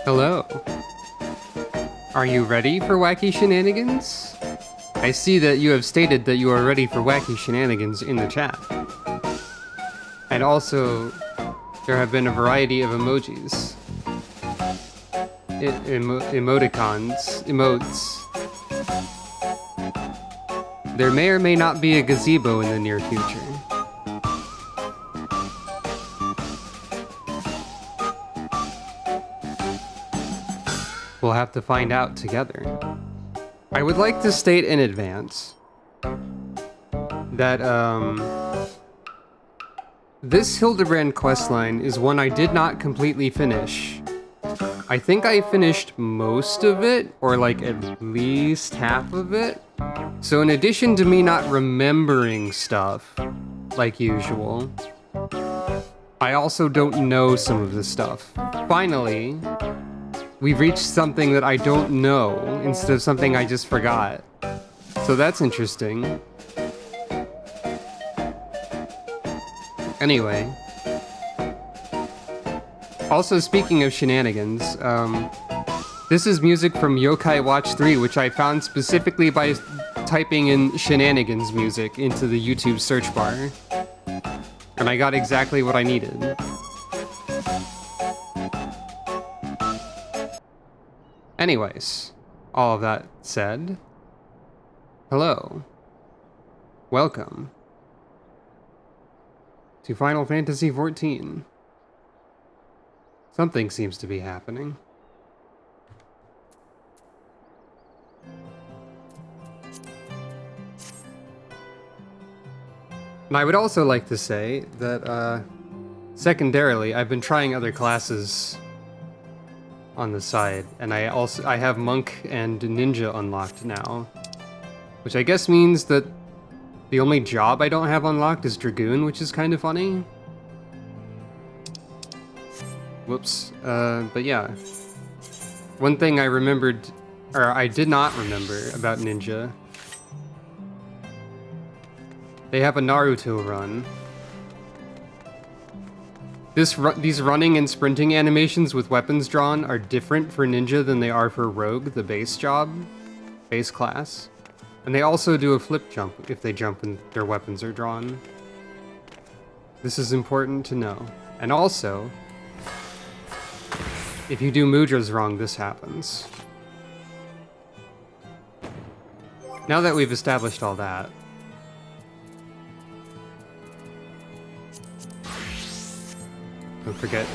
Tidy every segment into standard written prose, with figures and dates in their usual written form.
Hello. Are you ready for wacky shenanigans? I see that you have stated that you are ready for wacky shenanigans in the chat. And also, there have been a variety of emojis. Emotes. There may or may not be a gazebo in the near future. We'll have to find out together. I would like to state in advance that this Hildibrand questline is one I did not completely finish. I think I finished most of it, or like at least half of it. So in addition to me not remembering stuff, like usual, I also don't know some of this stuff. Finally, we've reached something that I don't know instead of something I just forgot. So that's interesting. Anyway. Also, speaking of shenanigans, this is music from Yokai Watch 3, which I found specifically by typing in shenanigans music into the YouTube search bar. And I got exactly what I needed. Anyways, all of that said, hello. Welcome to Final Fantasy XIV. Something seems to be happening. And I would also like to say that, secondarily, I've been trying other classes on the side, and I have Monk and Ninja unlocked now, which I guess means that the only job I don't have unlocked is Dragoon, which is kind of funny. Whoops. But yeah. One thing I remembered, or I did not remember about Ninja. They have a Naruto run. These running and sprinting animations with weapons drawn are different for Ninja than they are for Rogue, the base class. And they also do a flip jump if they jump and their weapons are drawn. This is important to know. And also, if you do mudras wrong, this happens. Now that we've established all that, don't forget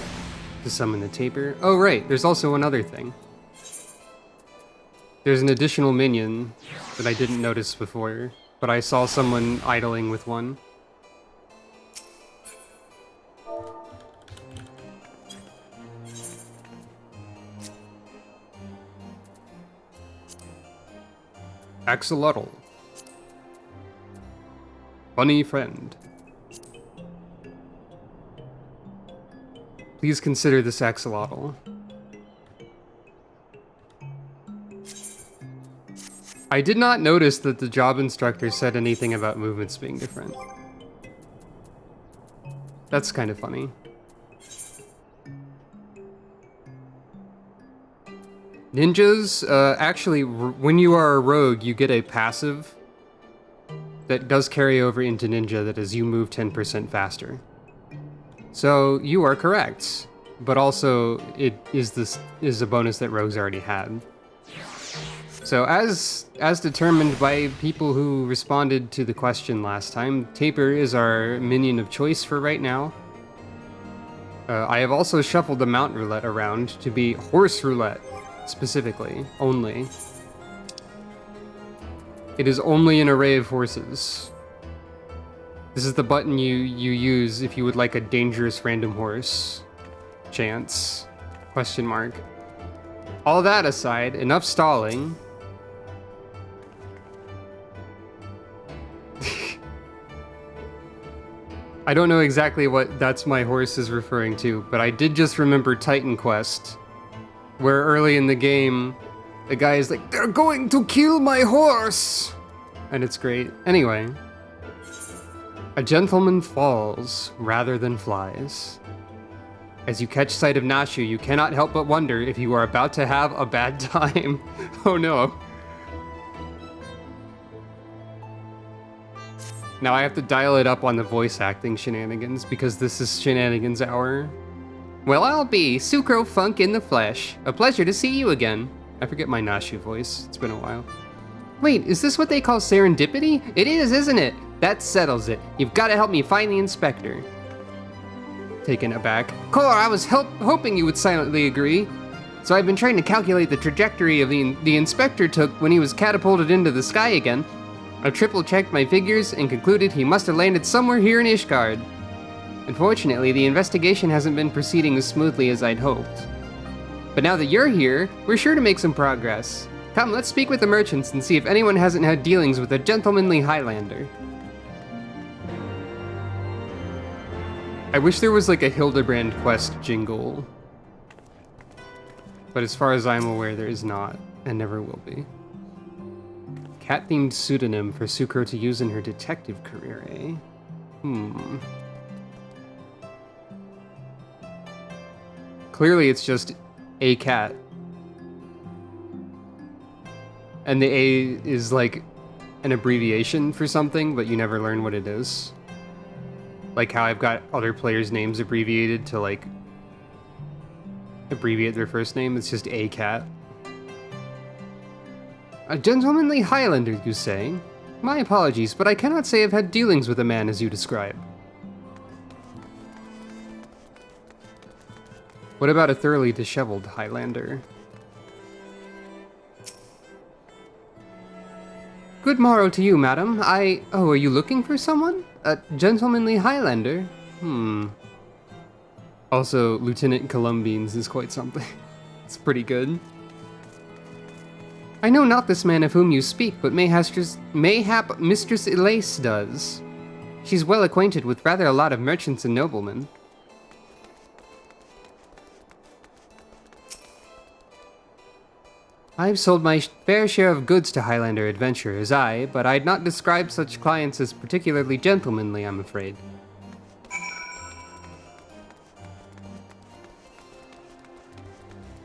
to summon the taper. Oh right, there's also another thing. There's an additional minion that I didn't notice before, but I saw someone idling with one. Axolotl. Funny friend. Please consider this axolotl. I did not notice that the job instructor said anything about movements being different. That's kind of funny. Ninjas, actually, when you are a rogue, you get a passive that does carry over into ninja that is you move 10% faster. So you are correct, but also it is a bonus that rogues already had. So as determined by people who responded to the question last time, Taper is our minion of choice for right now. I have also shuffled the Mount Roulette around to be Horse Roulette. Specifically, only. It is only an array of horses. This is the button you use if you would like a dangerous random horse. Chance. Question mark. All that aside, enough stalling. I don't know exactly what That's My Horse is referring to, but I did just remember Titan Quest, where early in the game, the guy is like, "They're going to kill my horse!" And it's great. Anyway. A gentleman falls rather than flies. As you catch sight of Nashu, you cannot help but wonder if you are about to have a bad time. Oh no. Now I have to dial it up on the voice acting shenanigans because this is shenanigans hour. Well, I'll be Sucro Funk in the flesh. A pleasure to see you again. I forget my Nashu voice. It's been a while. Wait, is this what they call serendipity? It is, isn't it? That settles it. You've got to help me find the inspector. Taken aback. Core, I was hoping you would silently agree. So I've been trying to calculate the trajectory of the inspector took when he was catapulted into the sky again. I triple-checked my figures and concluded he must have landed somewhere here in Ishgard. Unfortunately, the investigation hasn't been proceeding as smoothly as I'd hoped. But now that you're here, we're sure to make some progress. Come, let's speak with the merchants and see if anyone hasn't had dealings with a gentlemanly Highlander. I wish there was like a Hildibrand quest jingle. But as far as I'm aware, there is not, and never will be. Cat-themed pseudonym for Sucro to use in her detective career, eh? Clearly it's just a cat. And the A is like an abbreviation for something, but you never learn what it is. Like how I've got other players' names abbreviated to like abbreviate their first name. It's just a cat. A gentlemanly Highlander, you say? My apologies, but I cannot say I've had dealings with a man as you describe. What about a thoroughly disheveled Highlander? Good morrow to you, madam. Oh, are you looking for someone? A gentlemanly Highlander? Also, Lieutenant Columbine's is quite something. It's pretty good. I know not this man of whom you speak, but mayhap Mistress Elise does. She's well acquainted with rather a lot of merchants and noblemen. I've sold my fair share of goods to Highlander adventurers, but I'd not describe such clients as particularly gentlemanly, I'm afraid.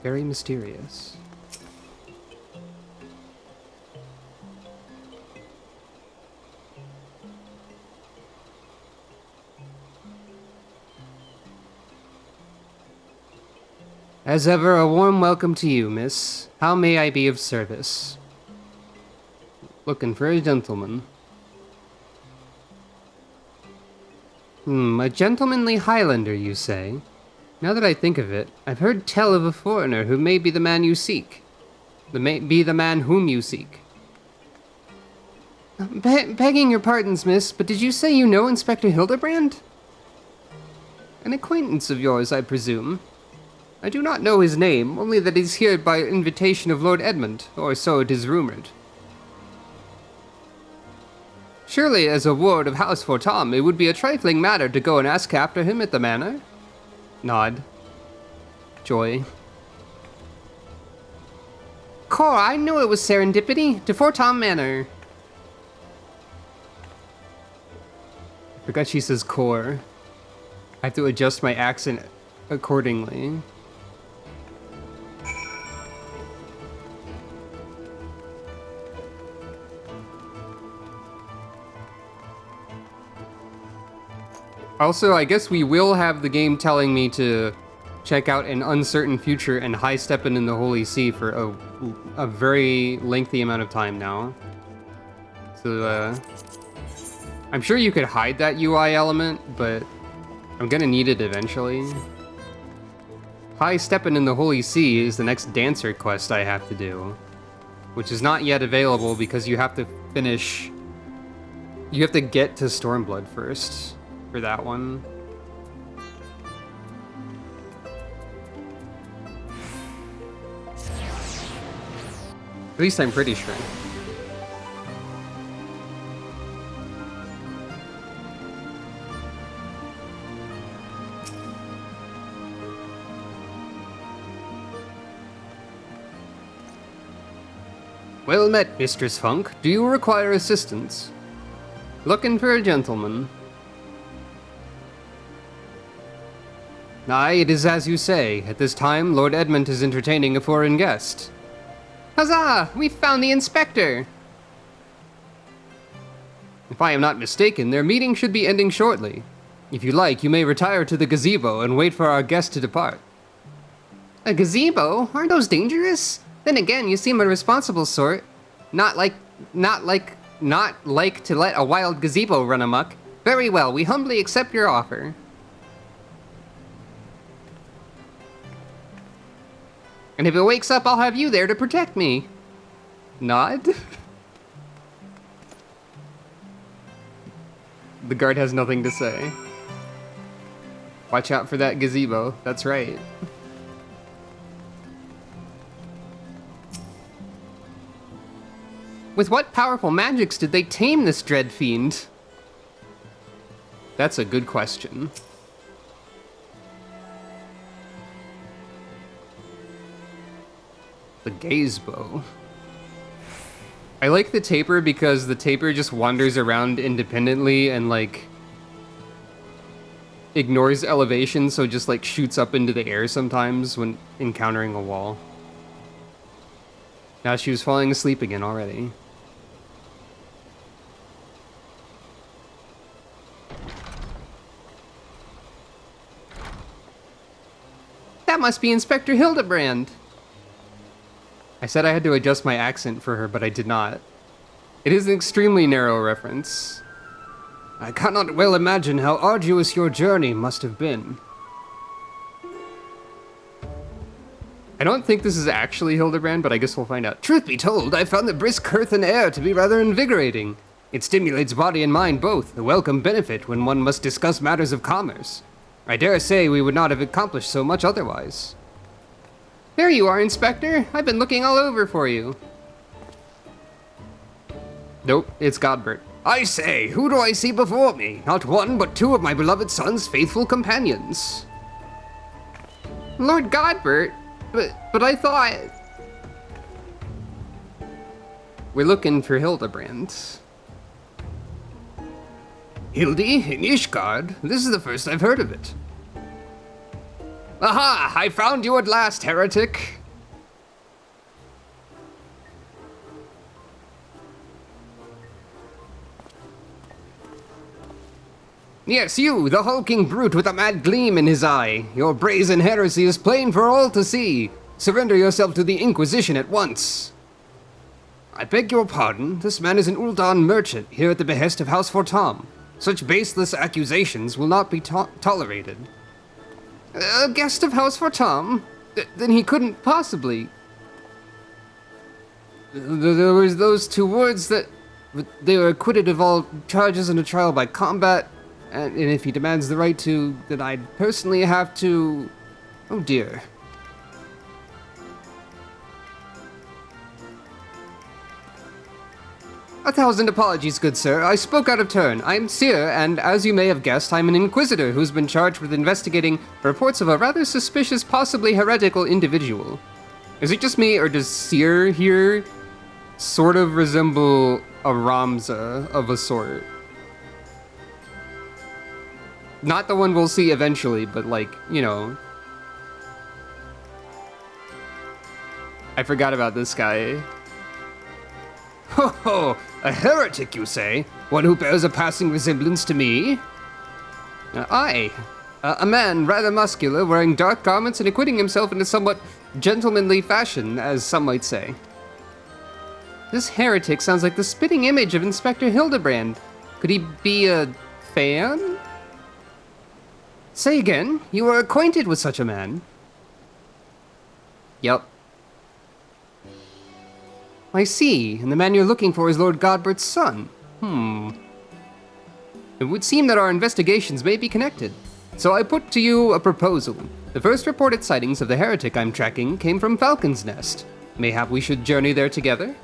Very mysterious. As ever, a warm welcome to you, miss. How may I be of service? Looking for a gentleman. A gentlemanly Highlander, you say? Now that I think of it, I've heard tell of a foreigner who may be the man you seek. Be the man whom you seek. Begging your pardons, miss, but did you say you know Inspector Hildibrand? An acquaintance of yours, I presume. I do not know his name, only that he's here by invitation of Lord Edmund, or so it is rumored. Surely, as a ward of House Fortam, it would be a trifling matter to go and ask after him at the manor? Nod. Joy. Core, I knew it was serendipity. To Fortam Manor. I forgot she says core. I have to adjust my accent accordingly. Also, I guess we will have the game telling me to check out An Uncertain Future and High Steppin' in the Holy See for a very lengthy amount of time now. So, I'm sure you could hide that UI element, but I'm gonna need it eventually. High Steppin' in the Holy See is the next dancer quest I have to do, which is not yet available because you have to finish... You have to get to Stormblood first for that one. At least I'm pretty sure. Well met, Mistress Funk. Do you require assistance? Looking for a gentleman. Aye, it is as you say. At this time, Lord Edmund is entertaining a foreign guest. Huzzah! We've found the inspector! If I am not mistaken, their meeting should be ending shortly. If you like, you may retire to the gazebo and wait for our guest to depart. A gazebo? Aren't those dangerous? Then again, you seem a responsible sort. Not like to let a wild gazebo run amok. Very well, we humbly accept your offer. And if it wakes up, I'll have you there to protect me. Nod? The guard has nothing to say. Watch out for that gazebo, that's right. With what powerful magics did they tame this dread fiend? That's a good question. The gaze bow. I like the taper because the taper just wanders around independently and like ignores elevation, so just like shoots up into the air sometimes when encountering a wall. Now she was falling asleep again already. That must be Inspector Hildibrand. I said I had to adjust my accent for her, but I did not. It is an extremely narrow reference. I cannot well imagine how arduous your journey must have been. I don't think this is actually Hildibrand, but I guess we'll find out. Truth be told, I found the brisk earthen air to be rather invigorating. It stimulates body and mind both, a welcome benefit when one must discuss matters of commerce. I dare say we would not have accomplished so much otherwise. There you are, Inspector. I've been looking all over for you. Nope, it's Godbert. I say, who do I see before me? Not one, but two of my beloved son's faithful companions. Lord Godbert? But I thought... We're looking for Hildibrand. Hildy in Ishgard? This is the first I've heard of it. Aha! I found you at last, heretic! Yes, you, the hulking brute with a mad gleam in his eye. Your brazen heresy is plain for all to see. Surrender yourself to the Inquisition at once. I beg your pardon, this man is an Ul'dan merchant here at the behest of House Fortam. Such baseless accusations will not be tolerated. A guest of House Fortam? Then he couldn't possibly... There was those two words that... They were acquitted of all charges in a trial by combat, and if he demands the right to, then I'd personally have to... Oh dear. 1,000 apologies, good sir. I spoke out of turn. I'm Seer, and as you may have guessed, I'm an inquisitor who's been charged with investigating reports of a rather suspicious, possibly heretical individual. Is it just me, or does Seer here sort of resemble a Ramza of a sort? Not the one we'll see eventually, but like, you know. I forgot about this guy. Ho ho! A heretic, you say? One who bears a passing resemblance to me? Aye. A man rather muscular, wearing dark garments and acquitting himself in a somewhat gentlemanly fashion, as some might say. This heretic sounds like the spitting image of Inspector Hildibrand. Could he be a fan? Say again, you are acquainted with such a man? Yup. I see, and the man you're looking for is Lord Godbert's son. It would seem that our investigations may be connected. So I put to you a proposal. The first reported sightings of the heretic I'm tracking came from Falcon's Nest. Mayhap we should journey there together?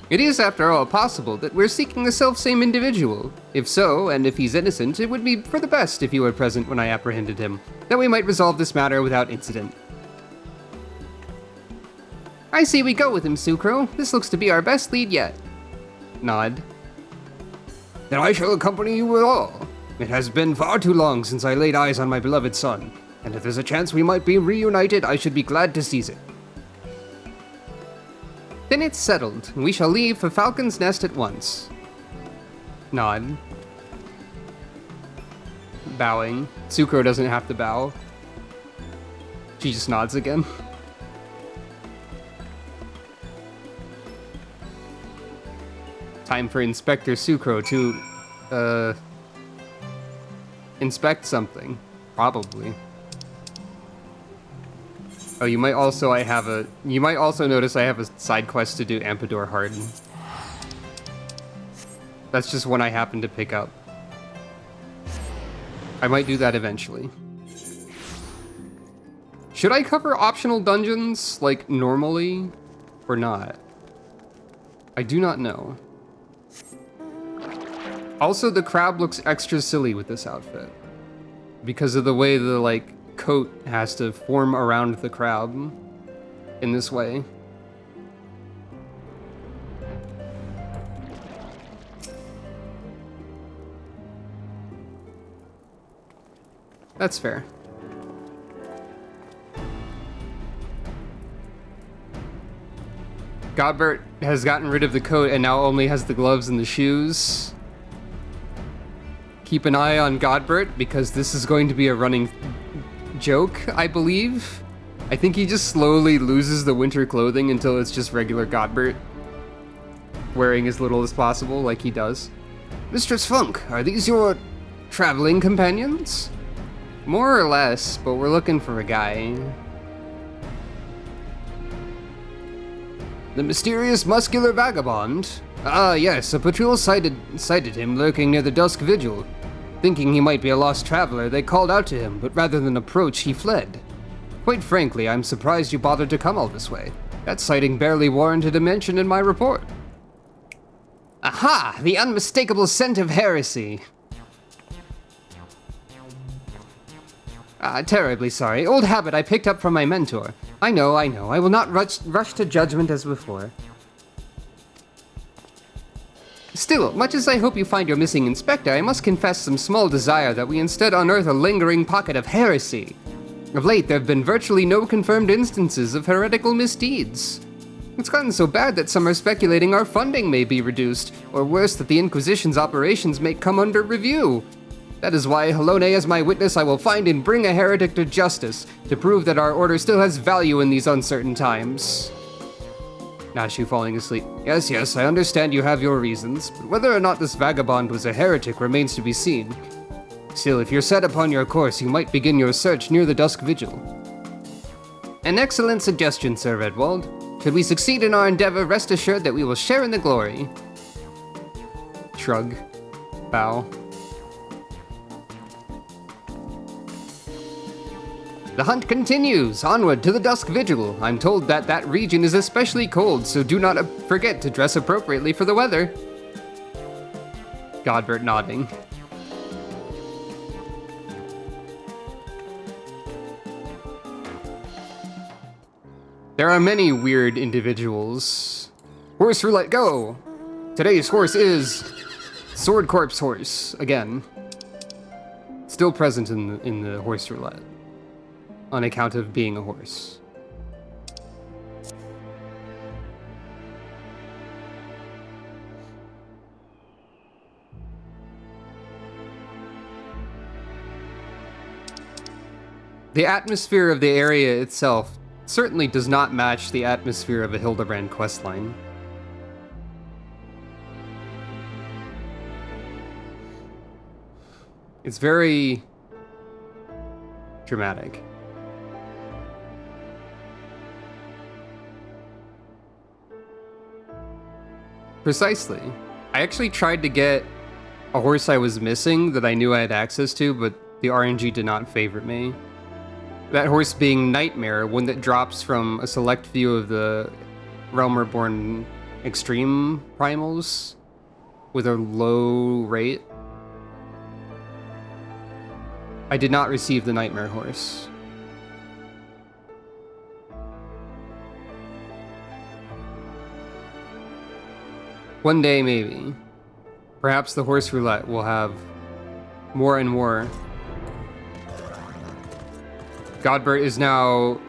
It is, after all, possible that we're seeking the selfsame individual. If so, and if he's innocent, it would be for the best if you were present when I apprehended him, that we might resolve this matter without incident. I say we go with him, Sucro. This looks to be our best lead yet. Nod. Then I shall accompany you all. It has been far too long since I laid eyes on my beloved son, and if there's a chance we might be reunited, I should be glad to seize it. Then it's settled, and we shall leave for Falcon's Nest at once. Nod. Bowing. Sucro doesn't have to bow. She just nods again. Time for Inspector Sucro to, inspect something. Probably. Oh, you might also notice I have a side quest to do Ampidor Hard. That's just one I happen to pick up. I might do that eventually. Should I cover optional dungeons, like, normally, or not? I do not know. Also, the crab looks extra silly with this outfit. Because of the way the, like, coat has to form around the crab in this way. That's fair. Godbert has gotten rid of the coat and now only has the gloves and the shoes. Keep an eye on Godbert because this is going to be a running joke, I believe. I think he just slowly loses the winter clothing until it's just regular Godbert, wearing as little as possible like he does. Mistress Funk, are these your traveling companions? More or less, but we're looking for a guy. The mysterious muscular vagabond? Ah, yes, a patrol sighted him lurking near the dusk vigil. Thinking he might be a lost traveler, they called out to him, but rather than approach, he fled. Quite frankly, I'm surprised you bothered to come all this way. That sighting barely warranted a mention in my report. Aha! The unmistakable scent of heresy. Terribly sorry. Old habit I picked up from my mentor. I know. I will not rush to judgment as before. Still, much as I hope you find your missing inspector, I must confess some small desire that we instead unearth a lingering pocket of heresy. Of late, there have been virtually no confirmed instances of heretical misdeeds. It's gotten so bad that some are speculating our funding may be reduced, or worse, that the Inquisition's operations may come under review. That is why, Halone as my witness, I will find and bring a heretic to justice, to prove that our order still has value in these uncertain times. Nashu falling asleep. Yes, I understand you have your reasons, but whether or not this vagabond was a heretic remains to be seen. Still, if you're set upon your course, you might begin your search near the Dusk Vigil. An excellent suggestion, Sir Redwald. Should we succeed in our endeavor, rest assured that we will share in the glory. Shrug. Bow. The hunt continues, onward to the Dusk Vigil. I'm told that that region is especially cold, so do not forget to dress appropriately for the weather. Godbert nodding. There are many weird individuals. Horse roulette, go! Today's horse is Sword Corpse horse, again. Still present in the horse roulette. On account of being a horse. The atmosphere of the area itself certainly does not match the atmosphere of a Hildibrand questline. It's very dramatic. Precisely. I actually tried to get a horse I was missing that I knew I had access to, but the RNG did not favor me. That horse being Nightmare, one that drops from a select few of the Realm Reborn Extreme Primals with a low rate. I did not receive the Nightmare horse. One day, maybe. Perhaps the horse roulette will have more and more. Godbert is now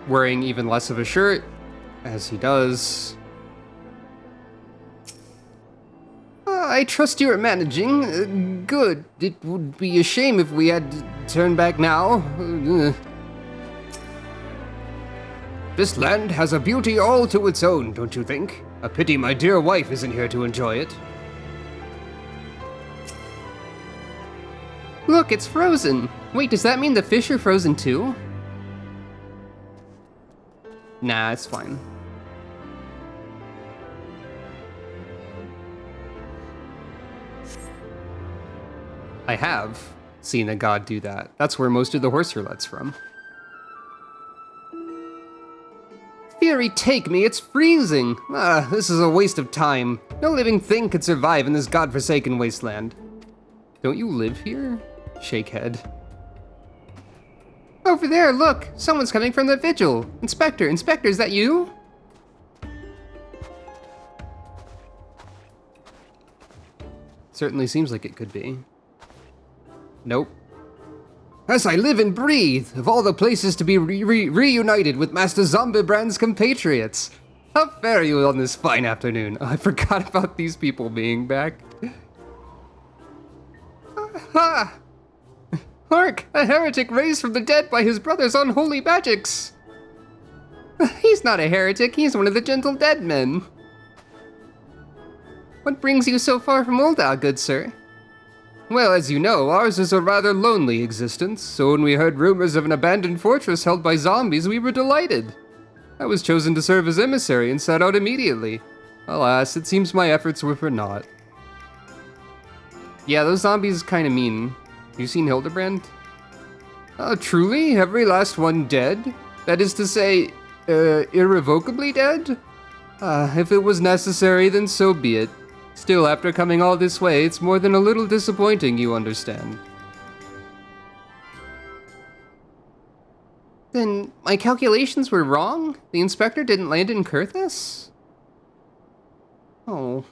wearing even less of a shirt, as he does. I trust you are managing. Good. It would be a shame if we had to turn back now. This land has a beauty all to its own, don't you think? A pity my dear wife isn't here to enjoy it. Look, it's frozen. Wait, does that mean the fish are frozen too? Nah, it's fine. I have seen a god do that. That's where most of the horse roulette's from. Fury take me, it's freezing. This is a waste of time. No living thing could survive in this godforsaken wasteland. Don't you live here? Shake head. Over there, look! Someone's coming from the vigil! Inspector, is that you? Certainly seems like it could be. Nope. As I live and breathe, of all the places to be reunited with Master Zombibrand's compatriots. How fare you on this fine afternoon? I forgot about these people being back. Ha! Hark! A heretic raised from the dead by his brother's unholy magics! He's not a heretic, he's one of the gentle dead men. What brings you so far from Ul'dah, good sir? Well, as you know, ours is a rather lonely existence, so when we heard rumors of an abandoned fortress held by zombies, we were delighted. I was chosen to serve as emissary and set out immediately. Alas, it seems my efforts were for naught. Yeah, those zombies kinda mean. You seen Hildibrand? Truly? Every last one dead? That is to say, irrevocably dead? If it was necessary, then so be it. Still, after coming all this way, it's more than a little disappointing, you understand. Then my calculations were wrong? The inspector didn't land in Kurthus? Oh.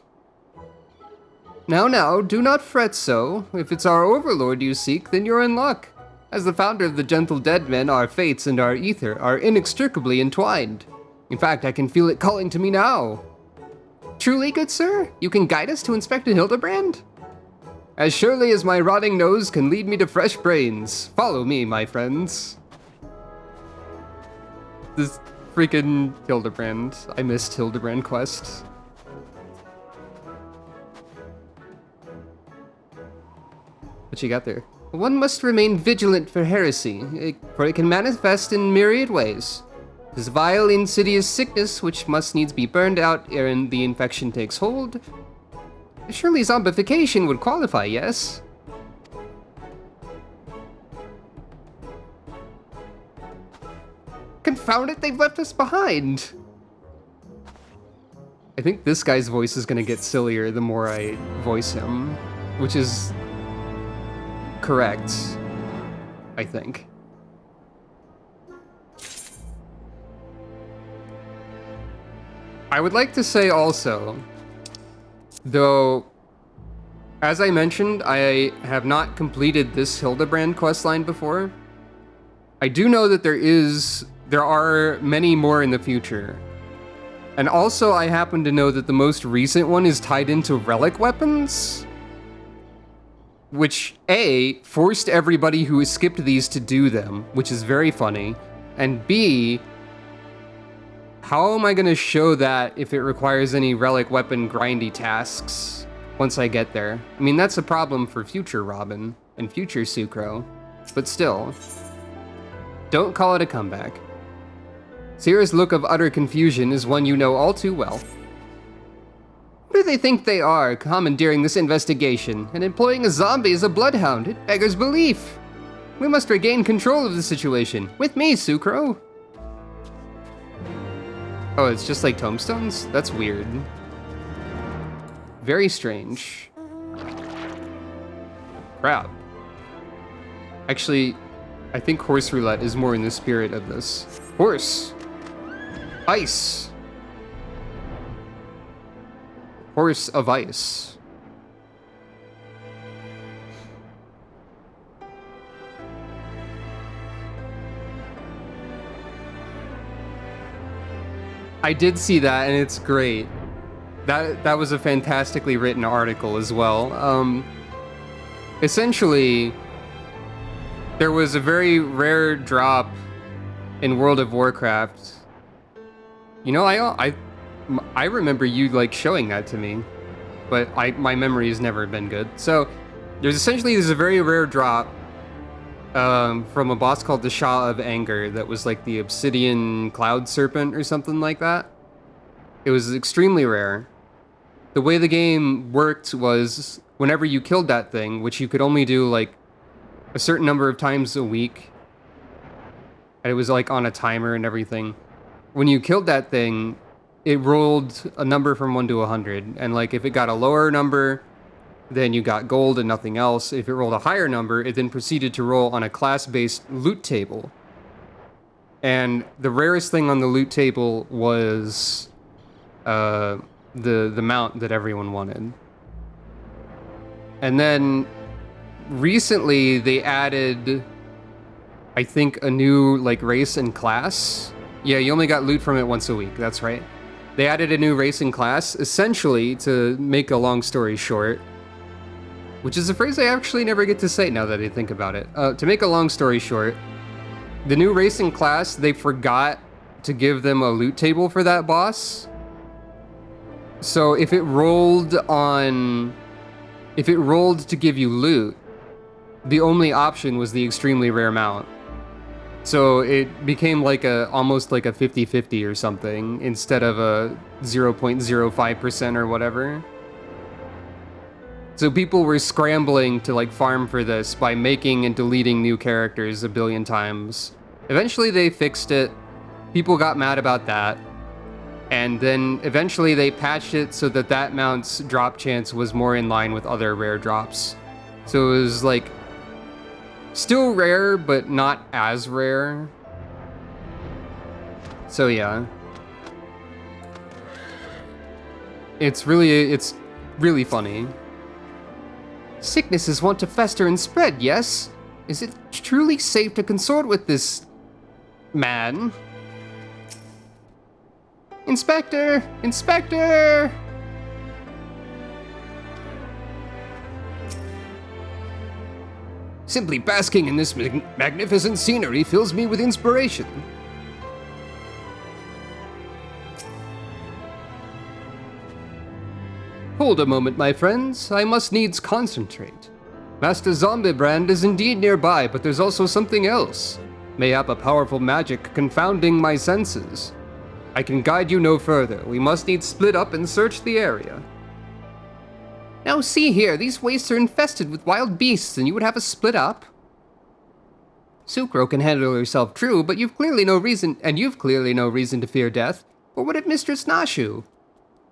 Now, do not fret so. If it's our overlord you seek, then you're in luck. As the founder of the Gentle Dead Men, our fates and our ether are inextricably entwined. In fact, I can feel it calling to me now. Truly, good sir? You can guide us to Inspector Hildibrand? As surely as my rotting nose can lead me to fresh brains. Follow me, my friends. This freaking Hildibrand. I missed Hildibrand quest. What you got there? One must remain vigilant for heresy, for it can manifest in myriad ways. This vile, insidious sickness, which must needs be burned out ere the infection takes hold. Surely zombification would qualify, yes? Confound it, they've left us behind! I think this guy's voice is gonna get sillier the more I voice him, which is correct, I think. I would like to say also, though, as I mentioned, I have not completed this Hildibrand questline before. I do know that there are many more in the future. And also I happen to know that the most recent one is tied into relic weapons, which A, forced everybody who skipped these to do them, which is very funny, and B, how am I gonna show that if it requires any relic weapon grindy tasks once I get there? I mean, that's a problem for future Robin and future Sucro, but still, don't call it a comeback. Sierra's look of utter confusion is one you know all too well. Who do they think they are, commandeering this investigation and employing a zombie as a bloodhound? It beggars belief. We must regain control of the situation. With me, Sucro. Oh, it's just like tombstones? That's weird. Very strange. Crap. Actually, I think horse roulette is more in the spirit of this. Horse. Ice. Horse of ice. I did see that, and it's great. That was a fantastically written article as well. Essentially, there was a very rare drop in World of Warcraft. You know, I remember you like showing that to me, but my memory has never been good. So there's a very rare drop from a boss called the Shah of Anger that was like the Obsidian Cloud Serpent or something like that. It was extremely rare. The way the game worked was whenever you killed that thing, which you could only do like a certain number of times a week, and it was like on a timer and everything. When you killed that thing, it rolled a number from 1 to 100, and like if it got a lower number, then you got gold and nothing else. If it rolled a higher number, it then proceeded to roll on a class-based loot table. And the rarest thing on the loot table was the mount that everyone wanted. And then recently they added, I think, a new like race and class. Yeah, you only got loot from it once a week, that's right. They added a new race and class, essentially, to make a long story short, which is a phrase I actually never get to say now that I think about it. To make a long story short, the new race and class, they forgot to give them a loot table for that boss. So if it rolled to give you loot, the only option was the extremely rare mount. So it became like almost like a 50-50 or something instead of a 0.05% or whatever. So people were scrambling to like farm for this by making and deleting new characters a billion times. Eventually they fixed it. People got mad about that. And then eventually they patched it so that mount's drop chance was more in line with other rare drops. So it was like still rare, but not as rare. So yeah. It's really funny. Sicknesses want to fester and spread, yes? Is it truly safe to consort with this man? Inspector! Inspector! Simply basking in this magnificent scenery fills me with inspiration. Hold a moment, my friends. I must needs concentrate. Master Hildibrand is indeed nearby, but there's also something else. Mayhap a powerful magic confounding my senses. I can guide you no further. We must needs split up and search the area. Now see here, these wastes are infested with wild beasts, and you would have us split up? Sucro can handle herself true, but you've clearly no reason to fear death. Or would it Mistress Nashu?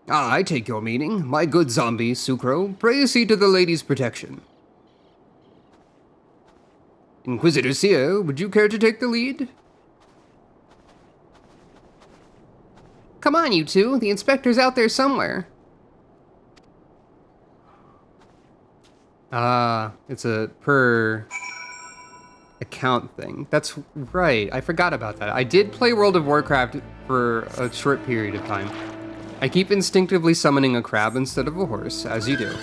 Ah, I take your meaning. My good zombie, Sucro, praise he to the lady's protection. Inquisitor Seer, would you care to take the lead? Come on, you two. The inspector's out there somewhere. It's a per account thing. That's right. I forgot about that. I did play World of Warcraft for a short period of time. I keep instinctively summoning a crab instead of a horse, as you do.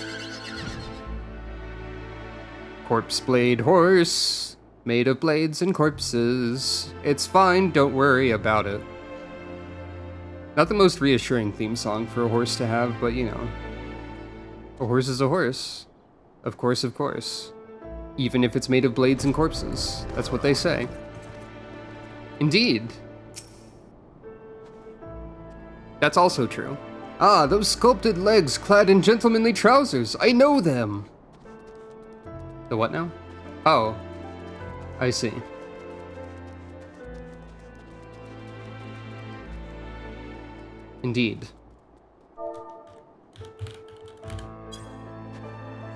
Corpse blade horse, made of blades and corpses. It's fine, don't worry about it. Not the most reassuring theme song for a horse to have, but you know. A horse is a horse. Of course, of course. Even if it's made of blades and corpses. That's what they say. Indeed. That's also true. Ah, those sculpted legs clad in gentlemanly trousers. I know them. The what now? Oh. I see. Indeed.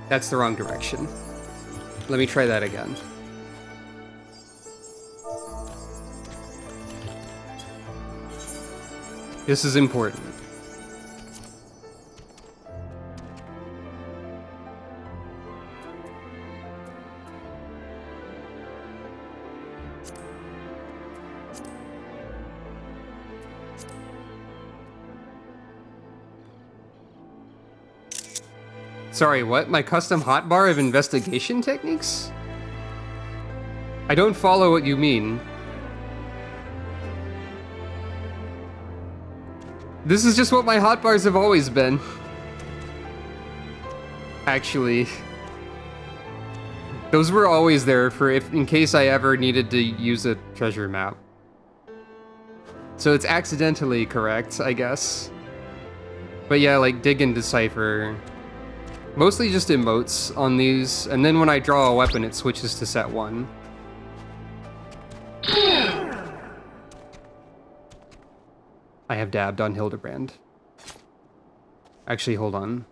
That's the wrong direction. Let me try that again. This is important. Sorry, what? My custom hotbar of investigation techniques? I don't follow what you mean. This is just what my hotbars have always been. Actually, those were always there for in case I ever needed to use a treasure map. So it's accidentally correct, I guess. But yeah, like dig and decipher. Mostly just emotes on these, and then when I draw a weapon, it switches to set 1. I have dabbed on Hildibrand. Actually, hold on.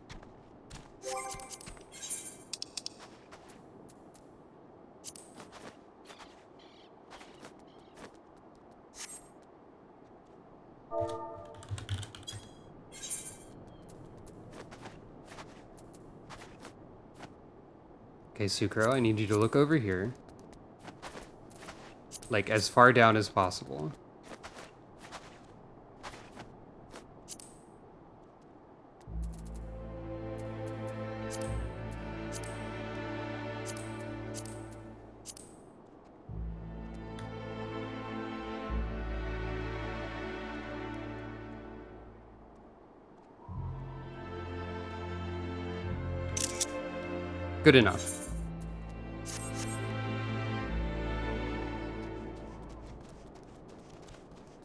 Okay, Sucro, I need you to look over here. Like, as far down as possible. Good enough.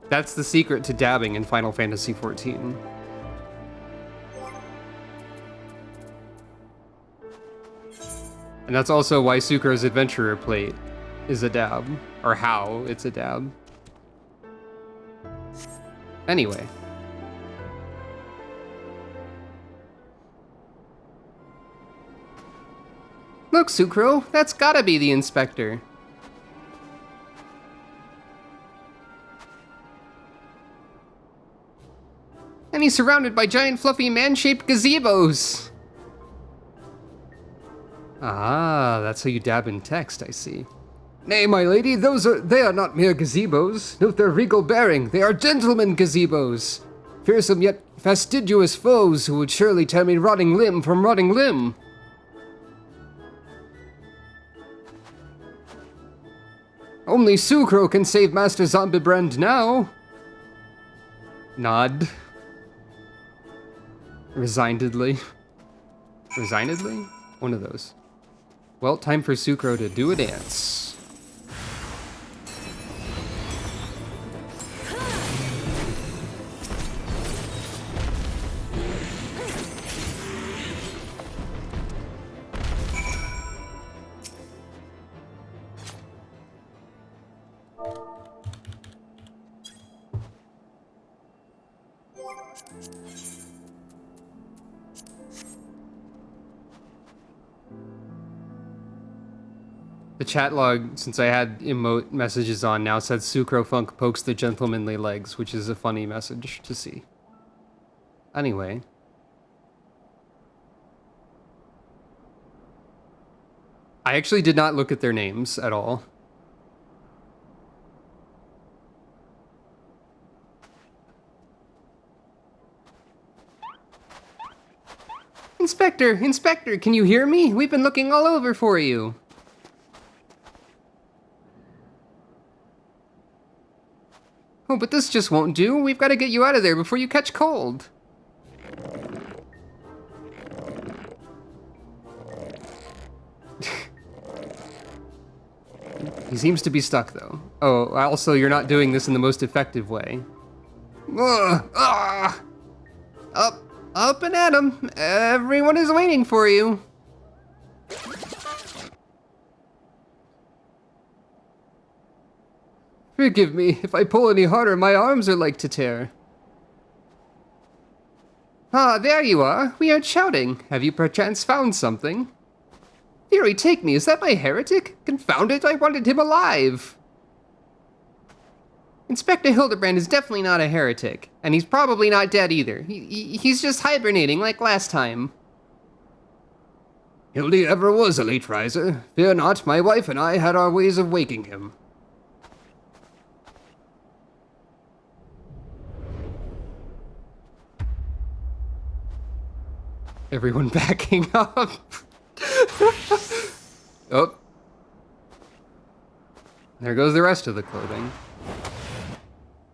That's the secret to dabbing in Final Fantasy XIV. And that's also why Sucro's Adventurer plate is a dab, or how it's a dab. Anyway. Look, Sucro, that's gotta be the inspector. And he's surrounded by giant fluffy man-shaped gazebos. Ah, that's how you dab in text, I see. Nay, my lady, they are not mere gazebos. Note their regal bearing. They are gentlemen gazebos. Fearsome yet fastidious foes who would surely tear me rotting limb from rotting limb. Only Sucro can save Master Zombibrand now. Nod. Resignedly. Resignedly? One of those. Well, time for Sucro to do a dance. The chat log, since I had emote messages on, now said Sucro Funk pokes the gentlemanly legs, which is a funny message to see. Anyway. I actually did not look at their names at all. Inspector, can you hear me? We've been looking all over for you. Oh, but this just won't do. We've got to get you out of there before you catch cold. He seems to be stuck, though. Oh, also, you're not doing this in the most effective way. Up and at 'em. Everyone is waiting for you. Forgive me, if I pull any harder, my arms are like to tear. Ah, there you are. We aren't shouting. Have you perchance found something? Fury, take me. Is that my heretic? Confound it, I wanted him alive. Inspector Hildibrand is definitely not a heretic, and he's probably not dead either. He's just hibernating like last time. Hildy ever was a late riser. Fear not, my wife and I had our ways of waking him. Everyone backing up. Oh. There goes the rest of the clothing.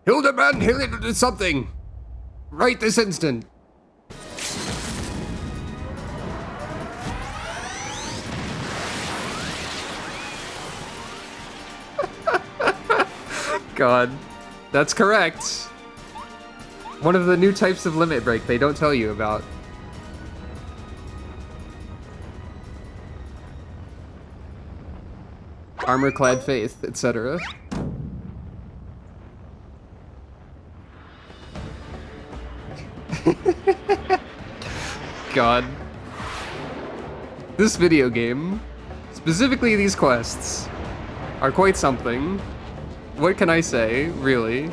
Hildibrand, did something! Right this instant! God. That's correct. One of the new types of limit break they don't tell you about. Armor-clad faith, etc. God. This video game, specifically these quests, are quite something. What can I say, really?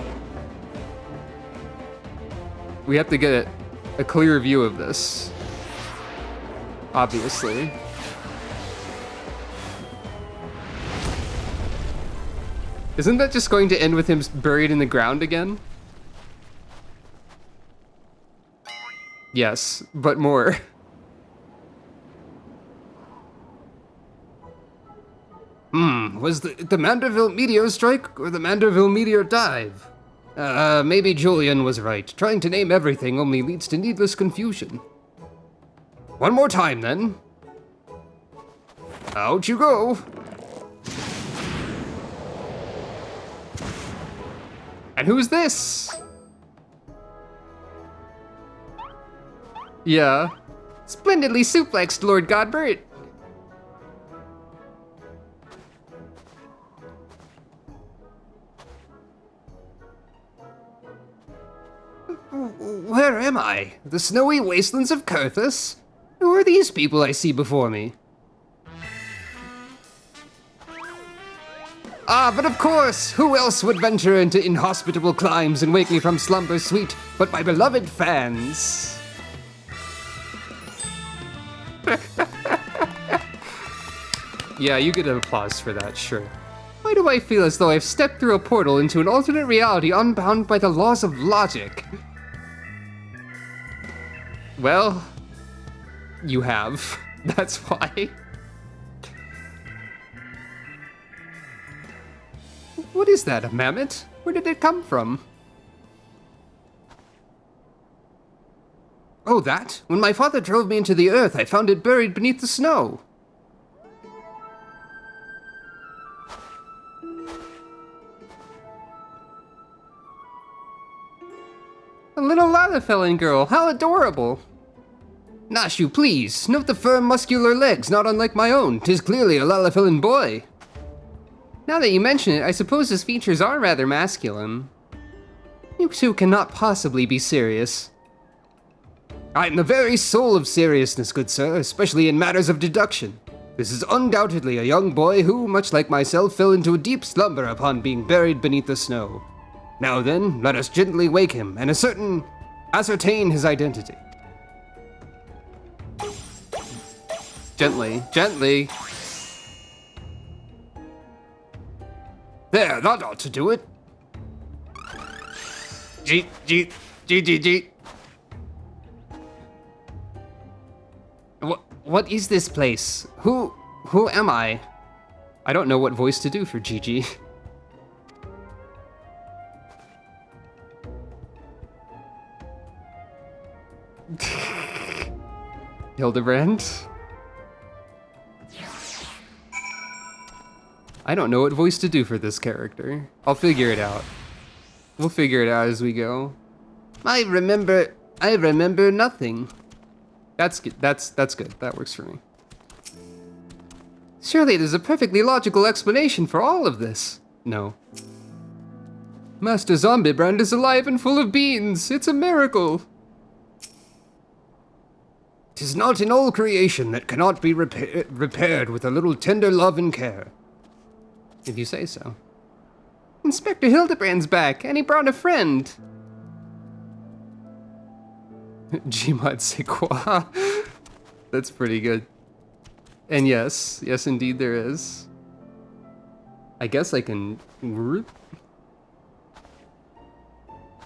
We have to get a clear view of this. Obviously. Isn't that just going to end with him buried in the ground again? Yes, but more. Was the Manderville meteor strike or the Manderville meteor dive? Maybe Julian was right. Trying to name everything only leads to needless confusion. One more time, then. Out you go. And who's this? Yeah. Splendidly suplexed, Lord Godbert. Where am I? The snowy wastelands of Kurthus? Who are these people I see before me? Ah, but of course! Who else would venture into inhospitable climes and wake me from slumber sweet but my beloved fans? Yeah, you get an applause for that, sure. Why do I feel as though I've stepped through a portal into an alternate reality unbound by the laws of logic? Well, you have. That's why. What is that, a mammoth? Where did it come from? Oh, that? When my father drove me into the earth, I found it buried beneath the snow. A little Lalafellin girl, how adorable! Nashu, please, note the firm, muscular legs, not unlike my own. 'Tis clearly a Lalafellin boy. Now that you mention it, I suppose his features are rather masculine. You two cannot possibly be serious. I'm the very soul of seriousness, good sir, especially in matters of deduction. This is undoubtedly a young boy who, much like myself, fell into a deep slumber upon being buried beneath the snow. Now then, let us gently wake him and ascertain his identity. Gently, gently. There, that ought to do it. G. What is this place? Who am I? I don't know what voice to do for Gigi. Hildibrand? I don't know what voice to do for this character. I'll figure it out. We'll figure it out as we go. I remember nothing. That's good. That's good. That works for me. Surely there's a perfectly logical explanation for all of this. No. Master Zombie Brand is alive and full of beans. It's a miracle. 'Tis not in all creation that cannot be repaired with a little tender love and care. If you say so. Inspector Hildibrand's back, and he brought a friend. Gmod c'est quoi? That's pretty good. And yes indeed there is. I guess I can...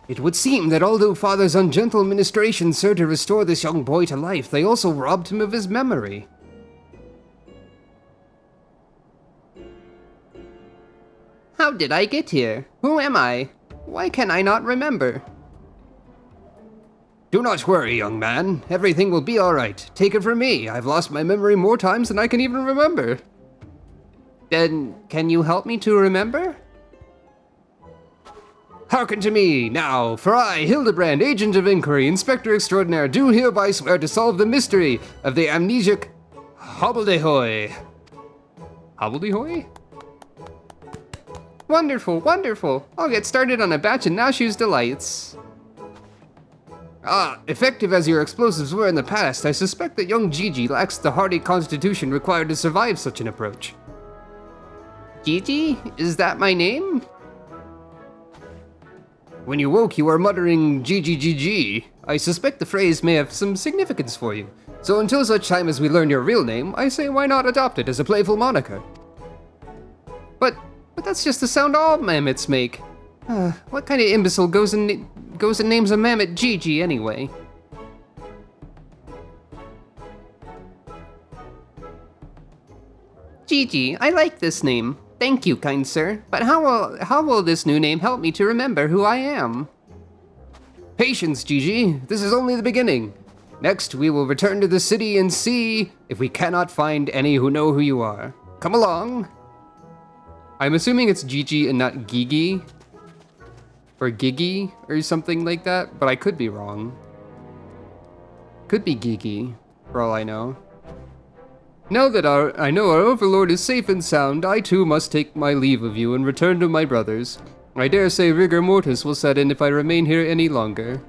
It would seem that although Father's ungentle administration served to restore this young boy to life, they also robbed him of his memory. How did I get here? Who am I? Why can I not remember? Do not worry, young man. Everything will be alright. Take it from me. I've lost my memory more times than I can even remember. Then, can you help me to remember? Hearken to me, now, for I, Hildibrand, Agent of Inquiry, Inspector Extraordinaire, do hereby swear to solve the mystery of the amnesiac hobbledehoy. Hobbledehoy? Wonderful, wonderful. I'll get started on a batch of Nashu's delights. Effective as your explosives were in the past, I suspect that young Gigi lacks the hardy constitution required to survive such an approach. Gigi? Is that my name? When you woke, you were muttering Gigi. I suspect the phrase may have some significance for you. So until such time as we learn your real name, I say why not adopt it as a playful moniker? But that's just the sound all mammoths make. What kind of imbecile goes and names a mammoth Gigi anyway? Gigi, I like this name. Thank you, kind sir. But how will this new name help me to remember who I am? Patience, Gigi. This is only the beginning. Next, we will return to the city and see if we cannot find any who know who you are. Come along. I'm assuming it's Gigi and not Gigi. Or Gigi, or something like that, but I could be wrong. Could be Gigi, for all I know. Now that I know our overlord is safe and sound, I too must take my leave of you and return to my brothers. I dare say rigor mortis will set in if I remain here any longer.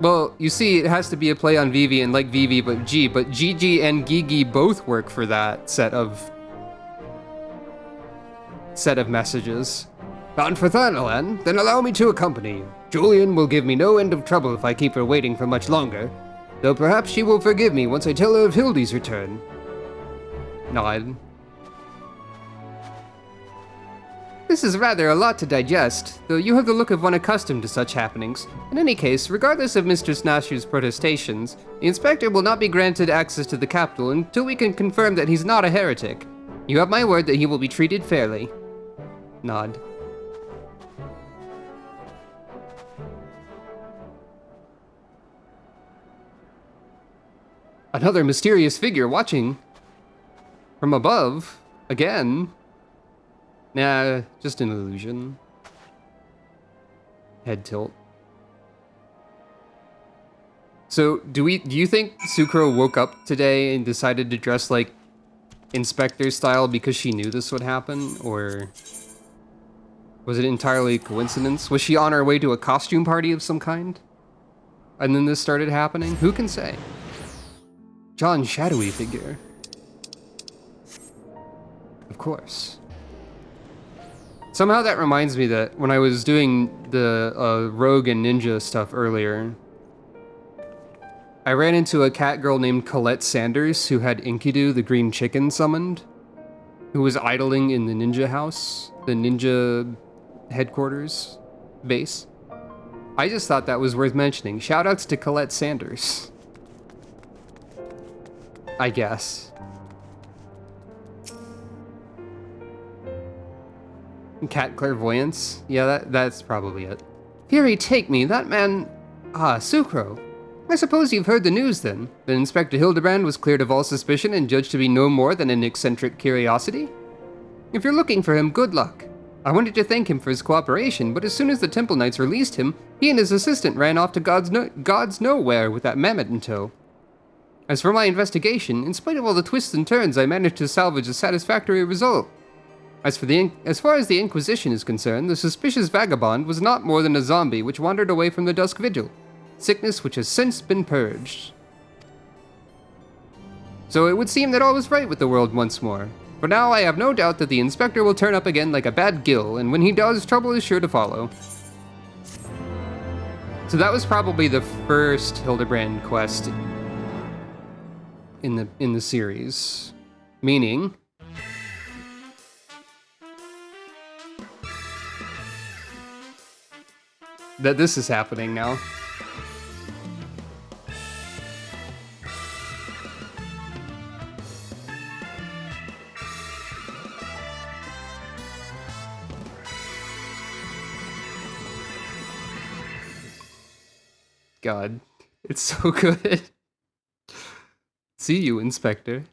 Well, you see, it has to be a play on Vivi and like Vivi but G, but Gigi and Gigi both work for that set of messages. Bound for Thanalan? Then allow me to accompany you. Julian will give me no end of trouble if I keep her waiting for much longer, though perhaps she will forgive me once I tell her of Hildy's return. Nod. This is rather a lot to digest, though you have the look of one accustomed to such happenings. In any case, regardless of Mistress Nashu's protestations, the inspector will not be granted access to the capital until we can confirm that he's not a heretic. You have my word that he will be treated fairly. Nod. Another mysterious figure watching from above again. Nah, just an illusion. Head tilt. So, do you think Sucro woke up today and decided to dress like Inspector style because she knew this would happen, or was it entirely coincidence? Was she on her way to a costume party of some kind? And then this started happening? Who can say? John's shadowy figure. Of course. Somehow that reminds me that when I was doing the rogue and ninja stuff earlier, I ran into a cat girl named Colette Sanders who had Enkidu, the green chicken, summoned, who was idling in the ninja house, the ninja headquarters base. I just thought that was worth mentioning. Shoutouts to Colette Sanders. I guess. Cat clairvoyance? Yeah, that's probably it. Fury, take me, that man... Sucro. I suppose you've heard the news then. That Inspector Hildibrand was cleared of all suspicion and judged to be no more than an eccentric curiosity? If you're looking for him, good luck. I wanted to thank him for his cooperation, but as soon as the Temple Knights released him, he and his assistant ran off to God's nowhere with that mammoth in tow. As for my investigation, in spite of all the twists and turns, I managed to salvage a satisfactory result. As far as the Inquisition is concerned, the suspicious vagabond was not more than a zombie which wandered away from the Dusk Vigil, sickness which has since been purged. So it would seem that all was right with the world once more. For now, I have no doubt that the Inspector will turn up again like a bad gill, and when he does, trouble is sure to follow. So that was probably the first Hildibrand quest in the series, meaning that this is happening now. God, it's so good. See you, Inspector.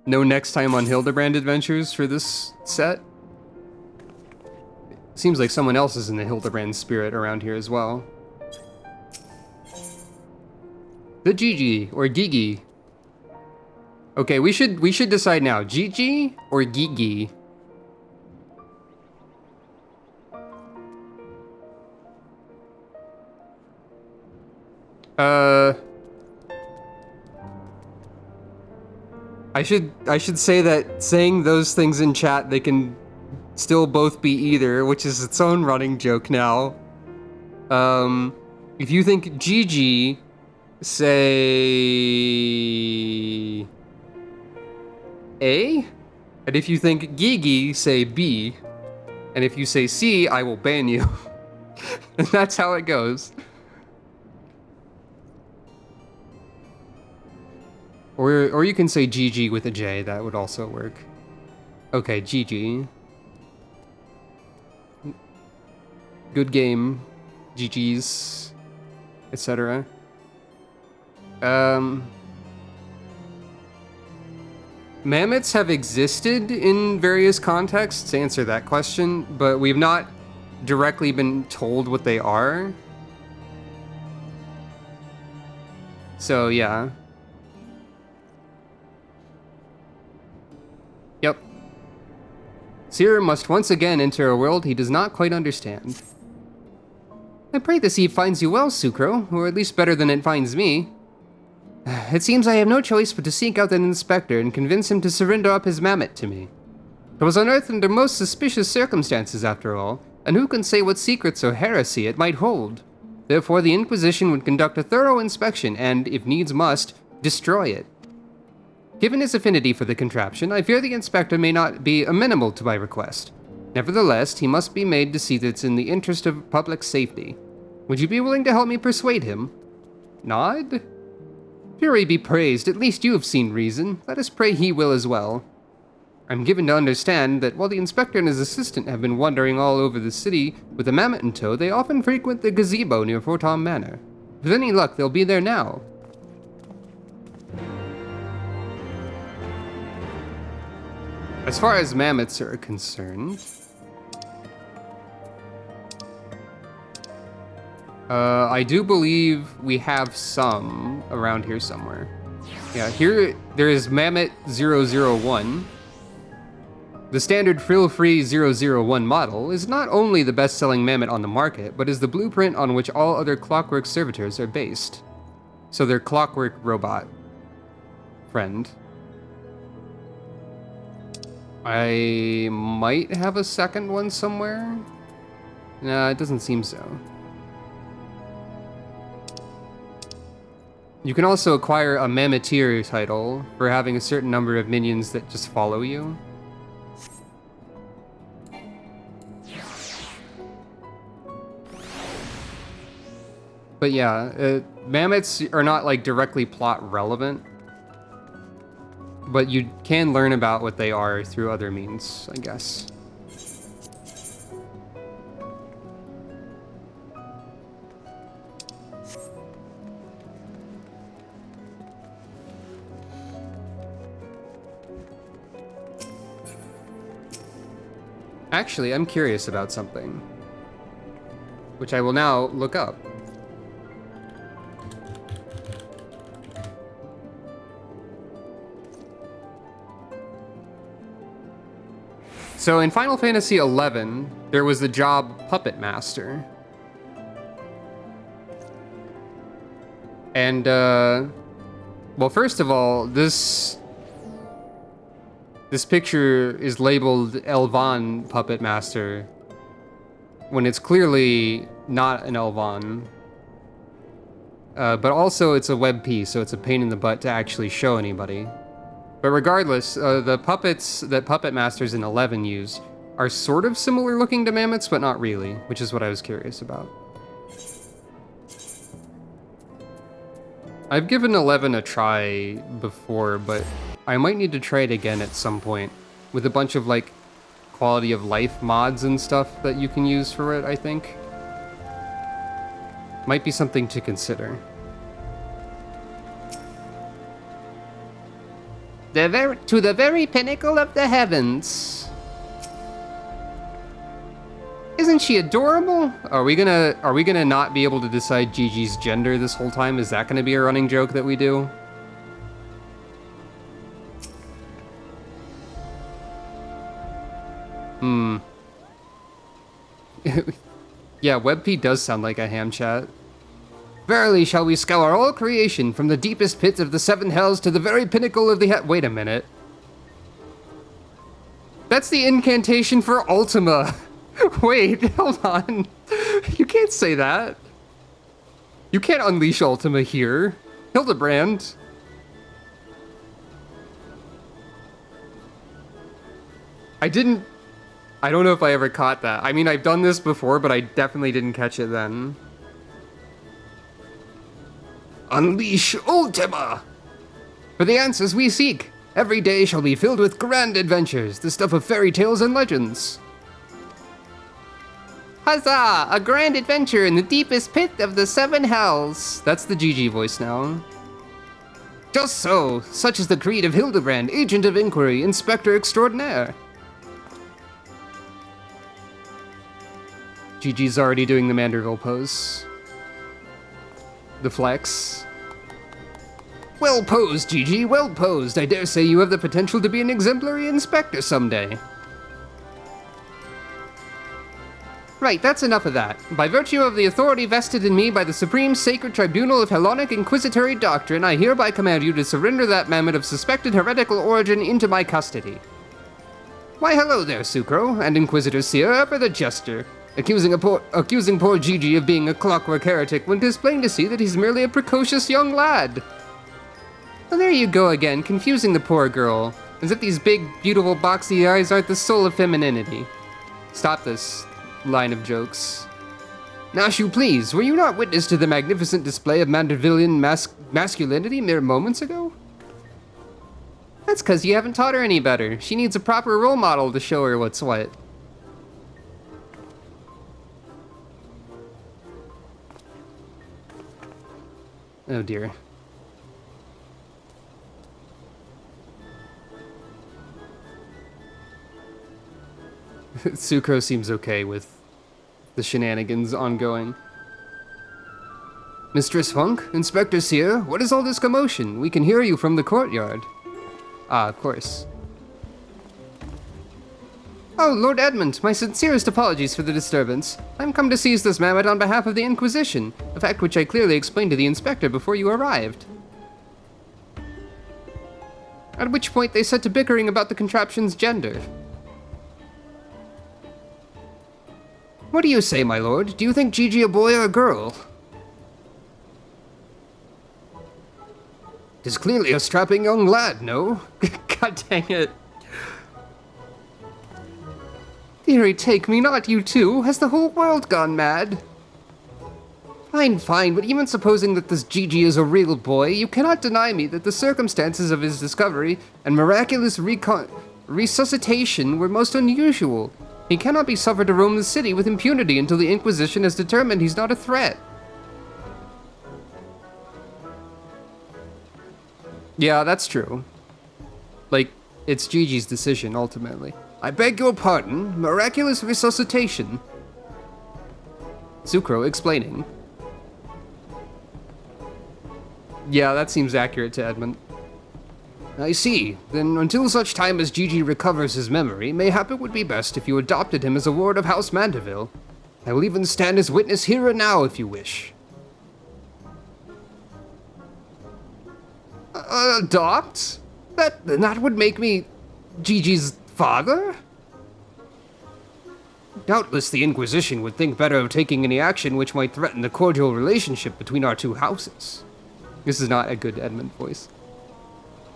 No next time on Hildebrand adventures for this set? Seems like someone else is in the Hildebrand spirit around here as well. The Gigi, or Gigi. Okay, we should decide now. Gigi or Gigi? I should say that saying those things in chat, they can still both be either, which is its own running joke now. If you think Gigi, say A, and if you think Gigi, say B, and if you say C, I will ban you. And that's how it goes. Or you can say GG with a J, that would also work. Okay, GG. Good game, GG's, etc. Mammoths have existed in various contexts to answer that question, but we've not directly been told what they are. So, yeah. Yep. Seer must once again enter a world he does not quite understand. I pray this eve finds you well, Sucro, or at least better than it finds me. It seems I have no choice but to seek out that inspector and convince him to surrender up his mammoth to me. It was unearthed under most suspicious circumstances, after all, and who can say what secrets or heresy it might hold? Therefore, the Inquisition would conduct a thorough inspection and, if needs must, destroy it. Given his affinity for the contraption, I fear the inspector may not be amenable to my request. Nevertheless, he must be made to see that it's in the interest of public safety. Would you be willing to help me persuade him? Nod? Fury be praised, at least you have seen reason. Let us pray he will as well. I'm given to understand that while the inspector and his assistant have been wandering all over the city with a mammoth in tow, they often frequent the gazebo near Fortom Manor. With any luck, they'll be there now. As far as mammoths are concerned, I do believe we have some around here somewhere. Yeah, here there is Mammoth 001. The standard frill-free 001 model is not only the best-selling mammoth on the market, but is the blueprint on which all other clockwork servitors are based. So they're clockwork robot friend. I might have a second one somewhere. Nah, it doesn't seem so. You can also acquire a Mammotheer title for having a certain number of minions that just follow you. But yeah, mammoths are not like directly plot relevant, but you can learn about what they are through other means, I guess. Actually, I'm curious about something, which I will now look up. So in Final Fantasy XI, there was the job Puppet Master. And, well, first of all, this picture is labeled Elvan Puppet Master, when it's clearly not an Elvan. But also it's a web piece, so it's a pain in the butt to actually show anybody. But regardless, the puppets that Puppet Masters in 11 use are sort of similar looking to mammoths, but not really, which is what I was curious about. I've given 11 a try before, but I might need to try it again at some point with a bunch of like quality of life mods and stuff that you can use for it, I think. Might be something to consider. To the very pinnacle of the heavens. Isn't she adorable? Are we gonna not be able to decide Gigi's gender this whole time? Is that gonna be a running joke that we do? Yeah, WebP does sound like a ham chat. Verily shall we scour all creation, from the deepest pits of the seven hells to the very pinnacle of the Wait a minute. That's the incantation for Ultima. Wait, hold on. You can't say that. You can't unleash Ultima here. Hildibrand. I don't know if I ever caught that. I mean, I've done this before, but I definitely didn't catch it then. Unleash Ultima! For the answers we seek, every day shall be filled with grand adventures, the stuff of fairy tales and legends. Huzzah! A grand adventure in the deepest pit of the seven hells. That's the Gigi voice now. Just so, such is the creed of Hildibrand, agent of inquiry, inspector extraordinaire. Gigi's already doing the Manderville pose. The flex. Well posed, Gigi, well posed. I dare say you have the potential to be an exemplary inspector someday. Right, that's enough of that. By virtue of the authority vested in me by the Supreme Sacred Tribunal of Hellenic Inquisitory Doctrine, I hereby command you to surrender that mammoth of suspected heretical origin into my custody. Why, hello there, Sucro, and Inquisitor Seer, ever the jester. Accusing poor Gigi of being a clockwork heretic when 'tis plain to see that he's merely a precocious young lad. Well, there you go again, confusing the poor girl. As if these big, beautiful, boxy eyes aren't the soul of femininity. Stop this line of jokes. Nashu, please, were you not witness to the magnificent display of Mandervillian masculinity mere moments ago? That's because you haven't taught her any better. She needs a proper role model to show her what's what. Oh dear. Sucro seems okay with the shenanigans ongoing. Mistress Funk, Inspector Seer, what is all this commotion? We can hear you from the courtyard. Ah, of course. Oh, Lord Edmund, my sincerest apologies for the disturbance. I'm come to seize this mammoth on behalf of the Inquisition, a fact which I clearly explained to the Inspector before you arrived. At which point they set to bickering about the contraption's gender. What do you say, my lord? Do you think Gigi a boy or a girl? 'Tis clearly a strapping young lad, no? God dang it. Dearie, take me not, you too. Has the whole world gone mad? Fine, but even supposing that this Gigi is a real boy, you cannot deny me that the circumstances of his discovery and miraculous resuscitation were most unusual. He cannot be suffered to roam the city with impunity until the Inquisition has determined he's not a threat. Yeah, that's true. Like, it's Gigi's decision, ultimately. I beg your pardon, miraculous resuscitation. Sucro explaining. Yeah, that seems accurate to Edmund. I see. Then until such time as Gigi recovers his memory, mayhap it would be best if you adopted him as a ward of House Manderville. I will even stand as witness here and now if you wish. Adopt? That would make me Gigi's father? Doubtless the Inquisition would think better of taking any action which might threaten the cordial relationship between our two houses. This is not a good Edmund voice.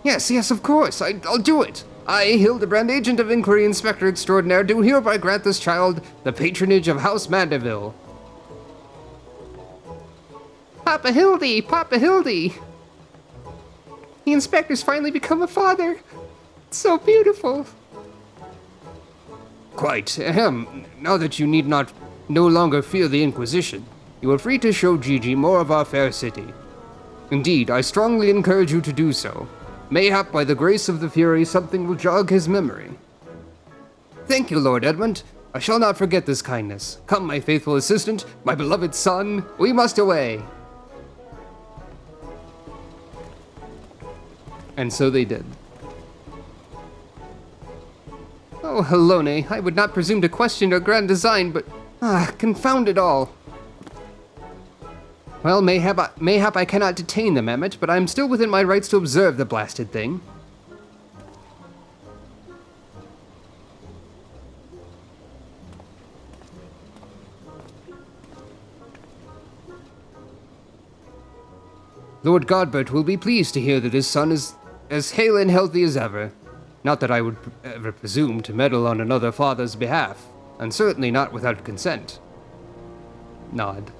Yes, of course. I'll do it. I, Hildibrand, Agent of Inquiry Inspector Extraordinaire, do hereby grant this child the patronage of House Mandeville. Papa Hildy! Papa Hildy! The inspector's finally become a father. It's so beautiful. Quite. Ahem. Now that you need no longer fear the Inquisition, you are free to show Gigi more of our fair city. Indeed, I strongly encourage you to do so. Mayhap by the grace of the Fury, something will jog his memory. Thank you, Lord Edmund. I shall not forget this kindness. Come, my faithful assistant, my beloved son, we must away. And so they did. Oh, Helone, I would not presume to question your grand design, but... confound it all. Well, mayhap I cannot detain the mammoth, but I am still within my rights to observe the blasted thing. Lord Godbert will be pleased to hear that his son is as hale and healthy as ever. Not that I would ever presume to meddle on another father's behalf, and certainly not without consent. Nod.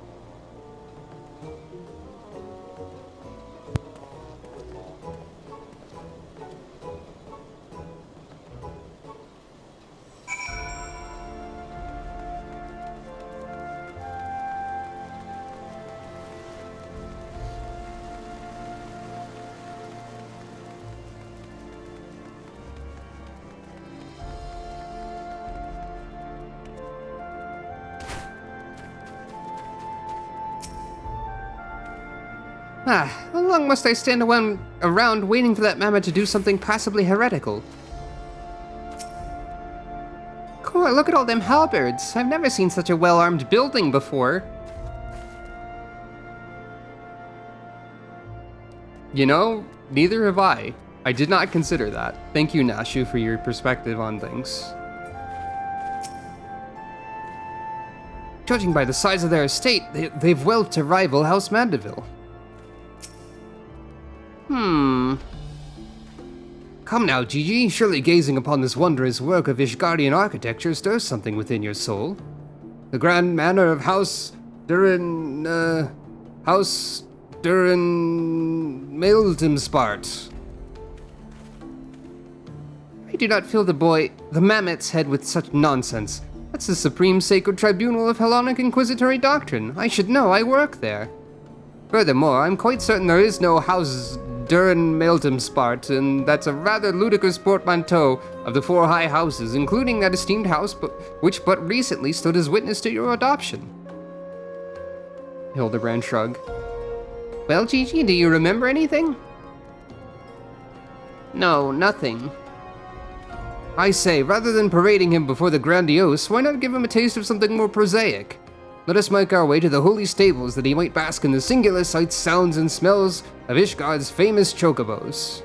How long must I stand around waiting for that mammoth to do something possibly heretical? Cool, look at all them halberds. I've never seen such a well-armed building before. You know, neither have I. I did not consider that. Thank you, Nashu, for your perspective on things. Judging by the size of their estate, they've wealth to rival House Mandeville. Come now, Gigi. Surely gazing upon this wondrous work of Ishgardian architecture stirs something within your soul. The grand manor of House Mildemspart. I do not fill the mammoth's head with such nonsense. That's the supreme sacred tribunal of Hellenic Inquisitory doctrine. I should know, I work there. Furthermore, I'm quite certain there is no House Mildemspart, and that's a rather ludicrous portmanteau of the four high houses, including that esteemed house which but recently stood as witness to your adoption. Hildibrand shrugged. Well, Gigi, do you remember anything? No, nothing. I say, rather than parading him before the grandiose, why not give him a taste of something more prosaic? Let us make our way to the holy stables that he might bask in the singular sights, sounds, and smells of Ishgard's famous chocobos.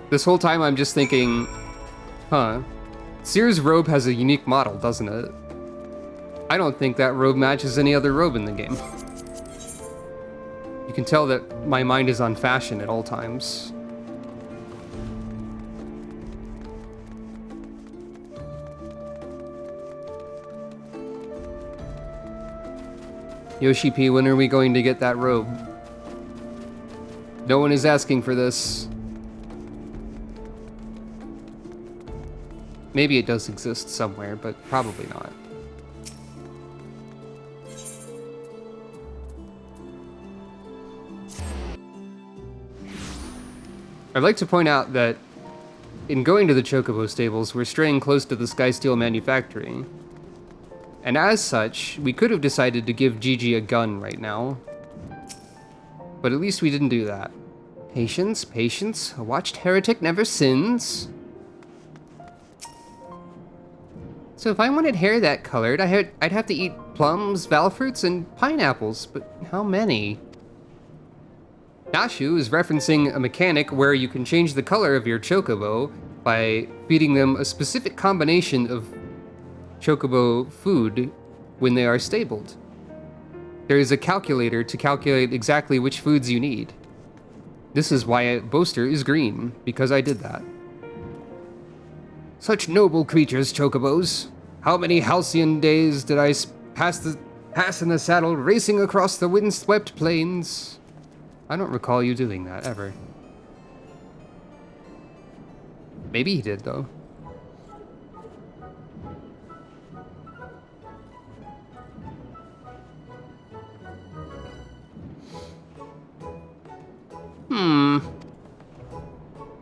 This whole time I'm just thinking, Seer's robe has a unique model, doesn't it? I don't think that robe matches any other robe in the game. You can tell that my mind is on fashion at all times. Yoshi P, when are we going to get that robe? No one is asking for this. Maybe it does exist somewhere, but probably not. I'd like to point out that in going to the Chocobo stables, we're straying close to the Skysteel manufactory. And as such, we could have decided to give Gigi a gun right now. But at least we didn't do that. Patience, patience. A watched heretic never sins. So if I wanted hair that colored, I'd have to eat plums, valfruits, and pineapples. But how many? Nashu is referencing a mechanic where you can change the color of your chocobo by feeding them a specific combination of chocobo food when they are stabled. There is a calculator to calculate exactly which foods you need. This is why a boaster is green, because I did that. Such noble creatures, chocobos. How many halcyon days did I pass in the saddle, racing across the windswept plains? I don't recall you doing that, ever. Maybe he did, though.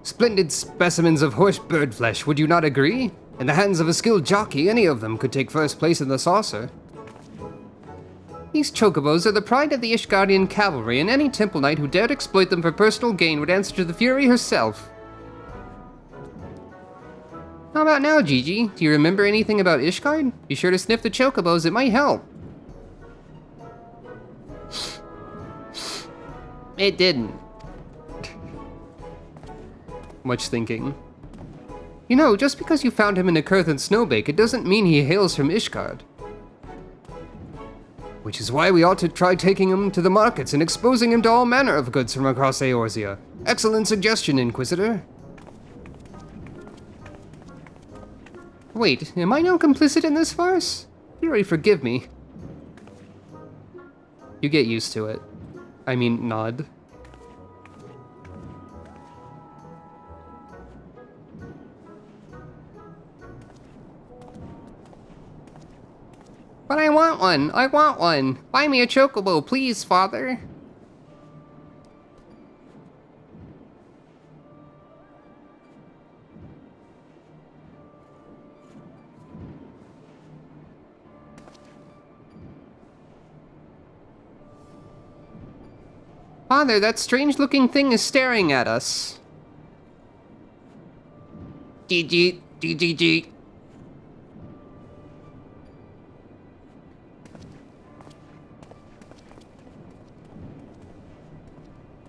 Splendid specimens of horse bird flesh, would you not agree? In the hands of a skilled jockey, any of them could take first place in the saucer. These chocobos are the pride of the Ishgardian cavalry, and any temple knight who dared exploit them for personal gain would answer to the Fury herself. How about now, Gigi? Do you remember anything about Ishgard? Be sure to sniff the chocobos, it might help. It didn't. Much thinking. You know, just because you found him in a Kurthan snowbake, it doesn't mean he hails from Ishgard. Which is why we ought to try taking him to the markets and exposing him to all manner of goods from across Eorzea. Excellent suggestion, Inquisitor. Wait, am I now complicit in this farce? Fury, forgive me. You get used to it. I mean, nod. But I want one! I want one! Buy me a chocobo, please, father! Father, that strange-looking thing is staring at us. GG.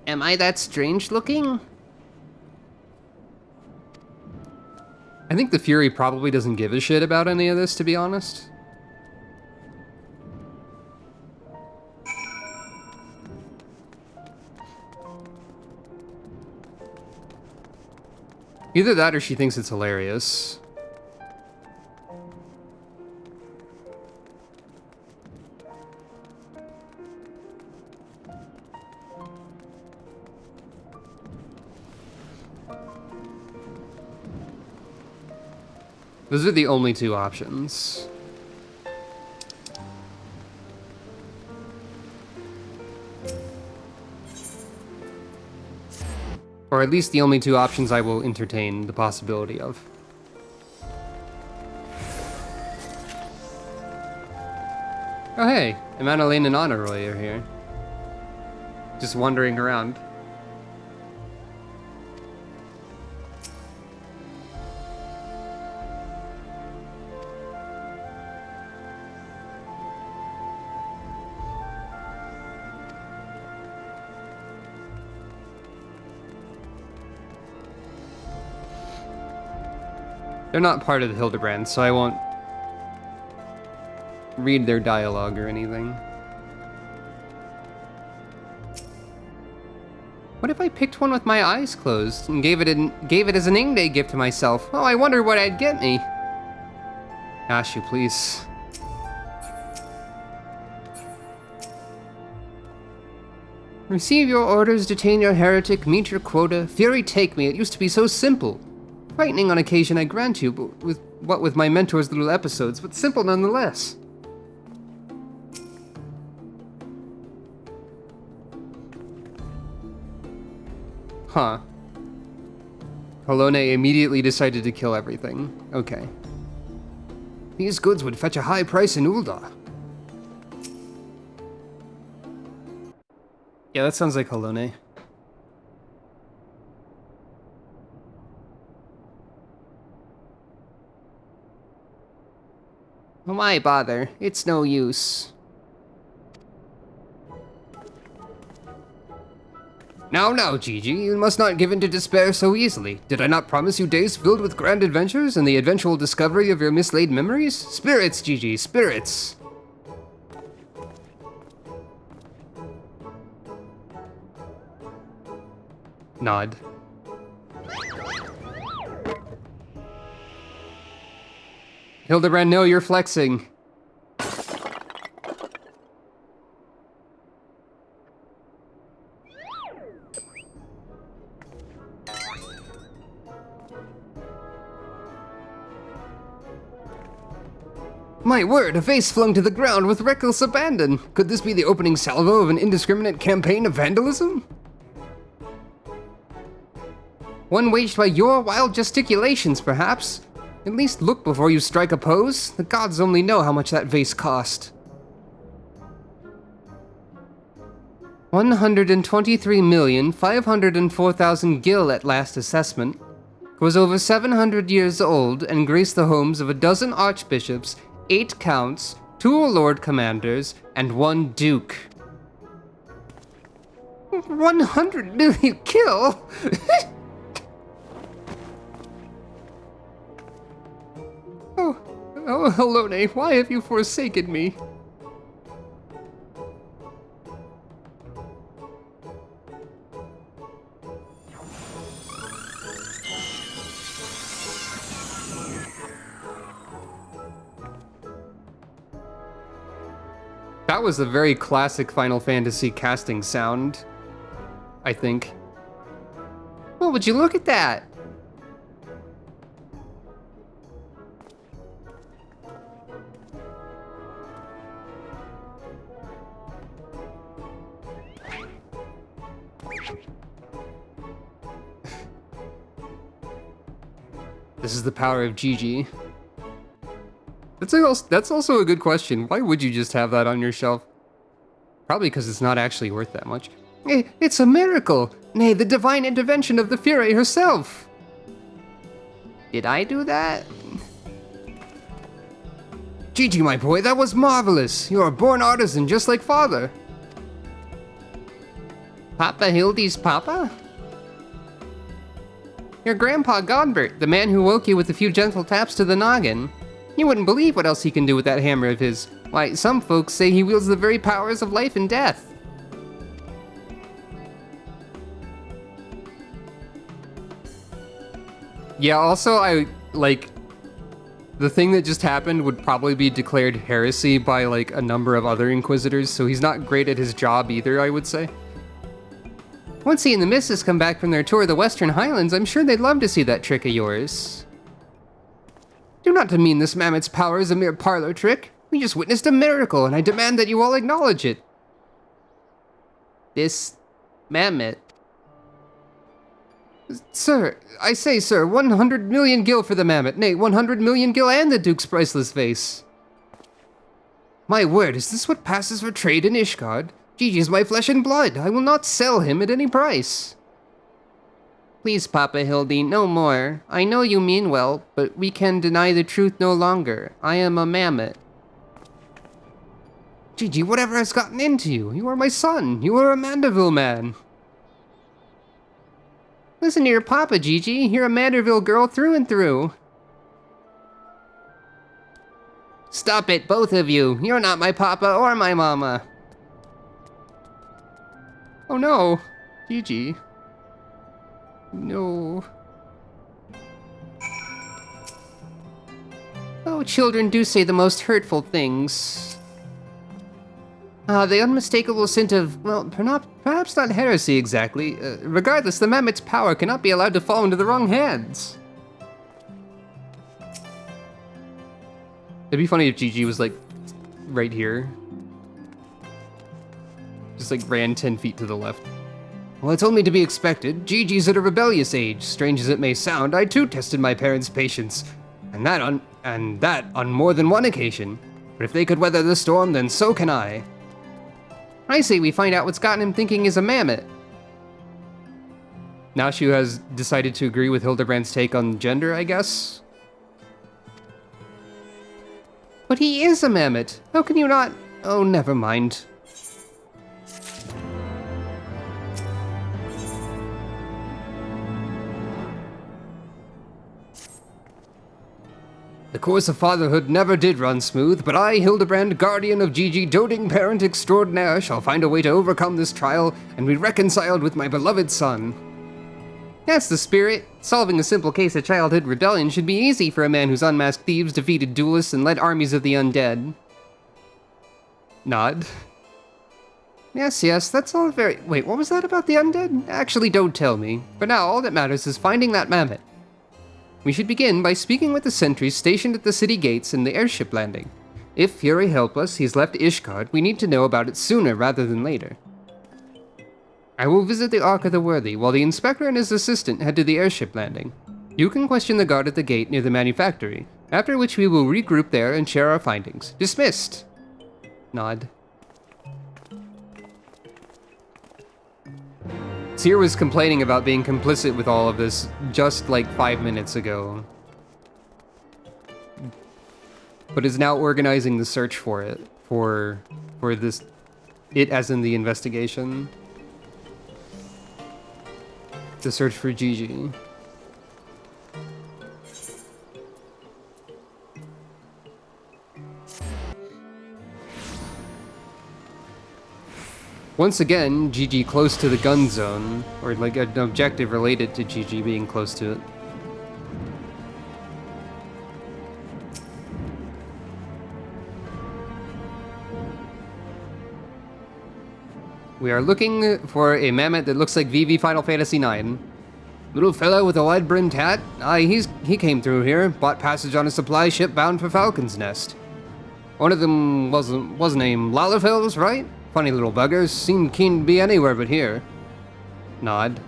Am I that strange-looking? I think the Fury probably doesn't give a shit about any of this, to be honest. Either that or she thinks it's hilarious. Those are the only two options. Or at least the only two options I will entertain the possibility of. Oh hey, Emmanuel and Honorroy are here. Just wandering around. They're not part of the Hildibrand, so I won't read their dialogue or anything. What if I picked one with my eyes closed and gave it as an Ing Day gift to myself? Oh, I wonder what I'd get me. Ash you, please. Receive your orders, detain your heretic, meet your quota. Fury, take me. It used to be so simple. Frightening on occasion, I grant you, but with my mentor's little episodes, but simple nonetheless. Huh. Halone immediately decided to kill everything. Okay. These goods would fetch a high price in Ul'dah. Yeah, that sounds like Halone. Why bother? It's no use. Now, Gigi, you must not give in to despair so easily. Did I not promise you days filled with grand adventures and the eventual discovery of your mislaid memories? Spirits, Gigi, spirits! nod. Hildebrand, no, you're flexing. My word, a vase flung to the ground with reckless abandon. Could this be the opening salvo of an indiscriminate campaign of vandalism? One waged by your wild gesticulations, perhaps. At least look before you strike a pose. The gods only know how much that vase cost. 123,504,000 gil at last assessment. It was over 700 years old and graced the homes of a dozen archbishops, 8 counts, 2 lord commanders, and 1 duke. 100 million kill? Oh, Helone, why have you forsaken me? That was a very classic Final Fantasy casting sound, I think. Well, would you look at that? This is the power of Gigi. That's also a good question. Why would you just have that on your shelf? Probably because it's not actually worth that much. It's a miracle. Nay, the divine intervention of the Fury herself. Did I do that? Gigi, my boy, that was marvelous. You're a born artisan just like father. Papa Hildy's papa? Your grandpa Godbert, the man who woke you with a few gentle taps to the noggin. You wouldn't believe what else he can do with that hammer of his. Why, some folks say he wields the very powers of life and death. Yeah, also, the thing that just happened would probably be declared heresy by, like, a number of other Inquisitors, so he's not great at his job either, I would say. Once he and the missus come back from their tour of the Western Highlands, I'm sure they'd love to see that trick of yours. Do not demean this mammoth's power as a mere parlor trick. We just witnessed a miracle, and I demand that you all acknowledge it. This mammoth? Sir, I say, sir, 100 million gil for the mammoth, nay, 100 million gil and the Duke's priceless vase. My word, is this what passes for trade in Ishgard? Gigi is my flesh and blood. I will not sell him at any price. Please, Papa Hildy, no more. I know you mean well, but we can deny the truth no longer. I am a mammoth. Gigi, whatever has gotten into you? You are my son. You are a Mandeville man. Listen to your papa, Gigi. You're a Manderville girl through and through. Stop it, both of you. You're not my papa or my mama. Oh no, Gigi. No. Oh, children do say the most hurtful things. The unmistakable scent of, well, perhaps not heresy exactly. Regardless, the mammoth's power cannot be allowed to fall into the wrong hands. It'd be funny if Gigi was, like, right here. Just, like, ran 10 feet to the left. Well, it's only to be expected. Gigi's at a rebellious age. Strange as it may sound, I too tested my parents' patience. And that on more than one occasion. But if they could weather the storm, then so can I. I say we find out what's gotten him thinking he's a mammoth. Now she has decided to agree with Hildebrand's take on gender, I guess? But he is a mammoth. How can you not? Oh, never mind. The course of fatherhood never did run smooth, but I, Hildebrand, guardian of Gigi, doting parent extraordinaire, shall find a way to overcome this trial and be reconciled with my beloved son. That's the spirit. Solving a simple case of childhood rebellion should be easy for a man who's unmasked thieves, defeated duelists, and led armies of the undead. Nod. Yes, that's all very— Wait, what was that about the undead? Actually, don't tell me. For now, all that matters is finding that mammoth. We should begin by speaking with the sentries stationed at the city gates and the airship landing. If Fury help us, he's left Ishgard, we need to know about it sooner rather than later. I will visit the Ark of the Worthy, while the inspector and his assistant head to the airship landing. You can question the guard at the gate near the manufactory, after which we will regroup there and share our findings. Dismissed! Nod. Tyr was complaining about being complicit with all of this just like 5 minutes ago, but is now organizing the search for it, for this, it as in the investigation. The search for Gigi. Once again, Gigi close to the gun zone, or like an objective related to Gigi being close to it. We are looking for a mammoth that looks like VV Final Fantasy IX. Little fella with a wide-brimmed hat? Aye, he came through here, bought passage on a supply ship bound for Falcon's Nest. One of them was named Lalafels, right? Funny little buggers, seemed keen to be anywhere but here. Nod.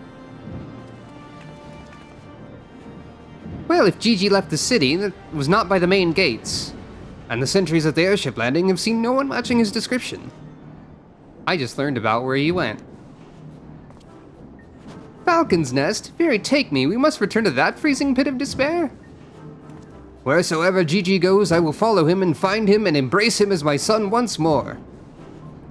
Well, if Gigi left the city, that was not by the main gates. And the sentries at the airship landing have seen no one matching his description. I just learned about where he went. Falcon's Nest? Fury, take me, we must return to that freezing pit of despair? Wheresoever Gigi goes, I will follow him and find him and embrace him as my son once more.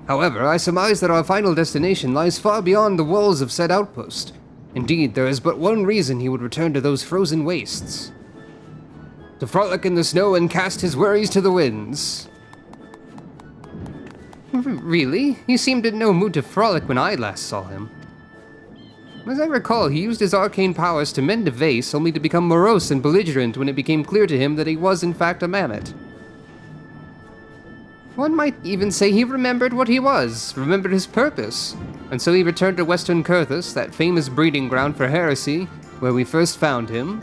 However, I surmise that our final destination lies far beyond the walls of said outpost. Indeed, there is but one reason he would return to those frozen wastes. To frolic in the snow and cast his worries to the winds. Really? He seemed in no mood to frolic when I last saw him. As I recall, he used his arcane powers to mend a vase, only to become morose and belligerent when it became clear to him that he was in fact a mammoth. One might even say he remembered what he was, remembered his purpose, and so he returned to Western Kurthus, that famous breeding ground for heresy, where we first found him.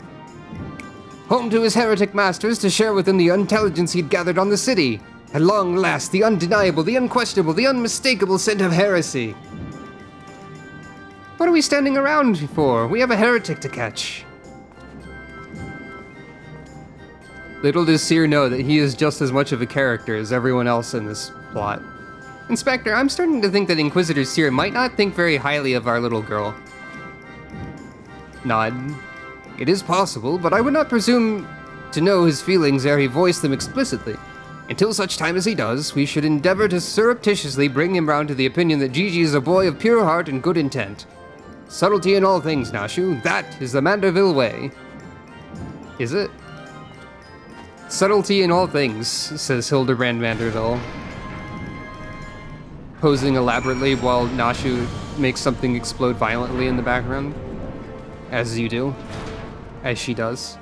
Home to his heretic masters to share with them the intelligence he'd gathered on the city. At long last, the undeniable, the unquestionable, the unmistakable scent of heresy. What are we standing around for? We have a heretic to catch. Little does Tyr know that he is just as much of a character as everyone else in this plot. Inspector, I'm starting to think that Inquisitor Tyr might not think very highly of our little girl. Nod. It is possible, but I would not presume to know his feelings ere he voiced them explicitly. Until such time as he does, we should endeavor to surreptitiously bring him round to the opinion that Gigi is a boy of pure heart and good intent. Subtlety in all things, Nashu. That is the Manderville way. Is it? Subtlety in all things, says Hildibrand Manderville, posing elaborately while Nashu makes something explode violently in the background. As you do. As she does.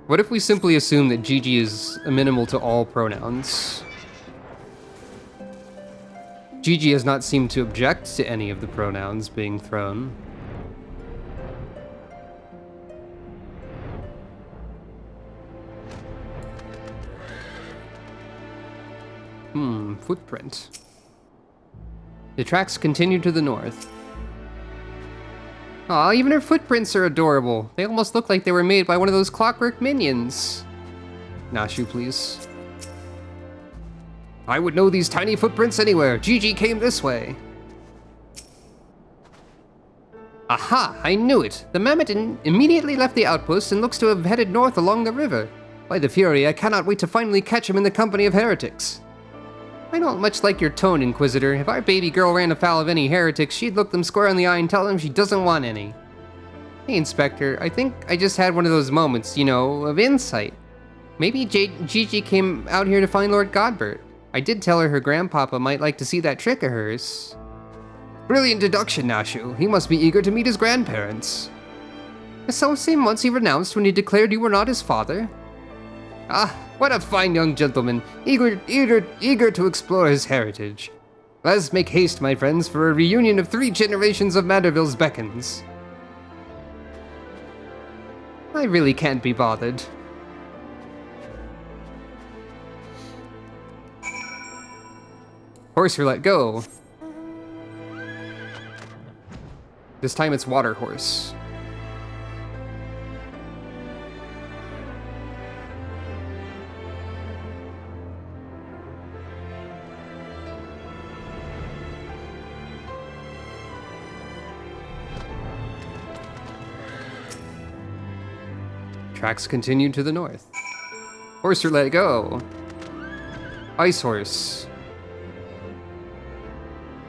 What if we simply assume that Gigi is amenable to all pronouns? Gigi has not seemed to object to any of the pronouns being thrown. Footprint. The tracks continue to the north. Aw, even her footprints are adorable. They almost look like they were made by one of those clockwork minions. Nashu, please. I would know these tiny footprints anywhere. Gigi came this way. Aha, I knew it. The mammoth immediately left the outpost and looks to have headed north along the river. By the Fury, I cannot wait to finally catch him in the company of heretics. I don't much like your tone, Inquisitor. If our baby girl ran afoul of any heretics, she'd look them square in the eye and tell them she doesn't want any. Hey, Inspector, I think I just had one of those moments, you know, of insight. Maybe Gigi came out here to find Lord Godbert. I did tell her grandpapa might like to see that trick of hers. Brilliant deduction, Nashu. He must be eager to meet his grandparents. The self-same ones he renounced when he declared you were not his father? Ah, what a fine young gentleman, eager to explore his heritage. Let's make haste, my friends, for a reunion of 3 generations of Manderville's beckons. I really can't be bothered. Horse roulette, go. This time it's water horse. Tracks continue to the north. Horse roulette, go. Ice horse.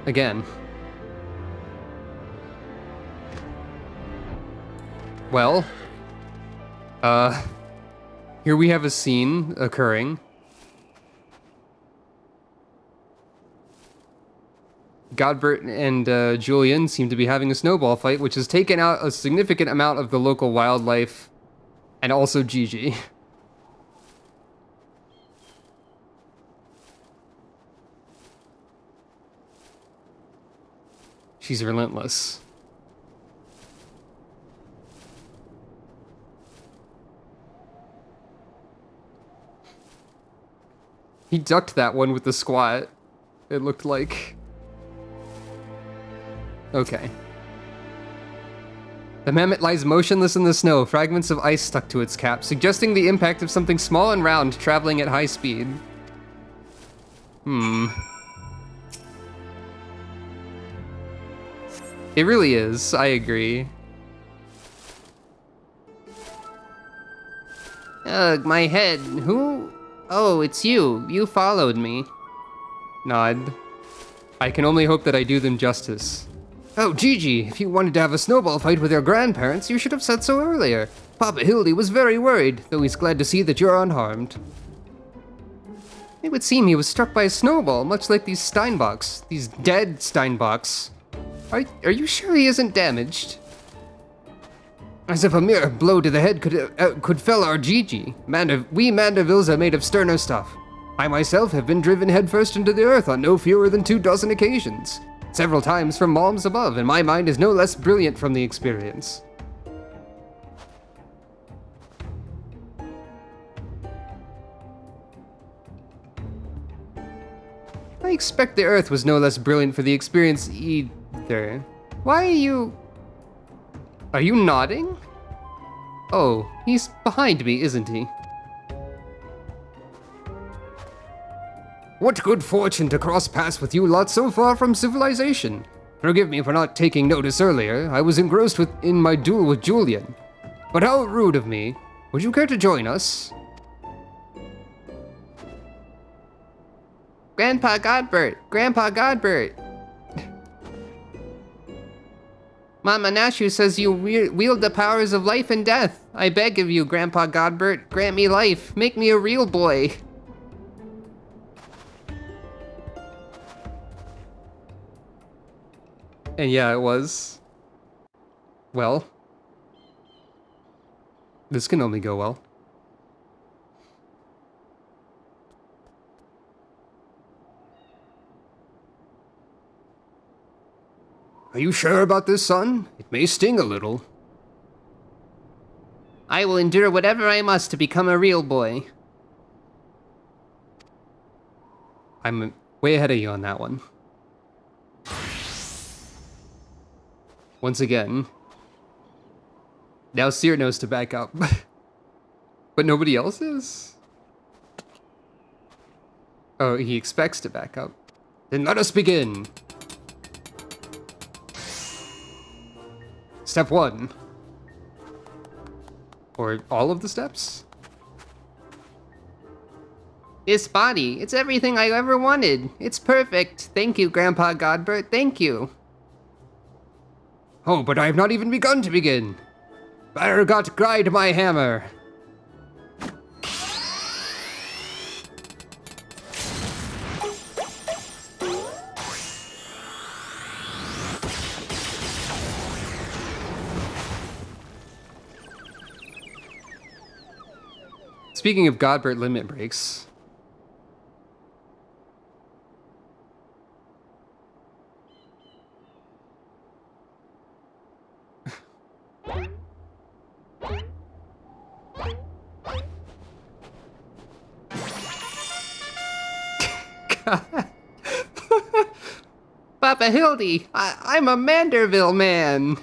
Again. Well, here we have a scene occurring. Godbert and Julian seem to be having a snowball fight, which has taken out a significant amount of the local wildlife, and also Gigi. She's relentless. He ducked that one with the squat, it looked like. Okay. The mammoth lies motionless in the snow, fragments of ice stuck to its cap, suggesting the impact of something small and round traveling at high speed. It really is, I agree. Ugh, my head. Who? Oh, it's you. You followed me. Nod. I can only hope that I do them justice. Oh, Gigi, if you wanted to have a snowball fight with your grandparents, you should have said so earlier. Papa Hildy was very worried, though he's glad to see that you're unharmed. It would seem he was struck by a snowball, much like these Steinbocks. These dead Steinbocks. Are you sure he isn't damaged? As if a mere blow to the head could fell our Gigi. We Mandervilles are made of sterner stuff. I myself have been driven headfirst into the earth on no fewer than 24 occasions. Several times from malms above, and my mind is no less brilliant from the experience. I expect the earth was no less brilliant for the experience either. Why are you... Are you nodding? Oh, he's behind me, isn't he? What good fortune to cross paths with you lot so far from civilization. Forgive me for not taking notice earlier. I was engrossed in my duel with Julian. But how rude of me. Would you care to join us? Grandpa Godbert! Grandpa Godbert! Mama Nashu says you wield the powers of life and death. I beg of you, Grandpa Godbert, grant me life. Make me a real boy. And yeah, it was. Well. This can only go well. Are you sure about this, son? It may sting a little. I will endure whatever I must to become a real boy. I'm way ahead of you on that one. Once again. Now Seer knows to back up. But nobody else is? Oh, he expects to back up. Then let us begin. Step 1. Or all of the steps? This body, it's everything I ever wanted. It's perfect. Thank you, Grandpa Godbert, thank you. Oh, but I have not even begun to begin. Baragot guide my hammer. Speaking of Godbert limit breaks. Papa Hildy, I'm a Manderville man.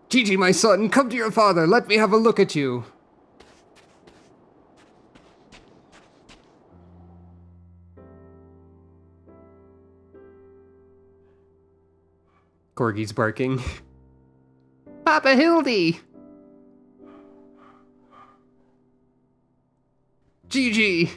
Gigi, my son, come to your father. Let me have a look at you. Corgi's barking. Papa Hildy! Gigi!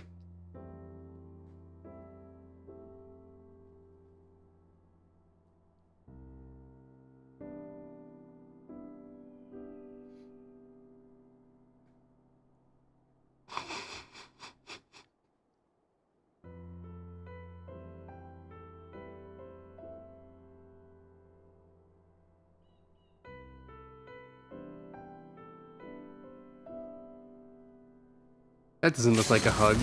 That doesn't look like a hug.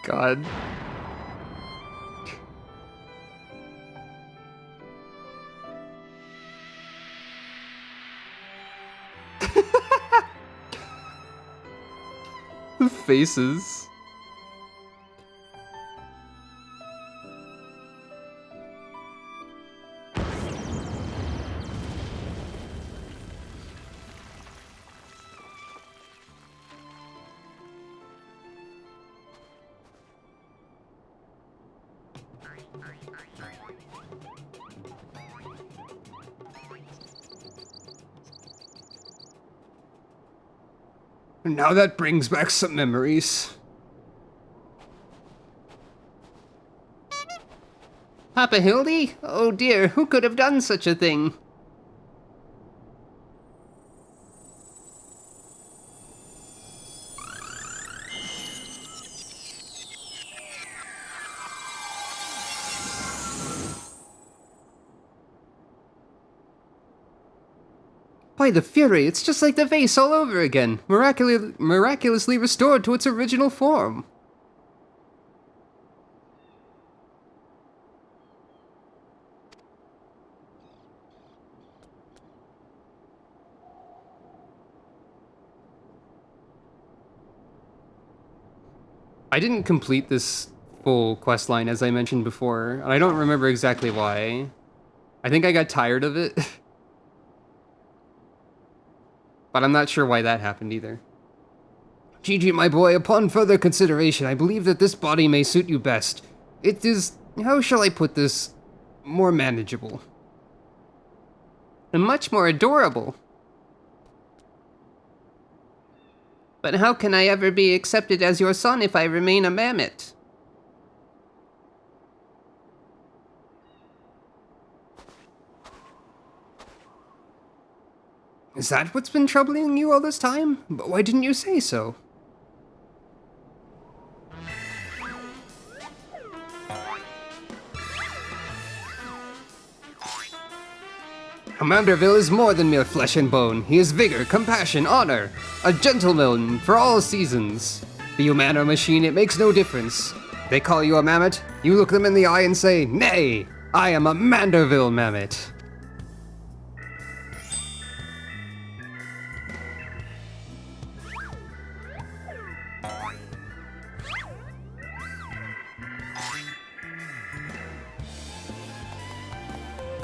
God. The faces. Now that brings back some memories. Papa Hildy? Oh dear, who could have done such a thing? By the Fury, it's just like the vase all over again, miraculously restored to its original form. I didn't complete this full questline, as I mentioned before, and I don't remember exactly why. I think I got tired of it. But I'm not sure why that happened either. Gigi, my boy, upon further consideration, I believe that this body may suit you best. It is, how shall I put this, more manageable. And much more adorable. But how can I ever be accepted as your son if I remain a mammoth? Is that what's been troubling you all this time? But why didn't you say so? Manderville is more than mere flesh and bone. He is vigor, compassion, honor. A gentleman for all seasons. Be you man or machine, it makes no difference. They call you a mammoth, you look them in the eye and say, nay, I am a Manderville mammoth.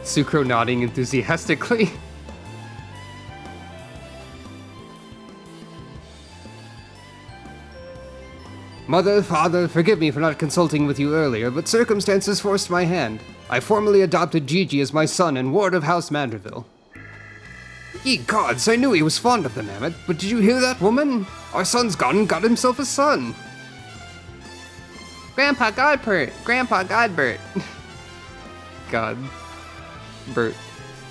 Sucro nodding enthusiastically. Mother, father, forgive me for not consulting with you earlier, but circumstances forced my hand. I formally adopted Gigi as my son and ward of House Manderville. Ye gods, I knew he was fond of the mammoth, but did you hear that, woman? Our son's gone and got himself a son. Grandpa Godbert! Grandpa Godbert! God. Bert.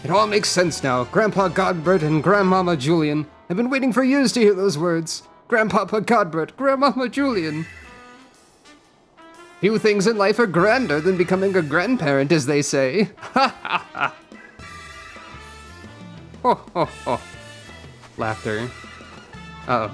It all makes sense now. Grandpa Godbert and Grandmama Julian. I've been waiting for years to hear those words. Grandpapa Godbert, Grandmama Julian. Few things in life are grander than becoming a grandparent, as they say. Ha ha ha. Ho ho ho. Laughter. Uh-oh.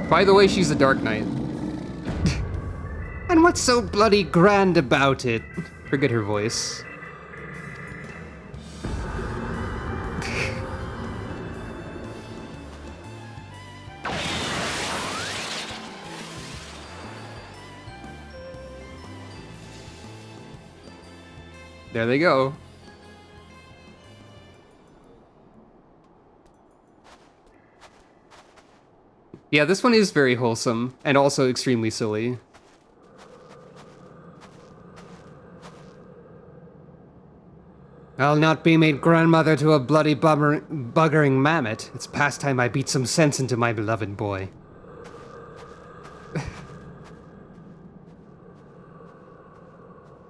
By the way, she's a Dark Knight. And what's so bloody grand about it? Forget her voice. There they go. Yeah, this one is very wholesome, and also extremely silly. I'll not be made grandmother to a bloody buggering mammoth. It's past time I beat some sense into my beloved boy.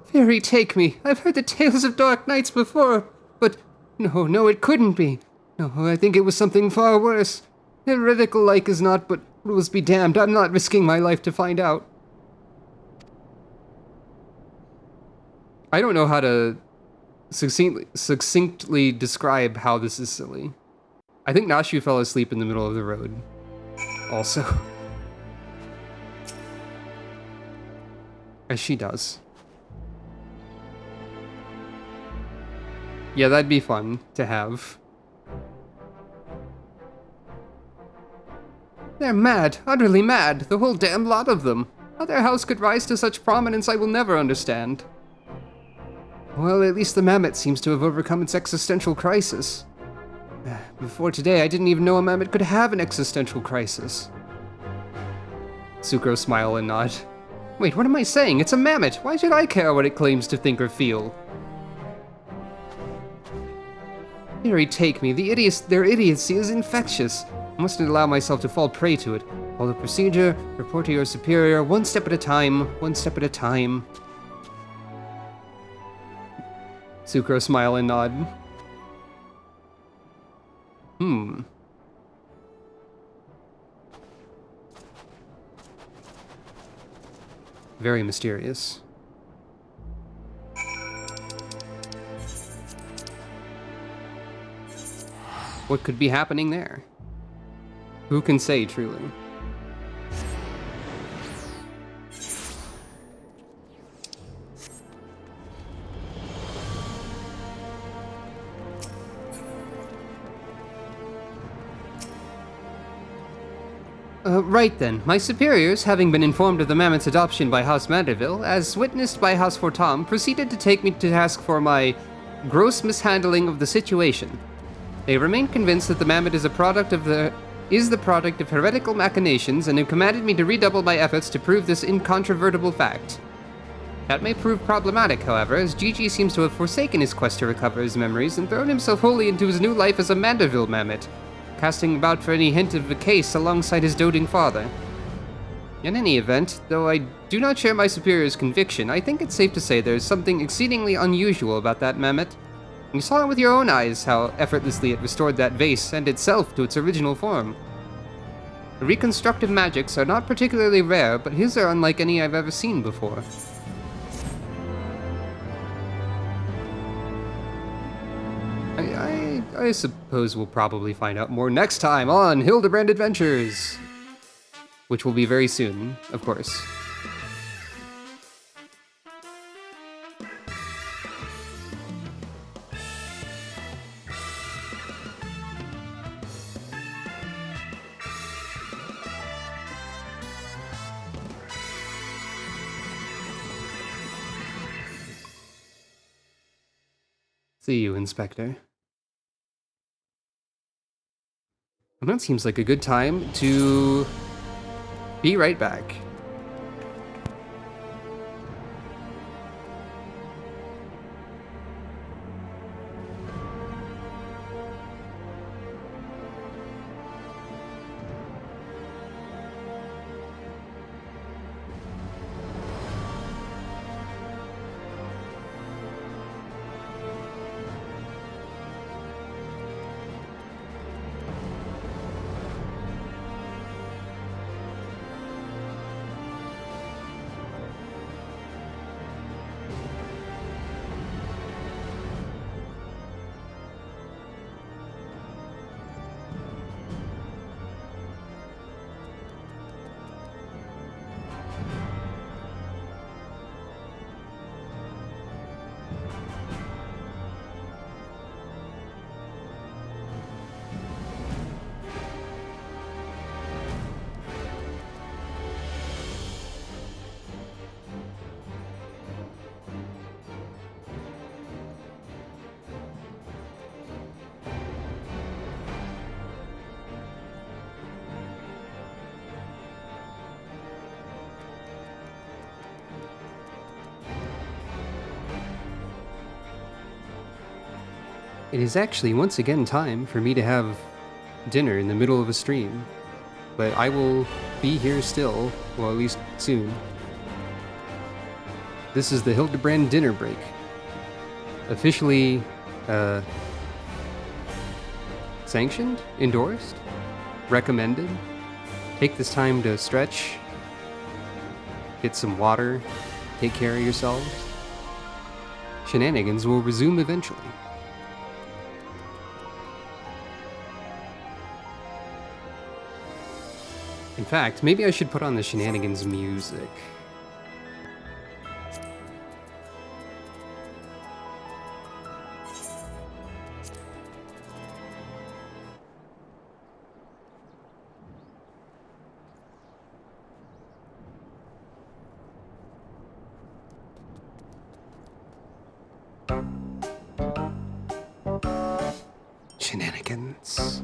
Fairy, take me. I've heard the tales of dark nights before, but no, it couldn't be. No, I think it was something far worse. Heretical-like is not, but rules be damned. I'm not risking my life to find out. I don't know how to succinctly describe how this is silly. I think Nashu fell asleep in the middle of the road. Also. As she does. Yeah, that'd be fun to have. They're mad, utterly mad, the whole damn lot of them. How their house could rise to such prominence I will never understand. Well, at least the mammoth seems to have overcome its existential crisis. Before today, I didn't even know a mammoth could have an existential crisis. Sucro smile and nod. Wait, what am I saying? It's a mammoth. Why should I care what it claims to think or feel? Fairy, take me. Their idiocy is infectious. I mustn't allow myself to fall prey to it. Follow procedure, report to your superior, one step at a time, one step at a time. Sucro smile and nod. Very mysterious. What could be happening there? Who can say, truly? Right then. My superiors, having been informed of the mammoth's adoption by House Manderville, as witnessed by House Fortom, proceeded to take me to task for my gross mishandling of the situation. They remain convinced that the mammoth is the product of heretical machinations, and have commanded me to redouble my efforts to prove this incontrovertible fact. That may prove problematic, however, as Gigi seems to have forsaken his quest to recover his memories and thrown himself wholly into his new life as a Manderville mammoth, casting about for any hint of a case alongside his doting father. In any event, though I do not share my superior's conviction, I think it's safe to say there is something exceedingly unusual about that mammoth. You saw it with your own eyes how effortlessly it restored that vase and itself to its original form. Reconstructive magics are not particularly rare, but his are unlike any I've ever seen before. I suppose we'll probably find out more next time on Hildibrand Adventures! Which will be very soon, of course. See you, Inspector. And that seems like a good time to be right back. It is actually once again time for me to have dinner in the middle of a stream. But I will be here still, well, at least soon. This is the Hildibrand dinner break. Officially, sanctioned? Endorsed? Recommended? Take this time to stretch, get some water, take care of yourselves. Shenanigans will resume eventually. In fact, maybe I should put on the Shenanigans music. Shenanigans.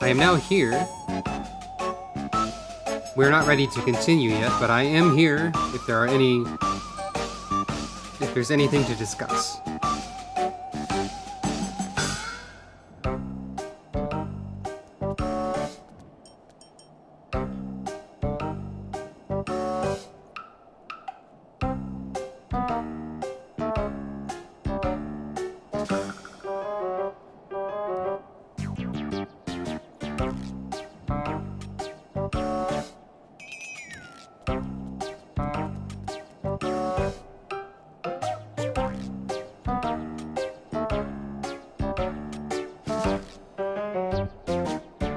I am now here. We're not ready to continue yet, but I am here if there's anything to discuss.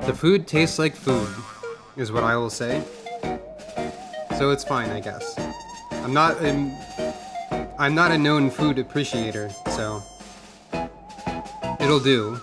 The food tastes like food, is what I will say. So it's fine, I guess. I'm not a known food appreciator, so it'll do.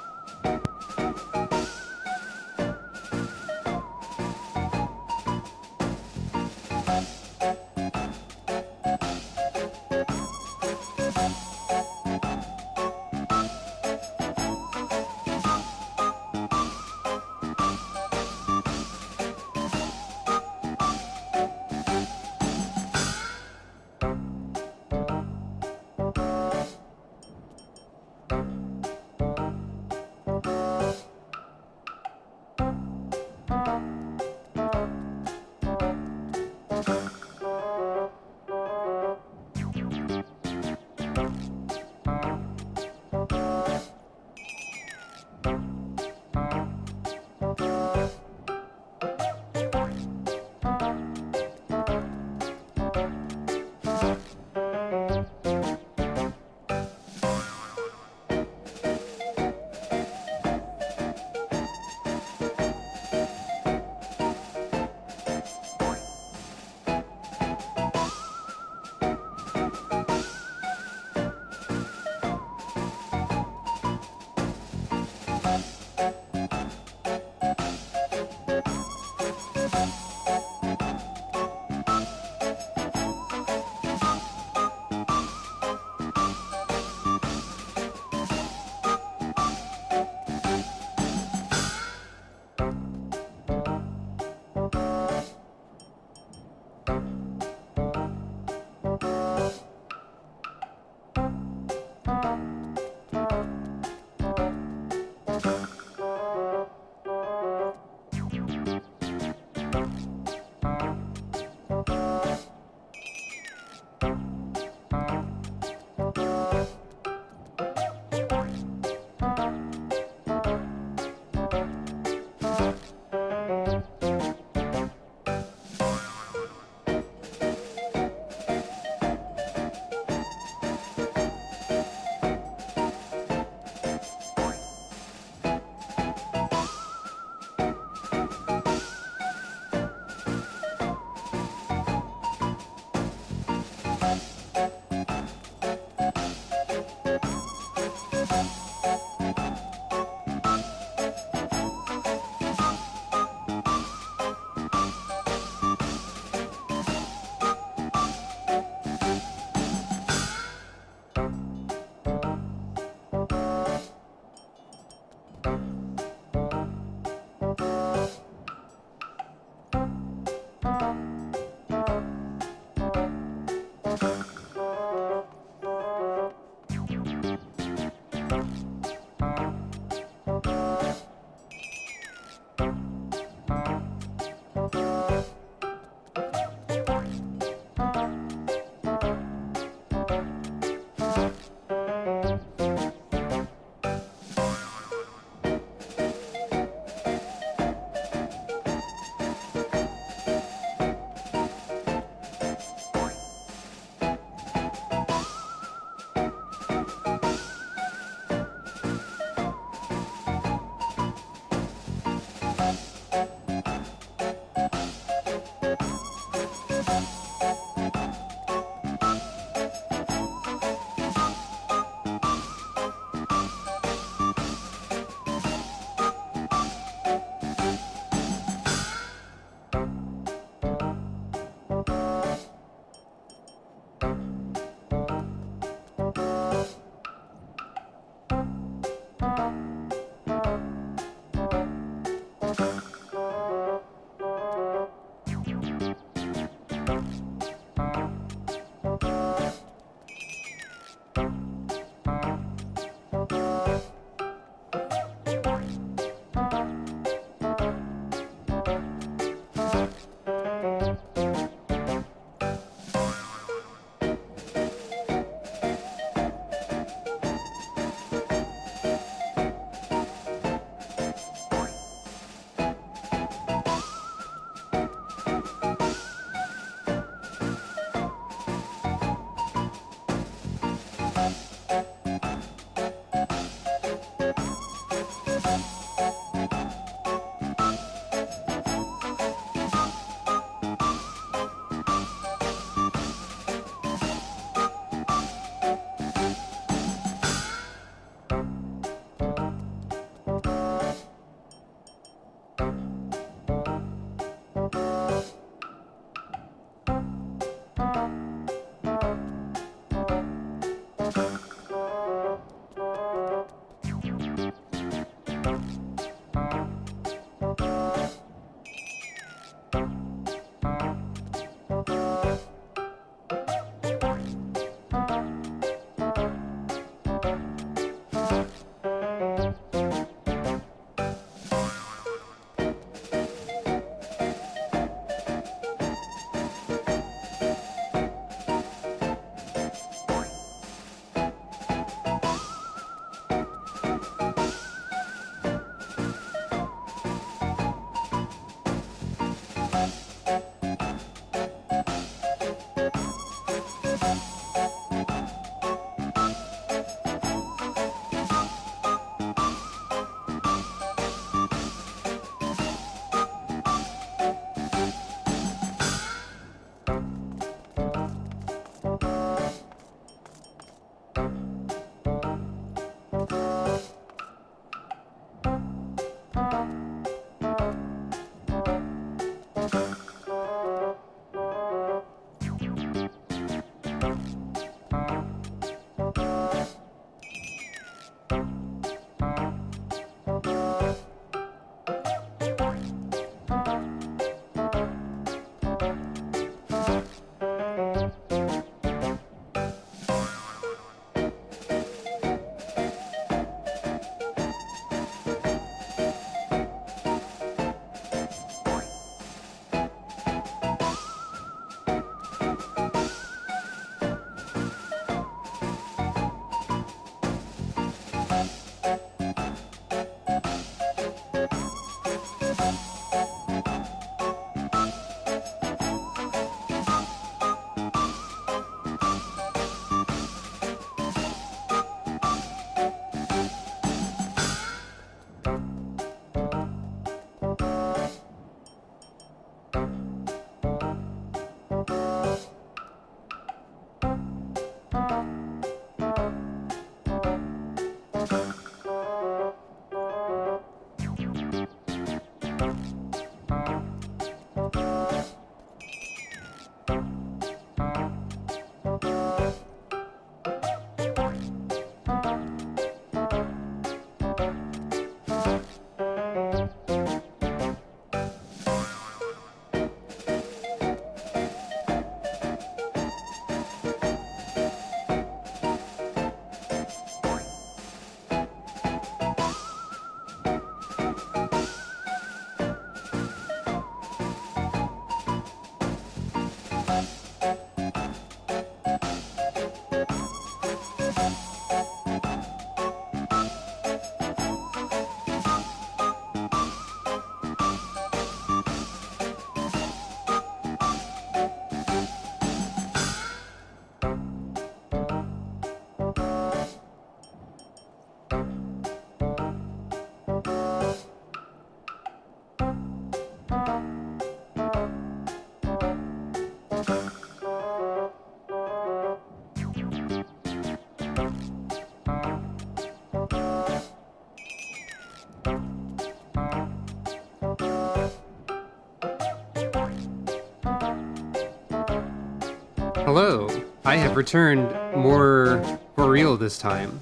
Hello. I have returned more for real this time.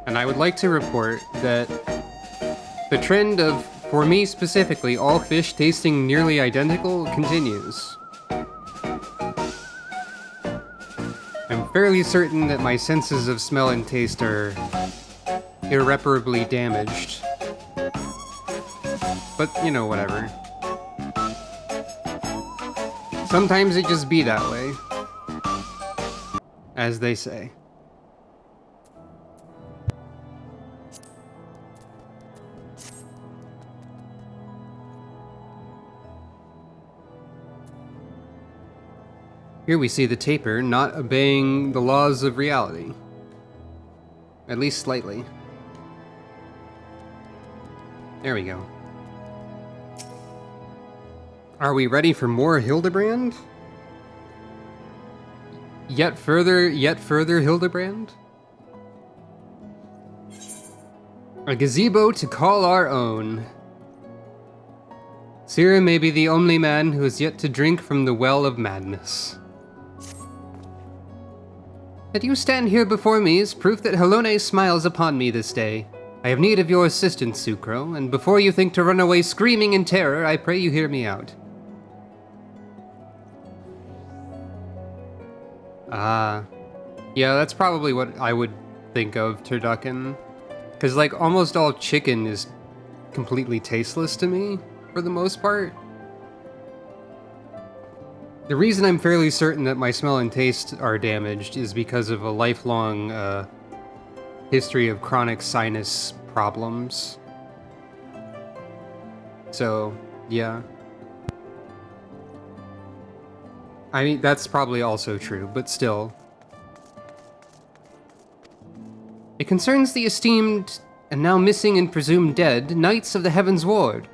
And I would like to report that the trend of, for me specifically, all fish tasting nearly identical continues. I'm fairly certain that my senses of smell and taste are irreparably damaged. But, you know, whatever. Sometimes it just be that way. As they say. Here we see the tapir not obeying the laws of reality. At least slightly. There we go. Are we ready for more Hildibrand? Yet further Hildibrand? A gazebo to call our own. Sira may be the only man who has yet to drink from the well of madness. That you stand here before me is proof that Helone smiles upon me this day. I have need of your assistance, Sucro, and before you think to run away screaming in terror, I pray you hear me out. Yeah, that's probably what I would think of turducken. Because, like, almost all chicken is completely tasteless to me, for the most part. The reason I'm fairly certain that my smell and taste are damaged is because of a lifelong, history of chronic sinus problems. So, yeah. I mean, that's probably also true, but still. It concerns the esteemed, and now missing and presumed dead, Knights of the Heavensward.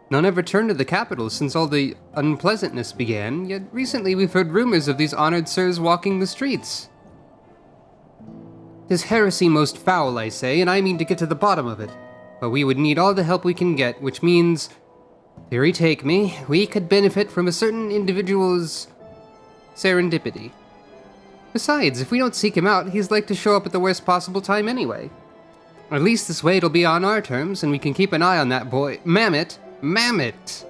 None have returned to the capital since all the unpleasantness began, yet recently we've heard rumors of these honored sirs walking the streets. 'Tis heresy most foul, I say, and I mean to get to the bottom of it. But we would need all the help we can get, which means, theory take me, we could benefit from a certain individual's serendipity. Besides, if we don't seek him out, he's like to show up at the worst possible time anyway. At least this way it'll be on our terms, and we can keep an eye on that boy. Mammoth! Mammoth!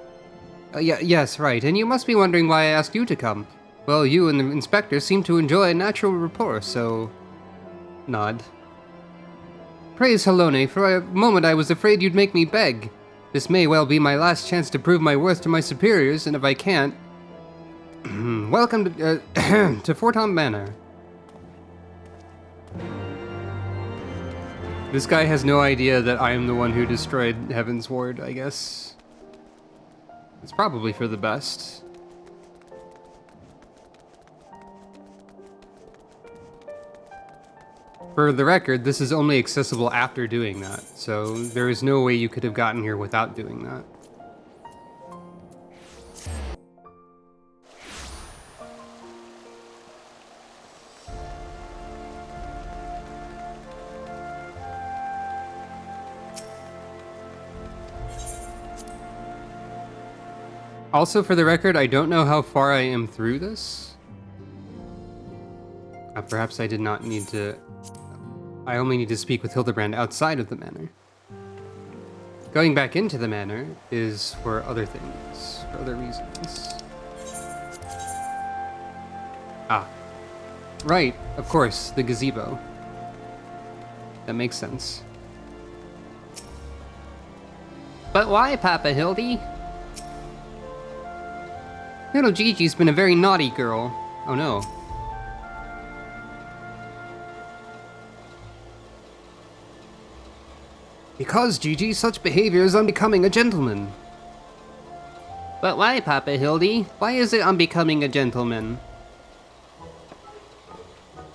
Yes, right, and you must be wondering why I asked you to come. Well, you and the inspector seem to enjoy a natural rapport, so... Nod. Praise Helone, for a moment I was afraid you'd make me beg. This may well be my last chance to prove my worth to my superiors, and if I can't... Welcome to, to Fortom Manor. This guy has no idea that I am the one who destroyed Heavensward, I guess. It's probably for the best. For the record, this is only accessible after doing that, so there is no way you could have gotten here without doing that. Also, for the record, I don't know how far I am through this. Perhaps I did not need to... I only need to speak with Hildibrand outside of the manor. Going back into the manor is for other things, for other reasons. Ah. Right, of course, the gazebo. That makes sense. But why, Papa Hildy? Little Gigi's been a very naughty girl. Oh no. Because, Gigi, such behavior is unbecoming a gentleman. But why, Papa Hildy? Why is it unbecoming a gentleman?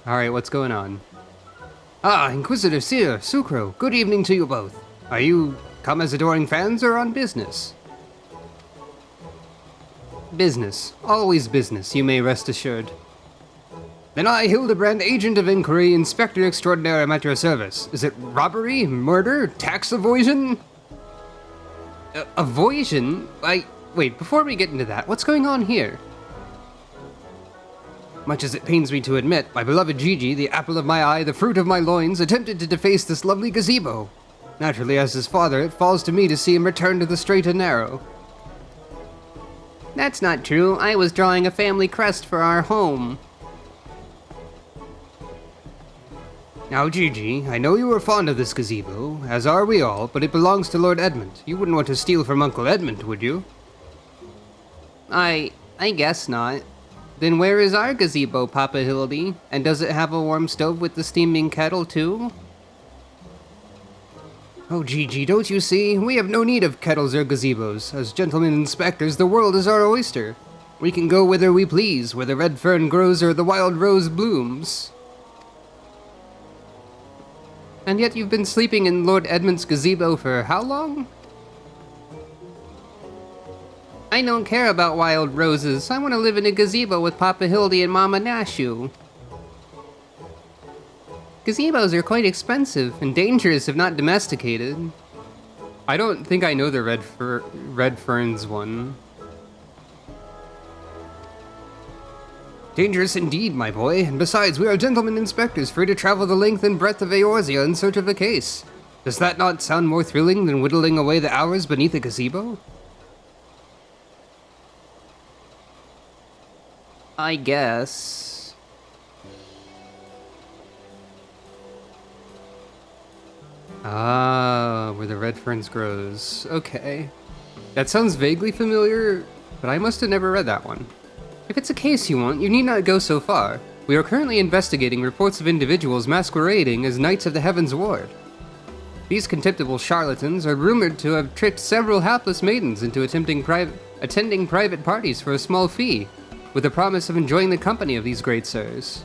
Alright, what's going on? Ah, Inquisitor Seer, Sucro, good evening to you both. Are you come as adoring fans or on business? Business. Always business, you may rest assured. Then I, Hildibrand, Agent of Inquiry, Inspector Extraordinaire, am at your service. Is it robbery, murder, tax evasion? Evasion? wait, before we get into that, what's going on here? Much as it pains me to admit, my beloved Gigi, the apple of my eye, the fruit of my loins, attempted to deface this lovely gazebo. Naturally, as his father, it falls to me to see him return to the straight and narrow. That's not true. I was drawing a family crest for our home. Now, Gigi, I know you are fond of this gazebo, as are we all, but it belongs to Lord Edmund. You wouldn't want to steal from Uncle Edmund, would you? I guess not. Then where is our gazebo, Papa Hildy? And does it have a warm stove with the steaming kettle, too? Oh, Gigi, don't you see? We have no need of kettles or gazebos. As gentlemen inspectors, the world is our oyster. We can go whither we please, where the red fern grows or the wild rose blooms. And yet you've been sleeping in Lord Edmund's gazebo for how long? I don't care about wild roses. I want to live in a gazebo with Papa Hildy and Mama Nashu. Gazebos are quite expensive and dangerous if not domesticated. I don't think I know the red ferns one. Dangerous indeed, my boy. And besides, we are gentlemen inspectors, free to travel the length and breadth of Eorzea in search of a case. Does that not sound more thrilling than whittling away the hours beneath a gazebo? I guess. Ah, where the red ferns grows. Okay. That sounds vaguely familiar, but I must have never read that one. If it's a case you want, you need not go so far. We are currently investigating reports of individuals masquerading as Knights of the Heavensward. These contemptible charlatans are rumored to have tricked several hapless maidens into attending private parties for a small fee, with the promise of enjoying the company of these great sirs.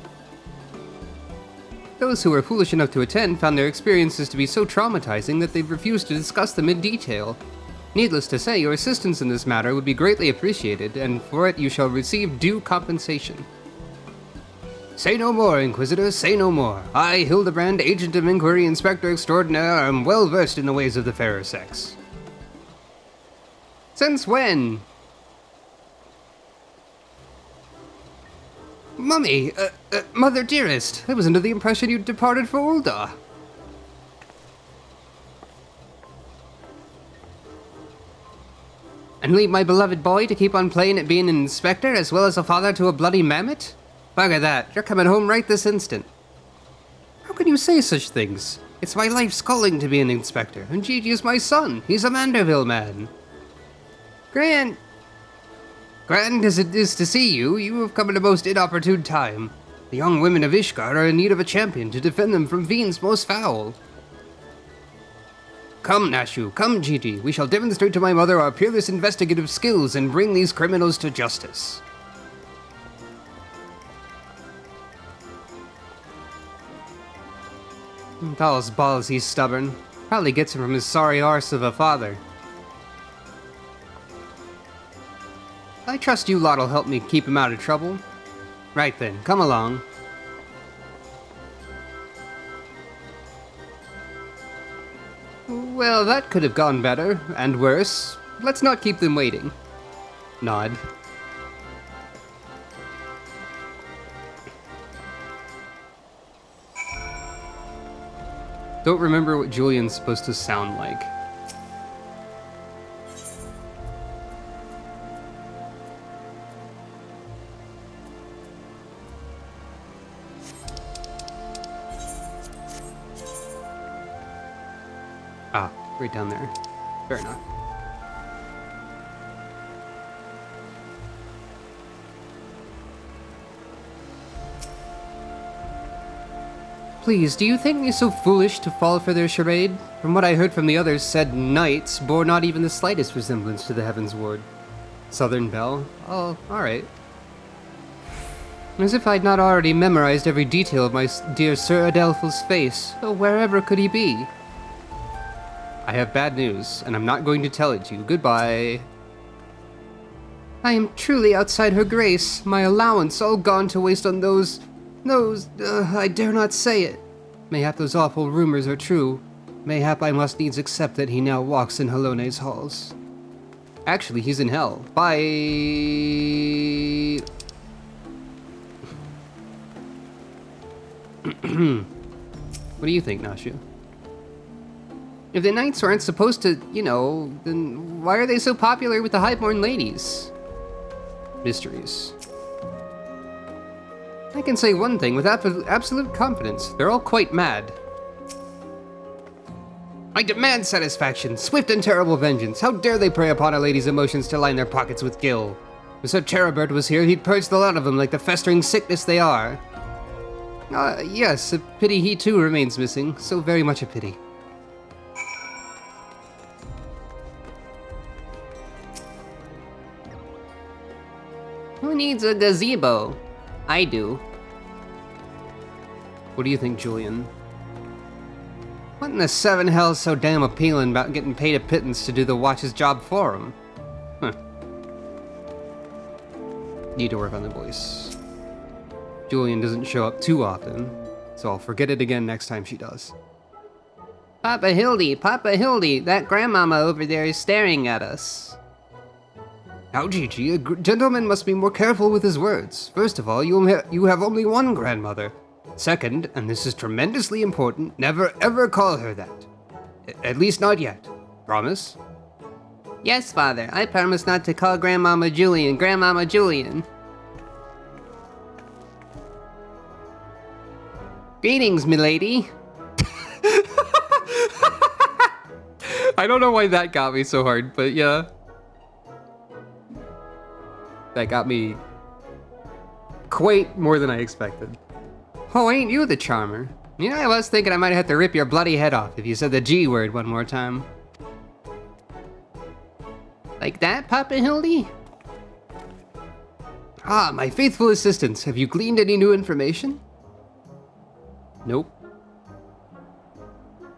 Those who were foolish enough to attend found their experiences to be so traumatizing that they've refused to discuss them in detail. Needless to say, your assistance in this matter would be greatly appreciated, and for it you shall receive due compensation. Say no more, Inquisitor, say no more. I, Hildibrand, Agent of Inquiry Inspector Extraordinaire, am well versed in the ways of the fairer sex. Since when? Mummy, Mother dearest, I was under the impression you'd departed for Ulda. And leave my beloved boy to keep on playing at being an inspector as well as a father to a bloody mammoth? Bugger that, you're coming home right this instant. How can you say such things? It's my life's calling to be an inspector, and Gigi is my son. He's a Manderville man. Grand as it is to see you, you have come at a most inopportune time. The young women of Ishgard are in need of a champion to defend them from fiends most foul. Come, Nashu, come, Gigi. We shall demonstrate to my mother our peerless investigative skills and bring these criminals to justice. Thall's balls, he's stubborn. Probably gets him from his sorry arse of a father. I trust you lot'll help me keep him out of trouble. Right then, come along. Well, that could have gone better, and worse. Let's not keep them waiting. Nod. Don't remember what Julian's supposed to sound like. Ah, right down there. Fair enough. Please, do you think me so foolish to fall for their charade? From what I heard from the others, said knights bore not even the slightest resemblance to the Heavensward. Southern Belle? Oh, alright. As if I'd not already memorized every detail of my dear Sir Adelphil's face. Oh, wherever could he be? I have bad news, and I'm not going to tell it to you. Goodbye. I am truly outside her grace. My allowance all gone to waste on those... I dare not say it. Mayhap those awful rumors are true. Mayhap I must needs accept that he now walks in Halone's halls. Actually, he's in hell. Bye. What do you think, Nashu? If the knights aren't supposed to, you know, then why are they so popular with the highborn ladies? Mysteries. I can say one thing with absolute confidence. They're all quite mad. I demand satisfaction, swift and terrible vengeance. How dare they prey upon a lady's emotions to line their pockets with gil? If Sir Terrabird was here, he'd purge the lot of them like the festering sickness they are. Yes, a pity he too remains missing. So very much a pity. Who needs a gazebo? I do. What do you think, Julian? What in the seven hell's so damn appealing about getting paid a pittance to do the watch's job for him? Huh. Need to work on the voice. Julian doesn't show up too often, so I'll forget it again next time she does. Papa Hildy, that grandmama over there is staring at us. Now, Gigi, a gentleman must be more careful with his words. First of all, you have only one grandmother. Second, and this is tremendously important, never ever call her that. At least not yet. Promise? Yes, Father. I promise not to call Grandmama Julian Grandmama Julian. Greetings, milady. I don't know why that got me so hard, but yeah. That got me quite more than I expected. Oh, ain't you the charmer? You know, I was thinking I might have to rip your bloody head off if you said the G word one more time. Like that, Papa Hildy? Ah, my faithful assistants, have you gleaned any new information? Nope.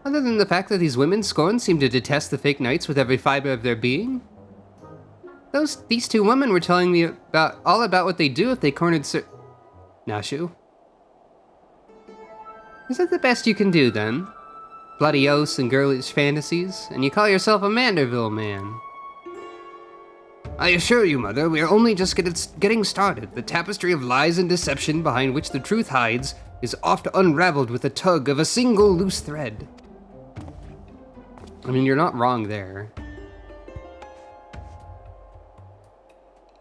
Other than the fact that these women scorn seem to detest the fake knights with every fiber of their being? These two women were telling me all about what they'd do if they cornered Sir... Nashu? Is that the best you can do, then? Bloody oaths and girlish fantasies, and you call yourself a Manderville man? I assure you, Mother, we are only just getting started. The tapestry of lies and deception behind which the truth hides is oft unraveled with a tug of a single loose thread. I mean, you're not wrong there.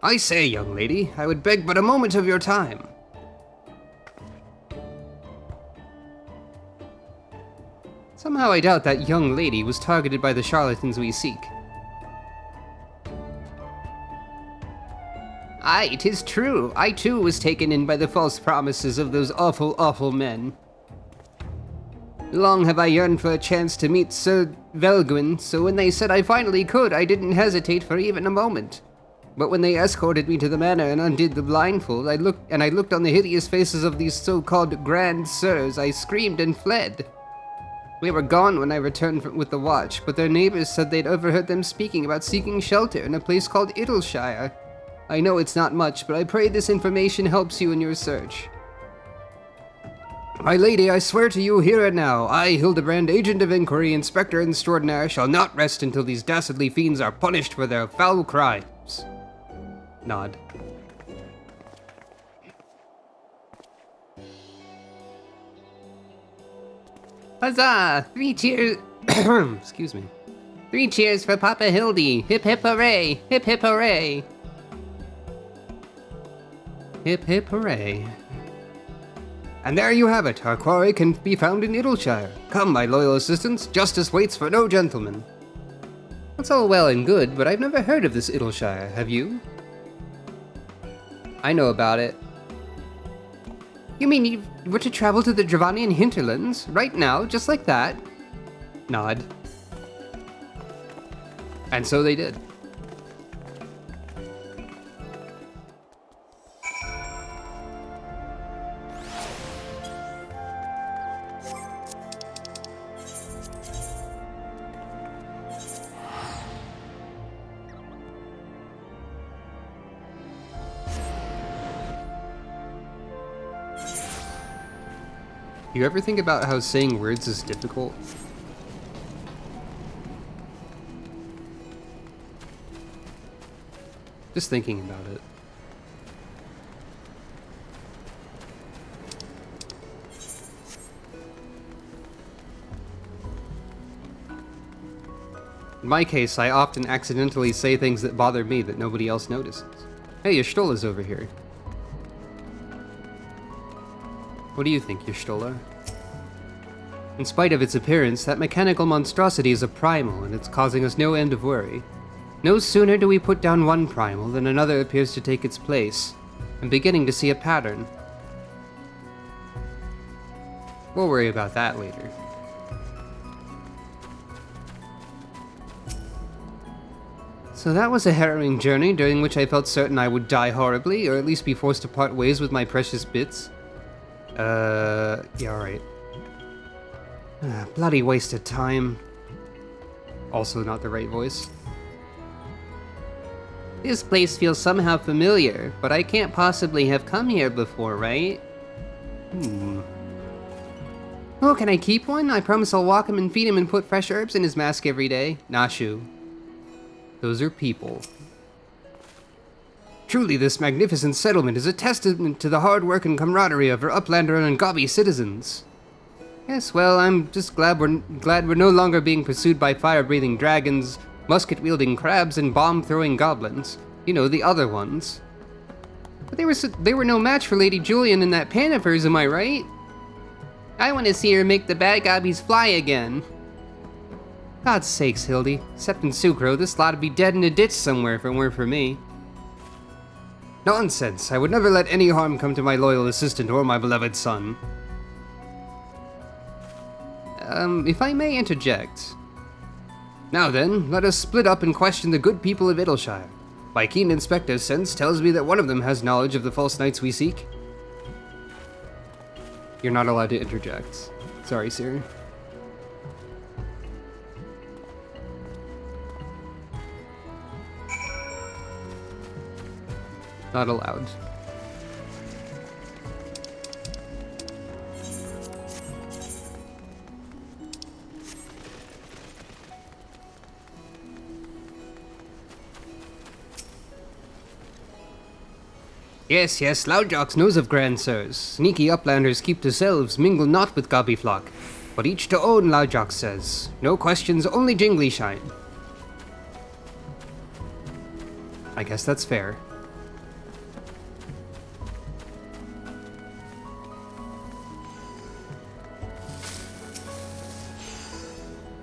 I say, young lady, I would beg but a moment of your time. Somehow I doubt that young lady was targeted by the charlatans we seek. Aye, 'tis true. I too was taken in by the false promises of those awful, awful men. Long have I yearned for a chance to meet Sir Velguin, so when they said I finally could, I didn't hesitate for even a moment. But when they escorted me to the manor and undid the blindfold, I looked on the hideous faces of these so-called grand sirs, I screamed and fled. They were gone when I returned with the watch, but their neighbors said they'd overheard them speaking about seeking shelter in a place called Idyllshire. I know it's not much, but I pray this information helps you in your search. My lady, I swear to you here and now, I, Hildibrand, Agent of Inquiry, Inspector Extraordinaire, shall not rest until these dastardly fiends are punished for their foul crimes. Nod. Huzzah! 3 cheers! Excuse me. 3 cheers for Papa Hildy! Hip hip hooray! Hip hip hooray! Hip hip hooray. And there you have it. Our quarry can be found in Idyllshire. Come, my loyal assistants, justice waits for no gentleman. That's all well and good, but I've never heard of this Idyllshire. Have you? I know about it. You mean you were to travel to the Dravanian hinterlands right now, just like that? Nod. And so they did. You ever think about how saying words is difficult? Just thinking about it. In my case, I often accidentally say things that bother me that nobody else notices. Hey, Y'shtola's over here. What do you think, Y'shtola? In spite of its appearance, that mechanical monstrosity is a primal, and it's causing us no end of worry. No sooner do we put down one primal than another appears to take its place. I'm beginning to see a pattern. We'll worry about that later. So that was a harrowing journey during which I felt certain I would die horribly, or at least be forced to part ways with my precious bits. Yeah, alright. Bloody waste of time. Also not the right voice. This place feels somehow familiar, but I can't possibly have come here before, right? Oh, can I keep one? I promise I'll walk him and feed him and put fresh herbs in his mask every day. Nashu. Those are people. Truly, this magnificent settlement is a testament to the hard work and camaraderie of our Uplander and Gobby citizens. Yes, well, I'm just glad we're no longer being pursued by fire-breathing dragons, musket-wielding crabs, and bomb-throwing goblins. You know, the other ones. But they were no match for Lady Julian and that pan of hers, am I right? I want to see her make the bad gobbies fly again. God's sakes, Hildy. Except in Sucro, this lot'd be dead in a ditch somewhere if it weren't for me. Nonsense. I would never let any harm come to my loyal assistant or my beloved son. If I may interject. Now then, let us split up and question the good people of Idyllshire. My keen inspector's sense tells me that one of them has knowledge of the false knights we seek. You're not allowed to interject. Sorry, sir. Not allowed. Yes, yes, Loudjocks knows of Grand Sirs. Sneaky uplanders keep to selves, mingle not with Gobby flock. But each to own, Loudjocks says. No questions, only jingly shine. I guess that's fair.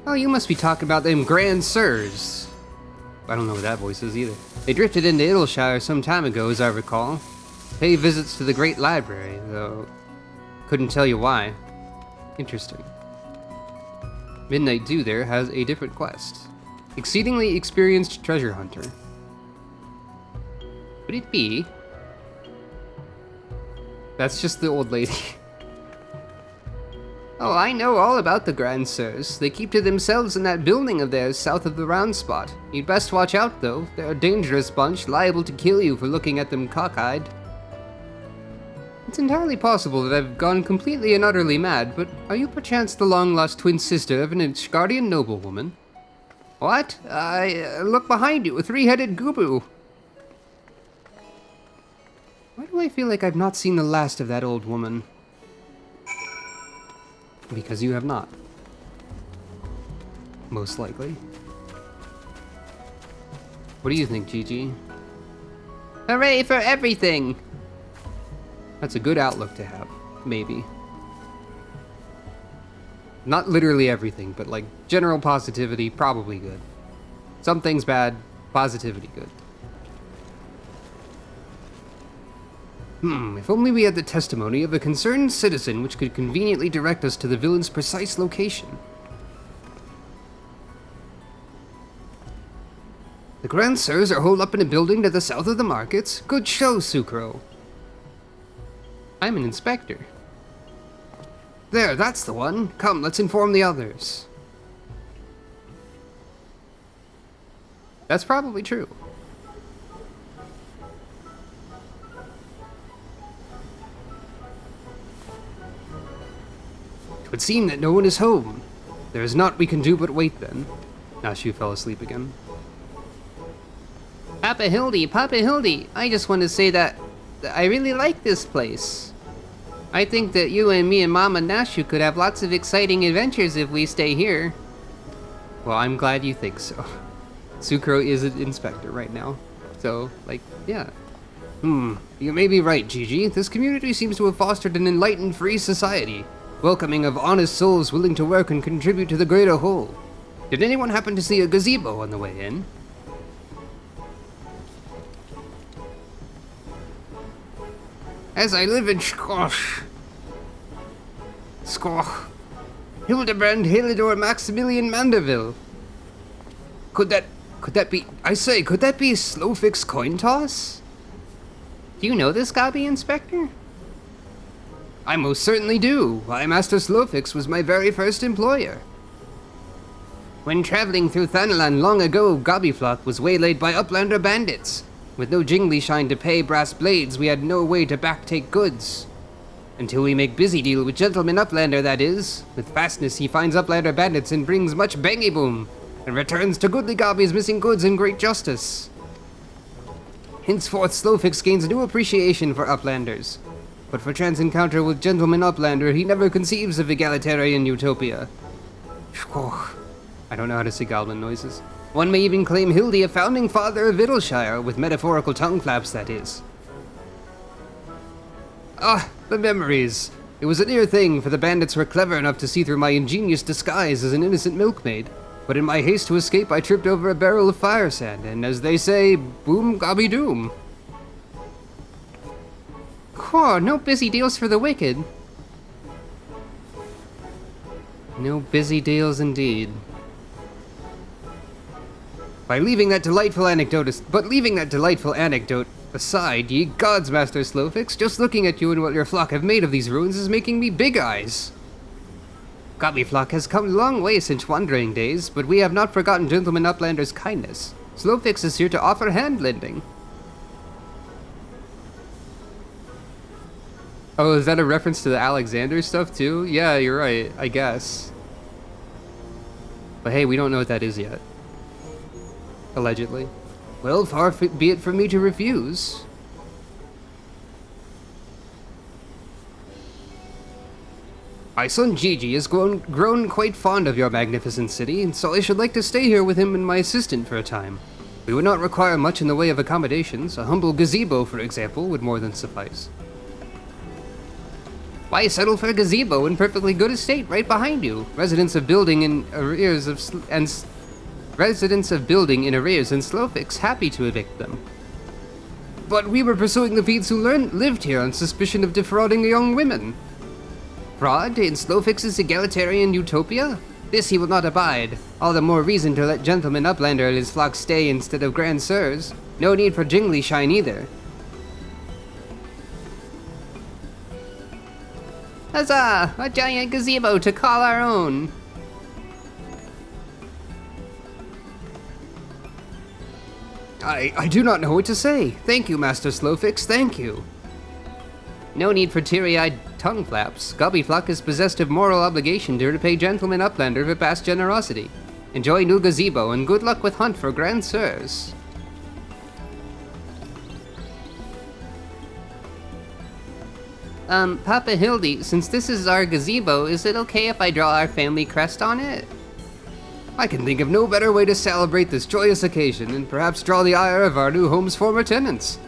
Oh, you must be talking about them Grand Sirs. I don't know what that voice is either. They drifted into Idyllshire some time ago, as I recall. Pay visits to the Great Library, though couldn't tell you why. Interesting. Midnight Dew there has a different quest. Exceedingly experienced treasure hunter. Could it be? That's just the old lady. Oh, I know all about the Grand Sirs. They keep to themselves in that building of theirs south of the round spot. You'd best watch out, though. They're a dangerous bunch, liable to kill you for looking at them cockeyed. It's entirely possible that I've gone completely and utterly mad, but are you perchance the long-lost twin sister of an Ishgardian noblewoman? What? Look behind you, a three-headed Gubu. Why do I feel like I've not seen the last of that old woman? Because you have not. Most likely. What do you think, Gigi? Hooray for everything! That's a good outlook to have. Maybe. Not literally everything, but like general positivity, probably good. Some things bad, positivity good. If only we had the testimony of a concerned citizen which could conveniently direct us to the villain's precise location. The Grand Sirs are holed up in a building to the south of the markets. Good show, Sucro. I'm an inspector. There, that's the one. Come, let's inform the others. That's probably true. It would seem that no one is home. There is naught we can do but wait then. Nashu fell asleep again. Papa Hildy, I just want to say that I really like this place. I think that you and me and Mama Nashu could have lots of exciting adventures if we stay here. Well, I'm glad you think so. Sukro is an inspector right now. So, like, yeah. You may be right, Gigi. This community seems to have fostered an enlightened, free society, welcoming of honest souls willing to work and contribute to the greater whole. Did anyone happen to see a gazebo on the way in? As I live in Skosh, Hildibrand Halidor Maximilian Manderville. Could that be, I say, could that be Slowfix coin toss? Do you know this Gabi, Inspector? I most certainly do. Why, Master Slowfix was my very first employer. When traveling through Thanalan long ago, Gobbyflock was waylaid by Uplander bandits. With no jingly shine to pay brass blades, we had no way to backtake goods. Until we make busy deal with Gentleman Uplander, that is. With fastness he finds Uplander bandits and brings much bangy boom, and returns to goodly Gobby's missing goods in great justice. Henceforth Slowfix gains new appreciation for Uplanders. But for chance encounter with Gentleman Uplander, he never conceives of egalitarian utopia. I don't know how to say goblin noises. One may even claim Hildy a founding father of Vittleshire, with metaphorical tongue flaps, that is. Ah, the memories. It was a near thing, for the bandits were clever enough to see through my ingenious disguise as an innocent milkmaid. But in my haste to escape, I tripped over a barrel of fire sand, and as they say, boom gobby doom. No busy deals for the wicked. No busy deals indeed. Leaving that delightful anecdote aside, ye gods, Master Slowfix, just looking at you and what your flock have made of these ruins is making me big eyes. Gobbyflock has come a long way since wandering days, but we have not forgotten Gentleman Uplander's kindness. Slowfix is here to offer hand lending. Oh, is that a reference to the Alexander stuff too? Yeah, you're right, I guess. But hey, we don't know what that is yet. Allegedly. Well, far be it from me to refuse. My son Gigi has grown quite fond of your magnificent city, and so I should like to stay here with him and my assistant for a time. We would not require much in the way of accommodations. A humble gazebo, for example, would more than suffice. Why settle for a gazebo in perfectly good estate right behind you? Residents of building in arrears and Slowfix happy to evict them. But we were pursuing the thieves who lived here on suspicion of defrauding young women. Fraud in Slowfix's egalitarian utopia? This he will not abide. All the more reason to let Gentleman Uplander and his flock stay instead of Grand Sirs. No need for jingly shine either. Huzzah! A giant gazebo to call our own! I do not know what to say. Thank you, Master Slowfix, thank you. No need for teary-eyed tongue flaps. Gobbyflock is possessed of moral obligation to repay Gentleman Uplander for past generosity. Enjoy new gazebo and good luck with hunt for Grand Sirs. Papa Hildy, since this is our gazebo, is it okay if I draw our family crest on it? I can think of no better way to celebrate this joyous occasion and perhaps draw the ire of our new home's former tenants.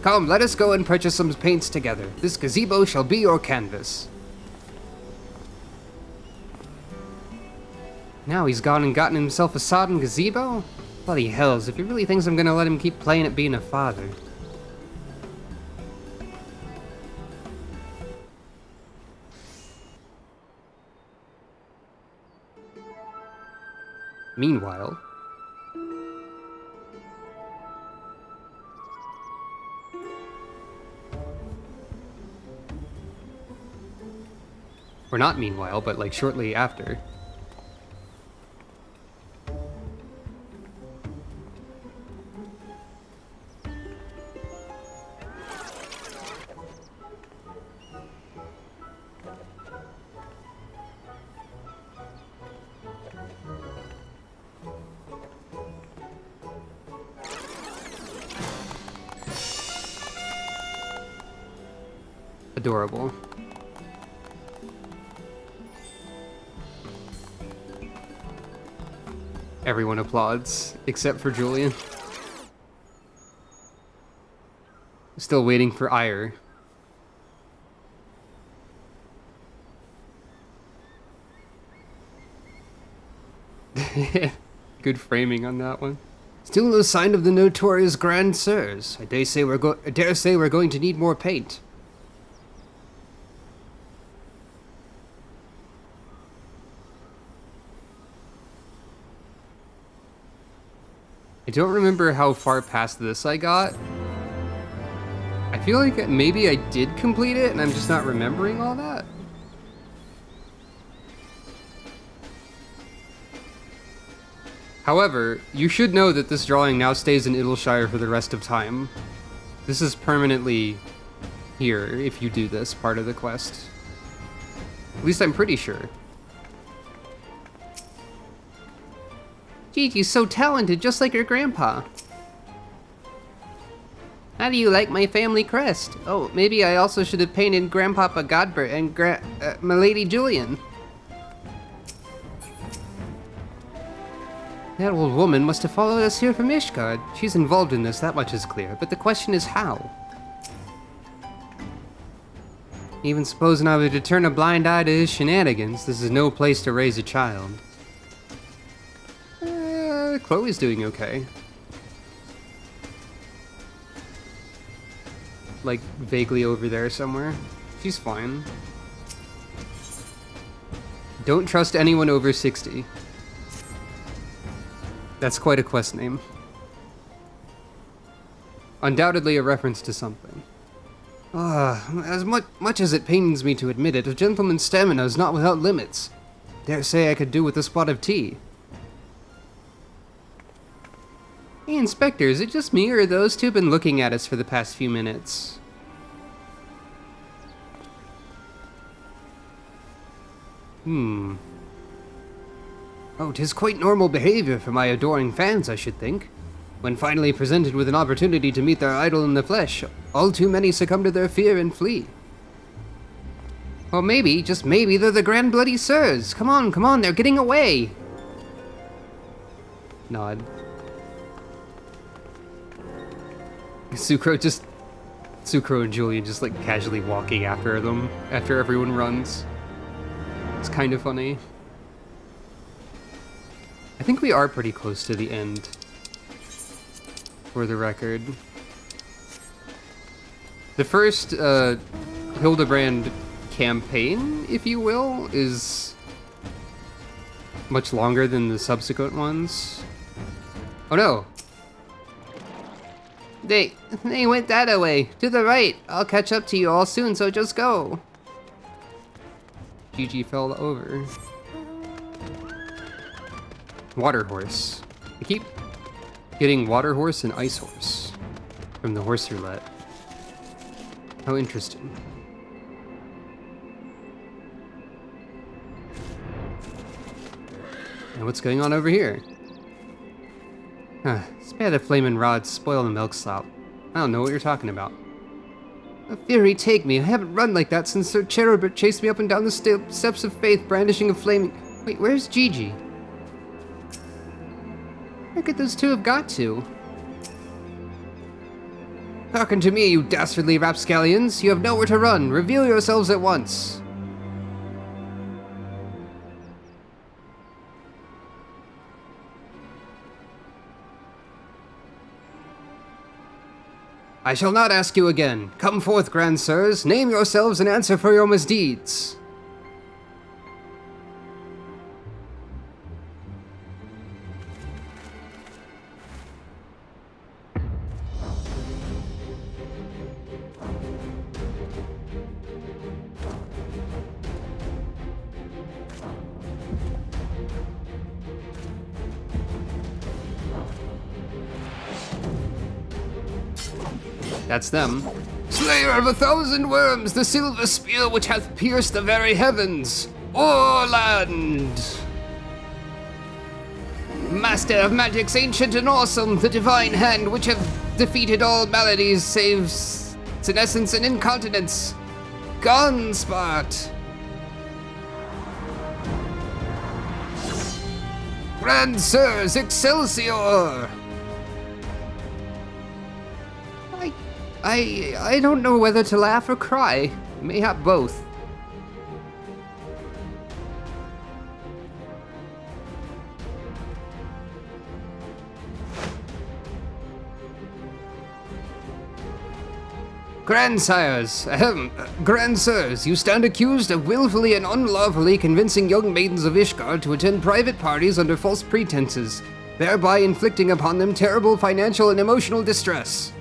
Come, let us go and purchase some paints together. This gazebo shall be your canvas. Now he's gone and gotten himself a sodden gazebo? Bloody hells, if he really thinks I'm gonna let him keep playing at being a father. Meanwhile... Or not meanwhile, but like shortly after. adorable. Everyone applauds, except for Julian. Still waiting for ire. Good framing on that one. Still no sign of the notorious Grand Sirs. I dare say we're going to need more paint. I don't remember how far past this I got. I feel like maybe I did complete it and I'm just not remembering all that. However, you should know that this drawing now stays in Idyllshire for the rest of time. This is permanently here if you do this part of the quest. At least I'm pretty sure. Gigi's so talented, just like her grandpa. How do you like my family crest? Oh, maybe I also should have painted Grandpapa Godbert and Milady Julian. That old woman must have followed us here from Ishgard. She's involved in this, that much is clear. But the question is how? Even supposing I were to turn a blind eye to his shenanigans, this is no place to raise a child. Chloe's doing okay. Like, vaguely over there somewhere. She's fine. Don't trust anyone over 60. That's quite a quest name. Undoubtedly a reference to something. As much as it pains me to admit it, a gentleman's stamina is not without limits. Dare say I could do with a spot of tea. Hey, Inspector, is it just me or have those two been looking at us for the past few minutes? Oh, 'tis quite normal behavior for my adoring fans, I should think. When finally presented with an opportunity to meet their idol in the flesh, all too many succumb to their fear and flee. Or maybe, just maybe, they're the Grand Bloody Sirs. Come on, they're getting away. Nod. Sucro and Julian just like casually walking after them after everyone runs. It's kind of funny. I think we are pretty close to the end, for the record. The first Hildibrand campaign, if you will, is much longer than the subsequent ones. Oh no! They went that way, to the right. I'll catch up to you all soon, so just go. Gigi fell over. Water horse. I keep getting water horse and ice horse from the horse roulette. How interesting. And what's going on over here? Spare the flaming rods, spoil the milk slop. I don't know what you're talking about. A fury take me. I haven't run like that since Sir Cherubert chased me up and down the steps of faith, brandishing a flaming... Wait, where's Gigi? Where could those two have got to? Hearken to me, you dastardly rapscallions. You have nowhere to run. Reveal yourselves at once. I shall not ask you again. Come forth, grand sirs. Name yourselves and answer for your misdeeds. That's them. Slayer of 1,000 worms, the silver spear which hath pierced the very heavens. Orland! Master of magics ancient and awesome, the divine hand which hath defeated all maladies save senescence and incontinence. Gunspot! Grand Sirs, Excelsior! I don't know whether to laugh or cry. Mayhap both. Grandsires, Grandsirs, you stand accused of willfully and unlawfully convincing young maidens of Ishgard to attend private parties under false pretenses, thereby inflicting upon them terrible financial and emotional distress.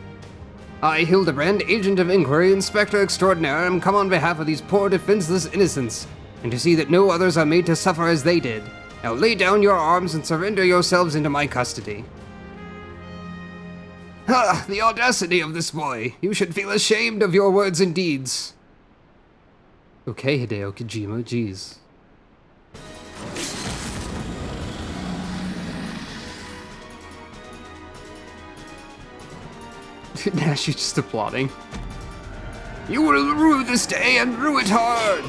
I, Hildibrand, Agent of Inquiry, Inspector Extraordinaire, am come on behalf of these poor defenseless innocents, and to see that no others are made to suffer as they did. Now lay down your arms and surrender yourselves into my custody. Ha! The audacity of this boy! You should feel ashamed of your words and deeds. Okay, Hideo Kojima, jeez. Nash, you're just applauding. You will rue this day and rue it hard!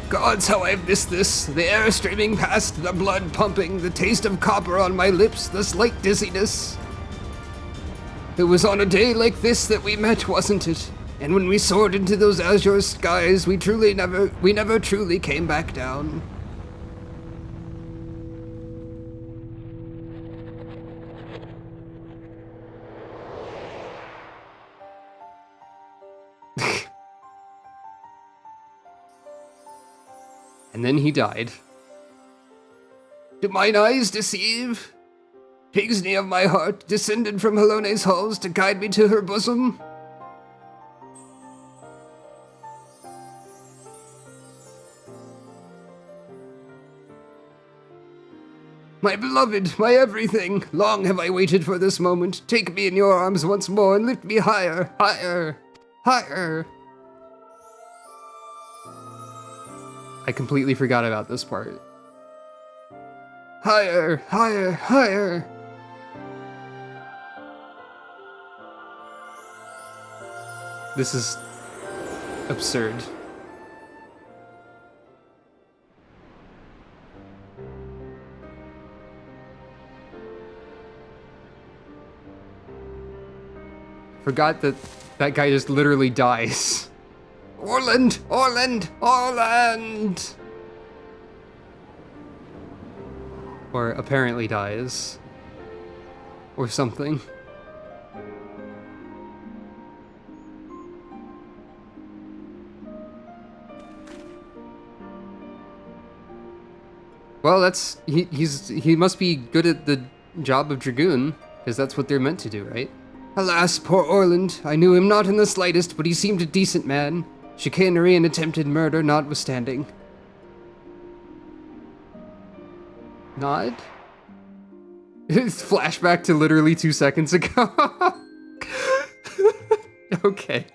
Gods, how I've missed this. The air streaming past, the blood pumping, the taste of copper on my lips, the slight dizziness. It was on a day like this that we met, wasn't it? And when we soared into those azure skies, we never truly came back down. And then he died. Do mine eyes deceive? Pig's knee of my heart, descended from Helone's halls to guide me to her bosom? My beloved, my everything, long have I waited for this moment. Take me in your arms once more and lift me higher, higher, higher. I completely forgot about this part. Higher, higher, higher. This is absurd. Forgot that that guy just literally dies. Orland, Orland, Orland! Or apparently dies. Or something. Well, that's he must be good at the job of dragoon, because that's what they're meant to do, right? Alas, poor Orland. I knew him not in the slightest, but he seemed a decent man. Chicanery and attempted murder notwithstanding. Nod? Flashback to literally 2 seconds ago. Okay.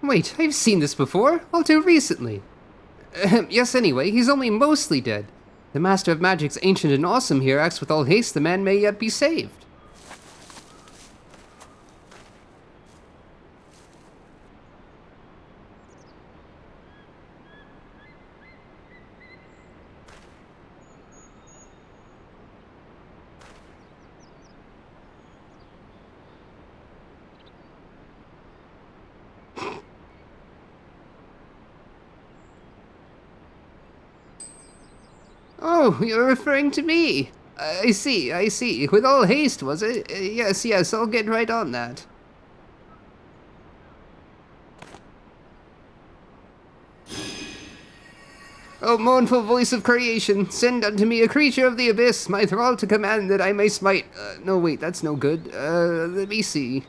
Wait, I've seen this before, all too recently. Yes, anyway, he's only mostly dead. The Master of Magic's ancient and awesome here acts with all haste the man may yet be saved. Oh, you're referring to me. I see, I see. With all haste, was it? Yes, yes, I'll get right on that. O mournful voice of creation, send unto me a creature of the abyss, my thrall to command that I may smite... no, wait, that's no good. Let me see.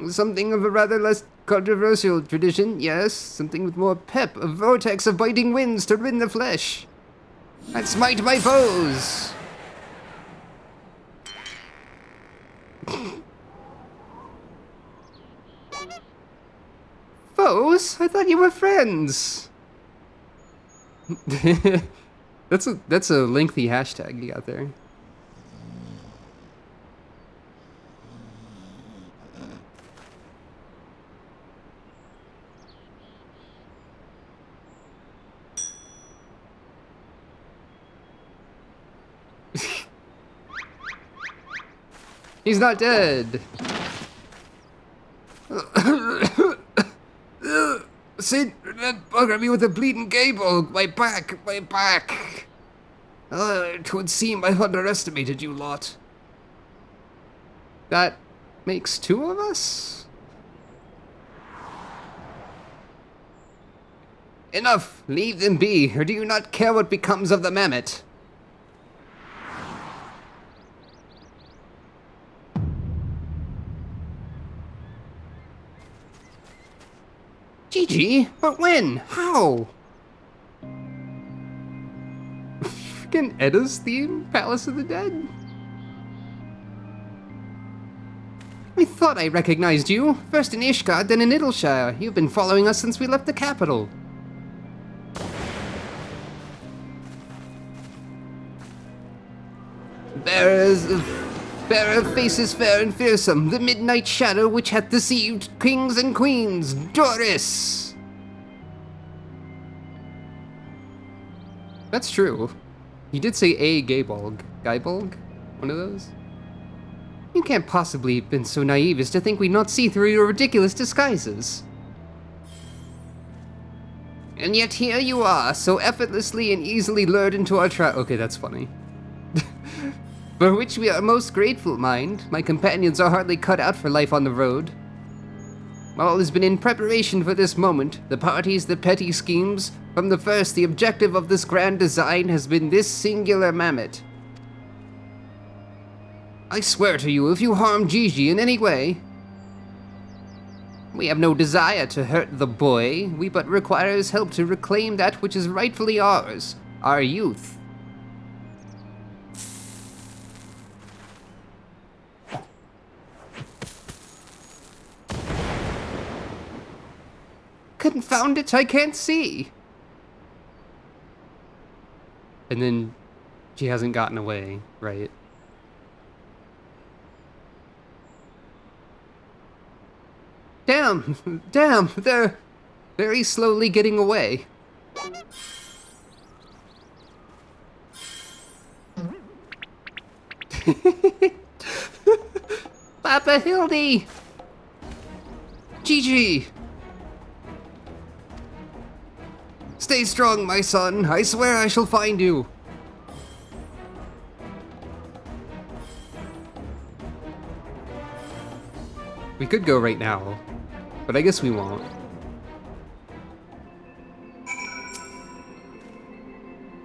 Something of a rather less controversial tradition, yes. Something with more pep, a vortex of biting winds to rend the flesh. I'd smite my foes! Foes? I thought you were friends! That's a lengthy hashtag you got there. He's not dead. Sid, that bugger me with a bleeding gable. My back, my back. 'Twould seem I've underestimated you lot. That makes two of us? Enough, leave them be, or do you not care what becomes of the mammoth? Gigi? But when? How? Freaking Edda's theme? Palace of the Dead? I thought I recognized you. First in Ishgard, then in Idleshire. You've been following us since we left the capital. Bearer of faces fair and fearsome, the midnight shadow which hath deceived kings and queens, Doris! That's true. He did say a Gaybolg. Guybolg? One of those? You can't possibly have been so naive as to think we'd not see through your ridiculous disguises. And yet here you are, so effortlessly and easily lured into our trap. Okay, that's funny. For which we are most grateful, mind. My companions are hardly cut out for life on the road. All has been in preparation for this moment. The parties, the petty schemes. From the first, the objective of this grand design has been this singular mammoth. I swear to you, if you harm Gigi in any way... We have no desire to hurt the boy. We but require his help to reclaim that which is rightfully ours. Our youth. Confound it, I can't see. And then she hasn't gotten away, right? Damn, they're very slowly getting away. Papa Hildy! Gigi! Stay strong, my son. I swear I shall find you. We could go right now, but I guess we won't.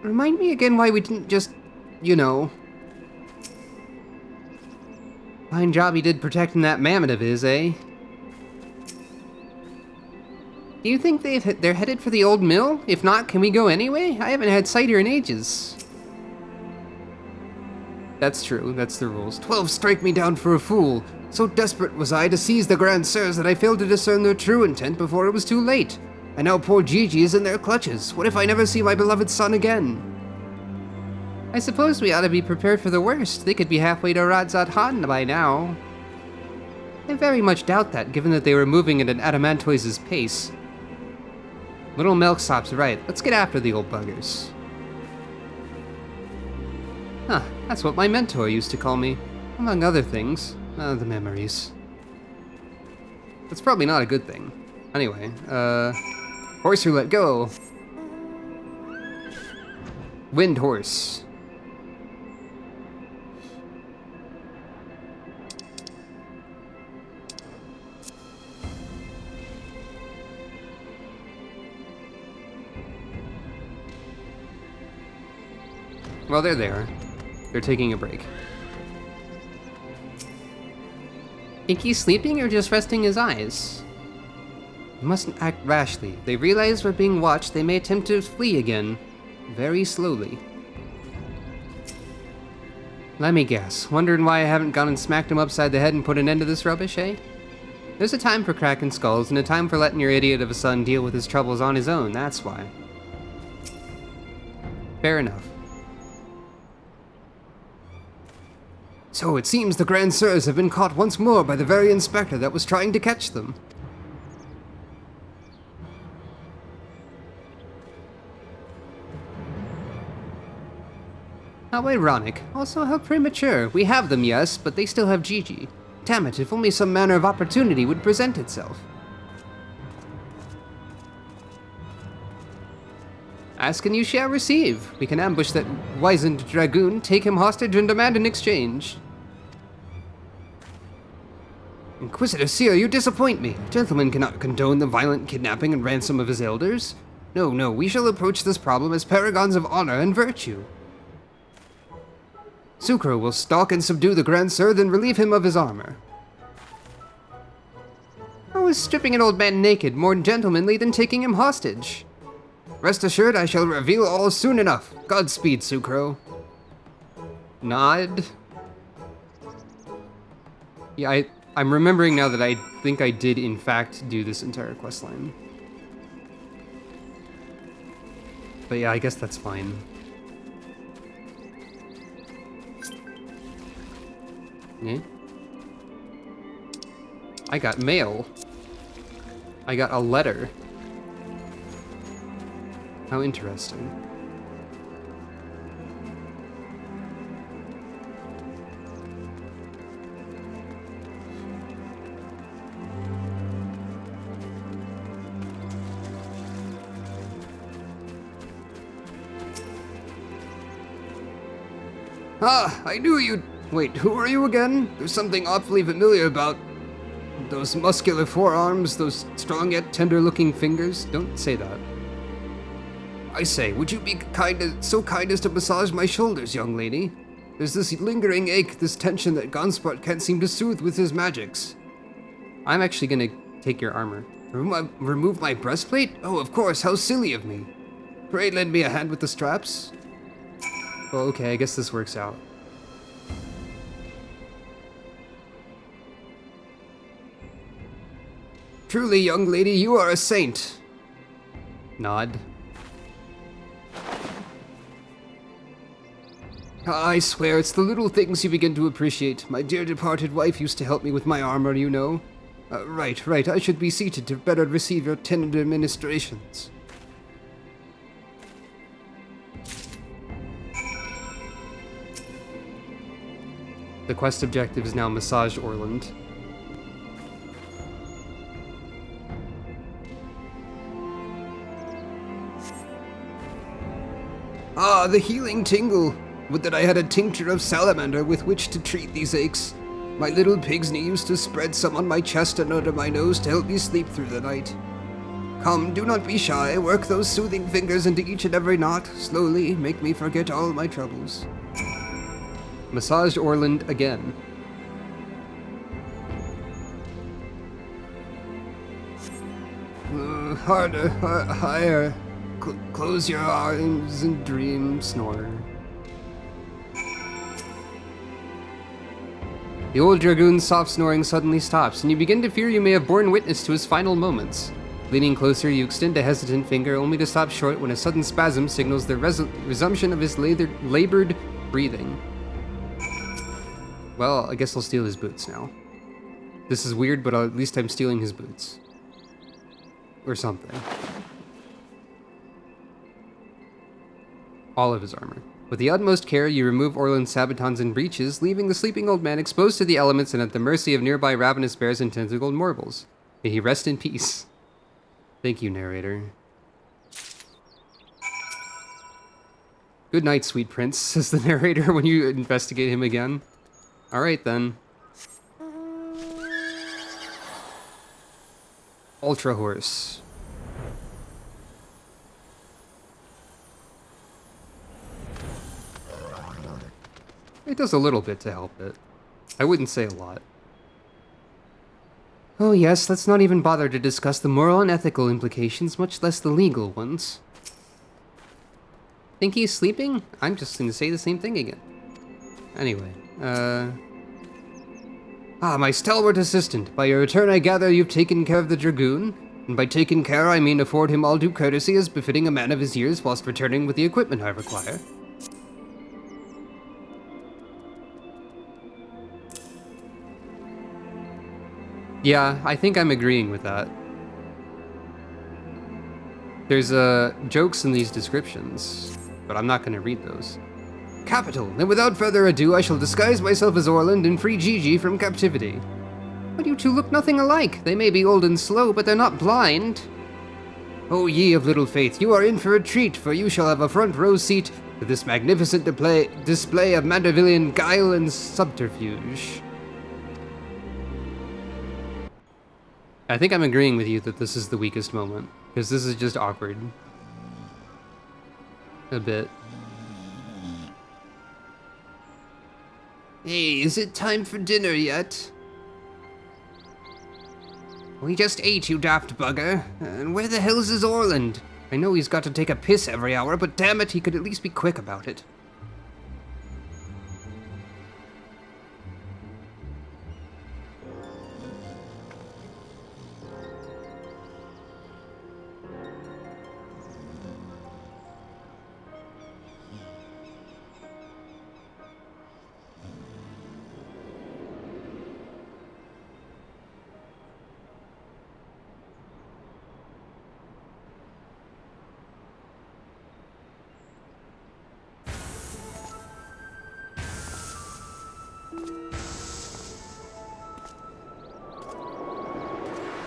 Remind me again why we didn't just, you know... Fine job he did protecting that mammoth of his, eh? Do you think they're headed for the old mill? If not, can we go anyway? I haven't had cider in ages. That's true, that's the rules. 12 strike me down for a fool. So desperate was I to seize the Grand Sirs that I failed to discern their true intent before it was too late. And now poor Gigi is in their clutches. What if I never see my beloved son again? I suppose we ought to be prepared for the worst. They could be halfway to Radzat Han by now. I very much doubt that, given that they were moving at an Adamantoise's pace. Little Milksop's right. Let's get after the old buggers. Huh, that's what my mentor used to call me. Among other things. The memories. That's probably not a good thing. Anyway, horse roulette, go! Wind horse. Well, there they are. They're taking a break. Think he's sleeping or just resting his eyes? You mustn't act rashly. If they realize we're being watched, they may attempt to flee again. Very slowly. Let me guess. Wondering why I haven't gone and smacked him upside the head and put an end to this rubbish, eh? There's a time for cracking skulls and a time for letting your idiot of a son deal with his troubles on his own, that's why. Fair enough. So it seems the Grand Sirs have been caught once more by the very inspector that was trying to catch them. How ironic. Also, how premature. We have them, yes, but they still have Gigi. Damn it, if only some manner of opportunity would present itself. Ask and you shall receive. We can ambush that wizened dragoon, take him hostage, and demand an exchange. Inquisitor Seer, you disappoint me. A gentleman cannot condone the violent kidnapping and ransom of his elders. No, no, we shall approach this problem as paragons of honor and virtue. Sucro will stalk and subdue the Grand Sir, then relieve him of his armor. How is stripping an old man naked more gentlemanly than taking him hostage? Rest assured, I shall reveal all soon enough. Godspeed, Sucro. Nod. Yeah, I'm remembering now that I think I did in fact do this entire questline. But yeah, I guess that's fine. Yeah. I got mail. I got a letter. How interesting. Ah, I knew you'd... Wait, who are you again? There's something awfully familiar about those muscular forearms, those strong yet tender-looking fingers. Don't say that. I say, would you be so kind as to massage my shoulders, young lady? There's this lingering ache, this tension that Gonspart can't seem to soothe with his magics. I'm actually gonna take your armor. Remove my breastplate? Oh, of course, how silly of me. Pray lend me a hand with the straps. Well, okay, I guess this works out. Truly, young lady, you are a saint. Nod. I swear, it's the little things you begin to appreciate. My dear departed wife used to help me with my armor, you know. Right, I should be seated to better receive your tender ministrations. The quest objective is now Massage Orland. Ah, the healing tingle! Would that I had a tincture of salamander with which to treat these aches. My little pig's knee used to spread some on my chest and under my nose to help me sleep through the night. Come, do not be shy, work those soothing fingers into each and every knot. Slowly, make me forget all my troubles. Massage Orland again. Harder, higher. Close your eyes and dream, snore. The old dragoon's soft snoring suddenly stops, and you begin to fear you may have borne witness to his final moments. Leaning closer, you extend a hesitant finger, only to stop short when a sudden spasm signals the resumption of his labored breathing. Well, I guess I'll steal his boots now. This is weird, but at least I'm stealing his boots. Or something. All of his armor. With the utmost care, you remove Orland's sabatons and breeches, leaving the sleeping old man exposed to the elements and at the mercy of nearby ravenous bears and tentacled mortals. May he rest in peace. Thank you, narrator. Good night, sweet prince, says the narrator when you investigate him again. Alright then. Ultra Horse. It does a little bit to help it. I wouldn't say a lot. Oh yes, let's not even bother to discuss the moral and ethical implications, much less the legal ones. Think he's sleeping? I'm just gonna say the same thing again. Anyway, my stalwart assistant. By your return I gather you've taken care of the dragoon, and by taken care I mean afford him all due courtesy as befitting a man of his years whilst returning with the equipment I require. Yeah, I think I'm agreeing with that. There's, jokes in these descriptions, but I'm not gonna read those. Capital! Then without further ado, I shall disguise myself as Orland and free Gigi from captivity. But you two look nothing alike. They may be old and slow, but they're not blind. O ye of little faith, you are in for a treat, for you shall have a front row seat to this magnificent display of Mandervillian guile and subterfuge. I think I'm agreeing with you that this is the weakest moment, because this is just awkward. A bit. Hey, is it time for dinner yet? We just ate, you daft bugger. And where the hell's his Orland? I know he's got to take a piss every hour, but damn it, he could at least be quick about it.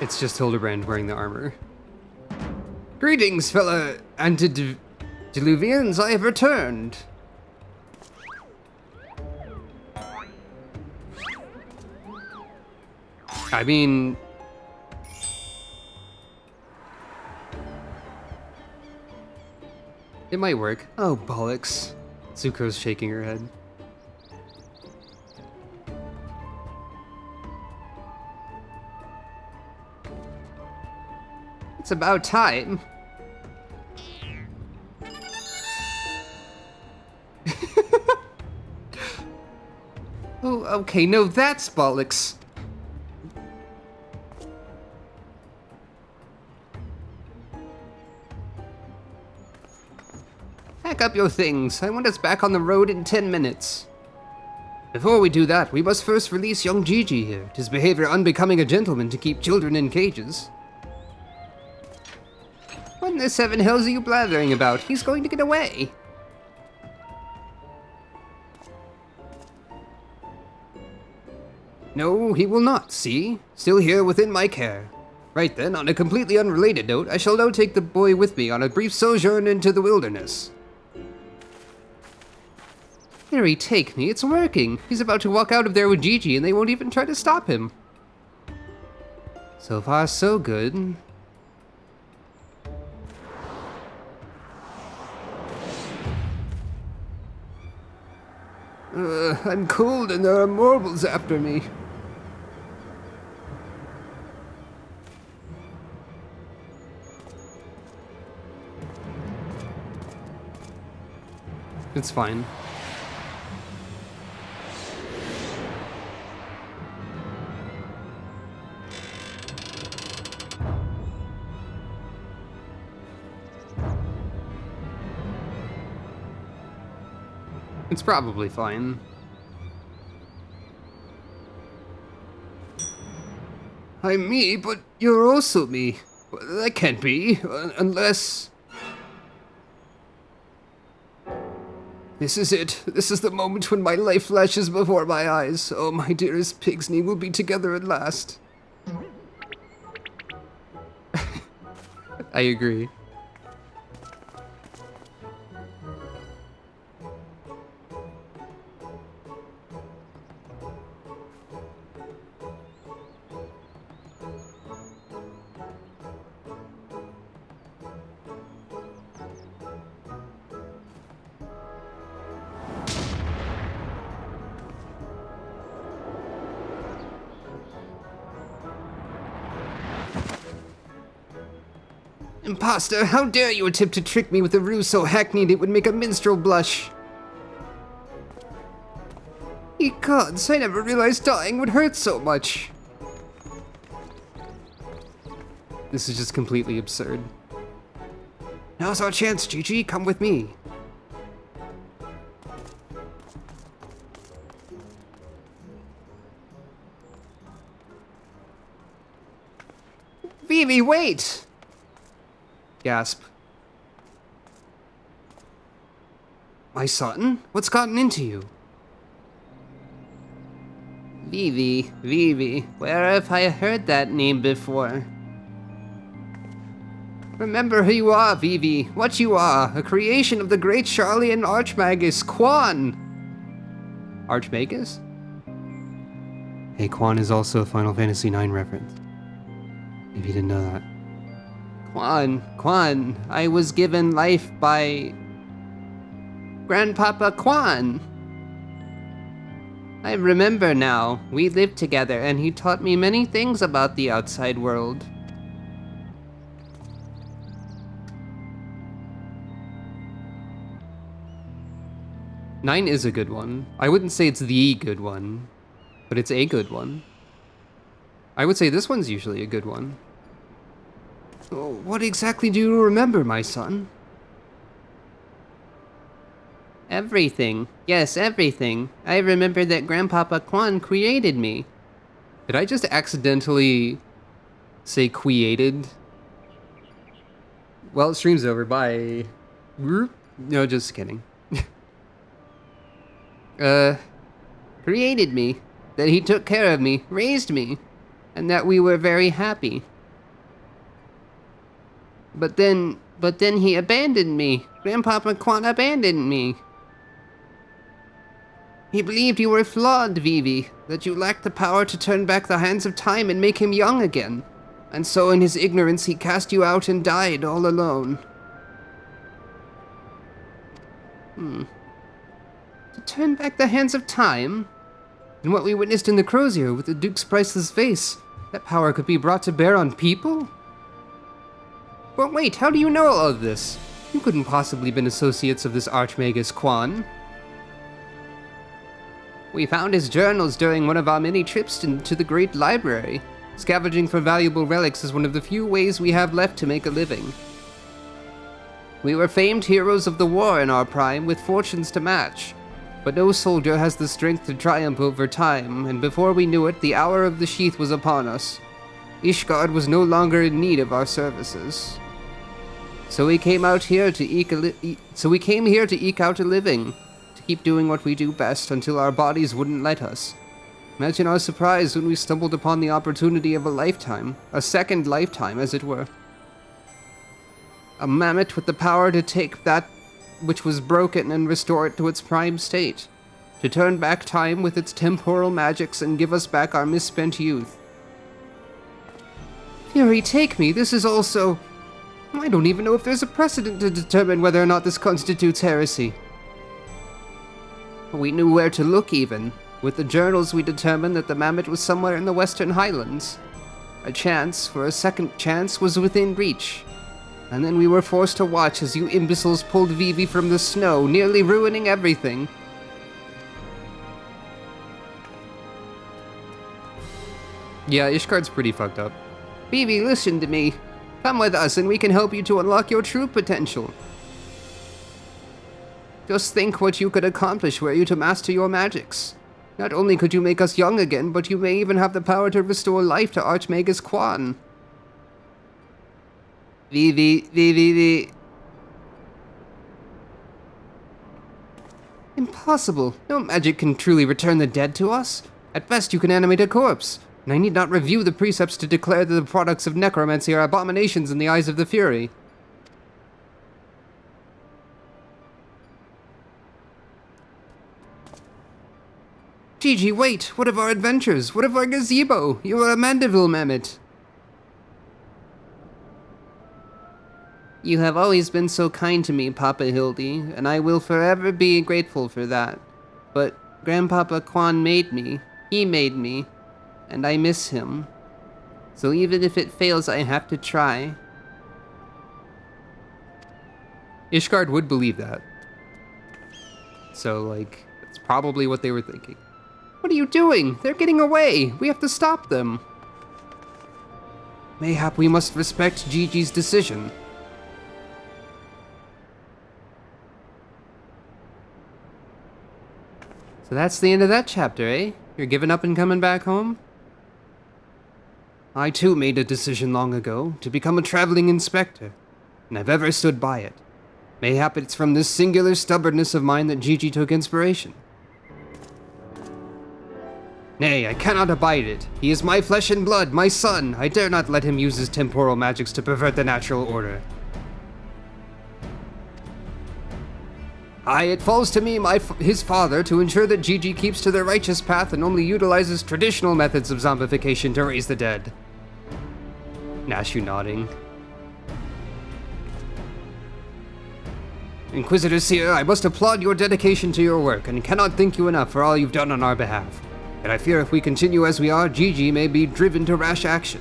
It's just Hildibrand wearing the armor. Greetings, fellow antediluvians, I have returned. I mean... it might work. Oh, bollocks. Zuko's shaking her head. It's about time. Oh, okay, no, that's bollocks. Pack up your things. I want us back on the road in 10 minutes. Before we do that, we must first release young Gigi here. 'Tis behavior unbecoming a gentleman to keep children in cages. What in the seven hells are you blathering about? He's going to get away. No, he will not, see? Still here within my care. Right then, on a completely unrelated note, I shall now take the boy with me on a brief sojourn into the wilderness. Harry, take me, it's working. He's about to walk out of there with Gigi and they won't even try to stop him. So far, so good. I'm cold and there are marbles after me. It's fine. It's probably fine. I'm me, but you're also me. That can't be, unless... This is it. This is the moment when my life flashes before my eyes. Oh, my dearest Pigsney, we'll be together at last. I agree. Imposter, how dare you attempt to trick me with a ruse so hackneyed it would make a minstrel blush? Ye gods, I never realized dying would hurt so much. This is just completely absurd. Now's our chance, Gigi, come with me. Vivi, wait! Gasp. My son? What's gotten into you? Vivi, where have I heard that name before? Remember who you are, Vivi. What you are, a creation of the great Charlian Archmagus, Quan! Archmagus? Hey, Quan is also a Final Fantasy IX reference. If you didn't know that. Quan, I was given life by Grandpapa Quan. I remember now. We lived together and he taught me many things about the outside world. Nine is a good one. I wouldn't say it's the good one, but it's a good one. I would say this one's usually a good one. Oh, what exactly do you remember, my son? Everything. Yes, everything. I remember that Grandpapa Quan created me. Did I just accidentally say created? Well, stream's over. Bye. No, just kidding. Created me. That he took care of me, raised me, and that we were very happy. But then he abandoned me. Grandpapa Quan abandoned me. He believed you were flawed, Vivi, that you lacked the power to turn back the hands of time and make him young again. And so in his ignorance he cast you out and died all alone. To turn back the hands of time? And what we witnessed in the Crozier with the Duke's priceless face, that power could be brought to bear on people? But wait, how do you know all of this? You couldn't possibly been associates of this Archmagus Quan. We found his journals during one of our many trips into the Great Library. Scavenging for valuable relics is one of the few ways we have left to make a living. We were famed heroes of the war in our prime, with fortunes to match. But no soldier has the strength to triumph over time, and before we knew it, the hour of the sheath was upon us. Ishgard was no longer in need of our services. So we came here to eke out a living, to keep doing what we do best until our bodies wouldn't let us. Imagine our surprise when we stumbled upon the opportunity of a lifetime, a second lifetime, as it were. A mammoth with the power to take that which was broken and restore it to its prime state, to turn back time with its temporal magics and give us back our misspent youth. Fury, take me, this is also... I don't even know if there's a precedent to determine whether or not this constitutes heresy. We knew where to look even. With the journals we determined that the mammoth was somewhere in the Western Highlands. A chance for a second chance was within reach. And then we were forced to watch as you imbeciles pulled Vivi from the snow, nearly ruining everything. Yeah, Ishgard's pretty fucked up. Vivi, listen to me. Come with us and we can help you to unlock your true potential. Just think what you could accomplish were you to master your magics. Not only could you make us young again, but you may even have the power to restore life to Archmagus Quan. Vivi. Impossible. No magic can truly return the dead to us. At best you can animate a corpse, and I need not review the precepts to declare that the products of necromancy are abominations in the eyes of the Fury. Gigi, wait! What of our adventures? What of our gazebo? You are a Mandeville mammoth. You have always been so kind to me, Papa Hildy, and I will forever be grateful for that. But Grandpapa Quan made me. He made me. And I miss him. So even if it fails, I have to try. Ishgard would believe that. So, like, that's probably what they were thinking. What are you doing? They're getting away! We have to stop them! Mayhap we must respect Gigi's decision. So that's the end of that chapter, eh? You're giving up and coming back home? I too made a decision long ago to become a traveling inspector, and I've ever stood by it. Mayhap it's from this singular stubbornness of mine that Gigi took inspiration. Nay, I cannot abide it. He is my flesh and blood, my son. I dare not let him use his temporal magics to pervert the natural order. Aye, it falls to me, his father, to ensure that Gigi keeps to the righteous path and only utilizes traditional methods of zombification to raise the dead. Nashu nodding. Inquisitor Seer, I must applaud your dedication to your work, and cannot thank you enough for all you've done on our behalf. But I fear if we continue as we are, Gigi may be driven to rash action.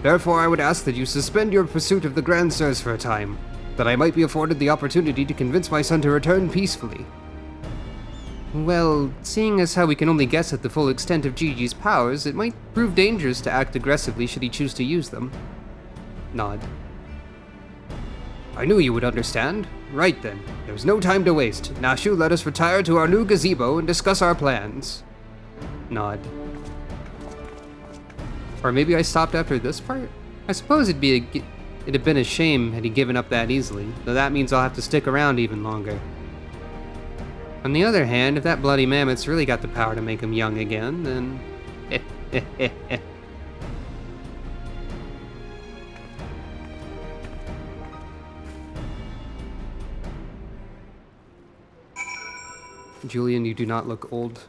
Therefore, I would ask that you suspend your pursuit of the Grand Sirs for a time, that I might be afforded the opportunity to convince my son to return peacefully. Well, seeing as how we can only guess at the full extent of Gigi's powers, it might prove dangerous to act aggressively should he choose to use them. Nod. I knew you would understand. Right then, there's no time to waste. Nashu, let us retire to our new gazebo and discuss our plans. Nod. Or maybe I stopped after this part? I suppose it'd have been a shame had he given up that easily, though that means I'll have to stick around even longer. On the other hand, if that bloody mammoth's really got the power to make him young again, then... Julian, you do not look old.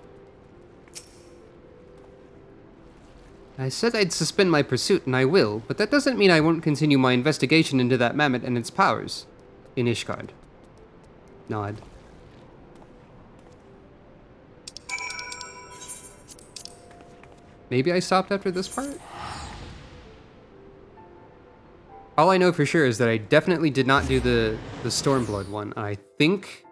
I said I'd suspend my pursuit, and I will, but that doesn't mean I won't continue my investigation into that mammoth and its powers. In Ishgard. Nod. Maybe I stopped after this part? All I know for sure is that I definitely did not do the Stormblood one. I think...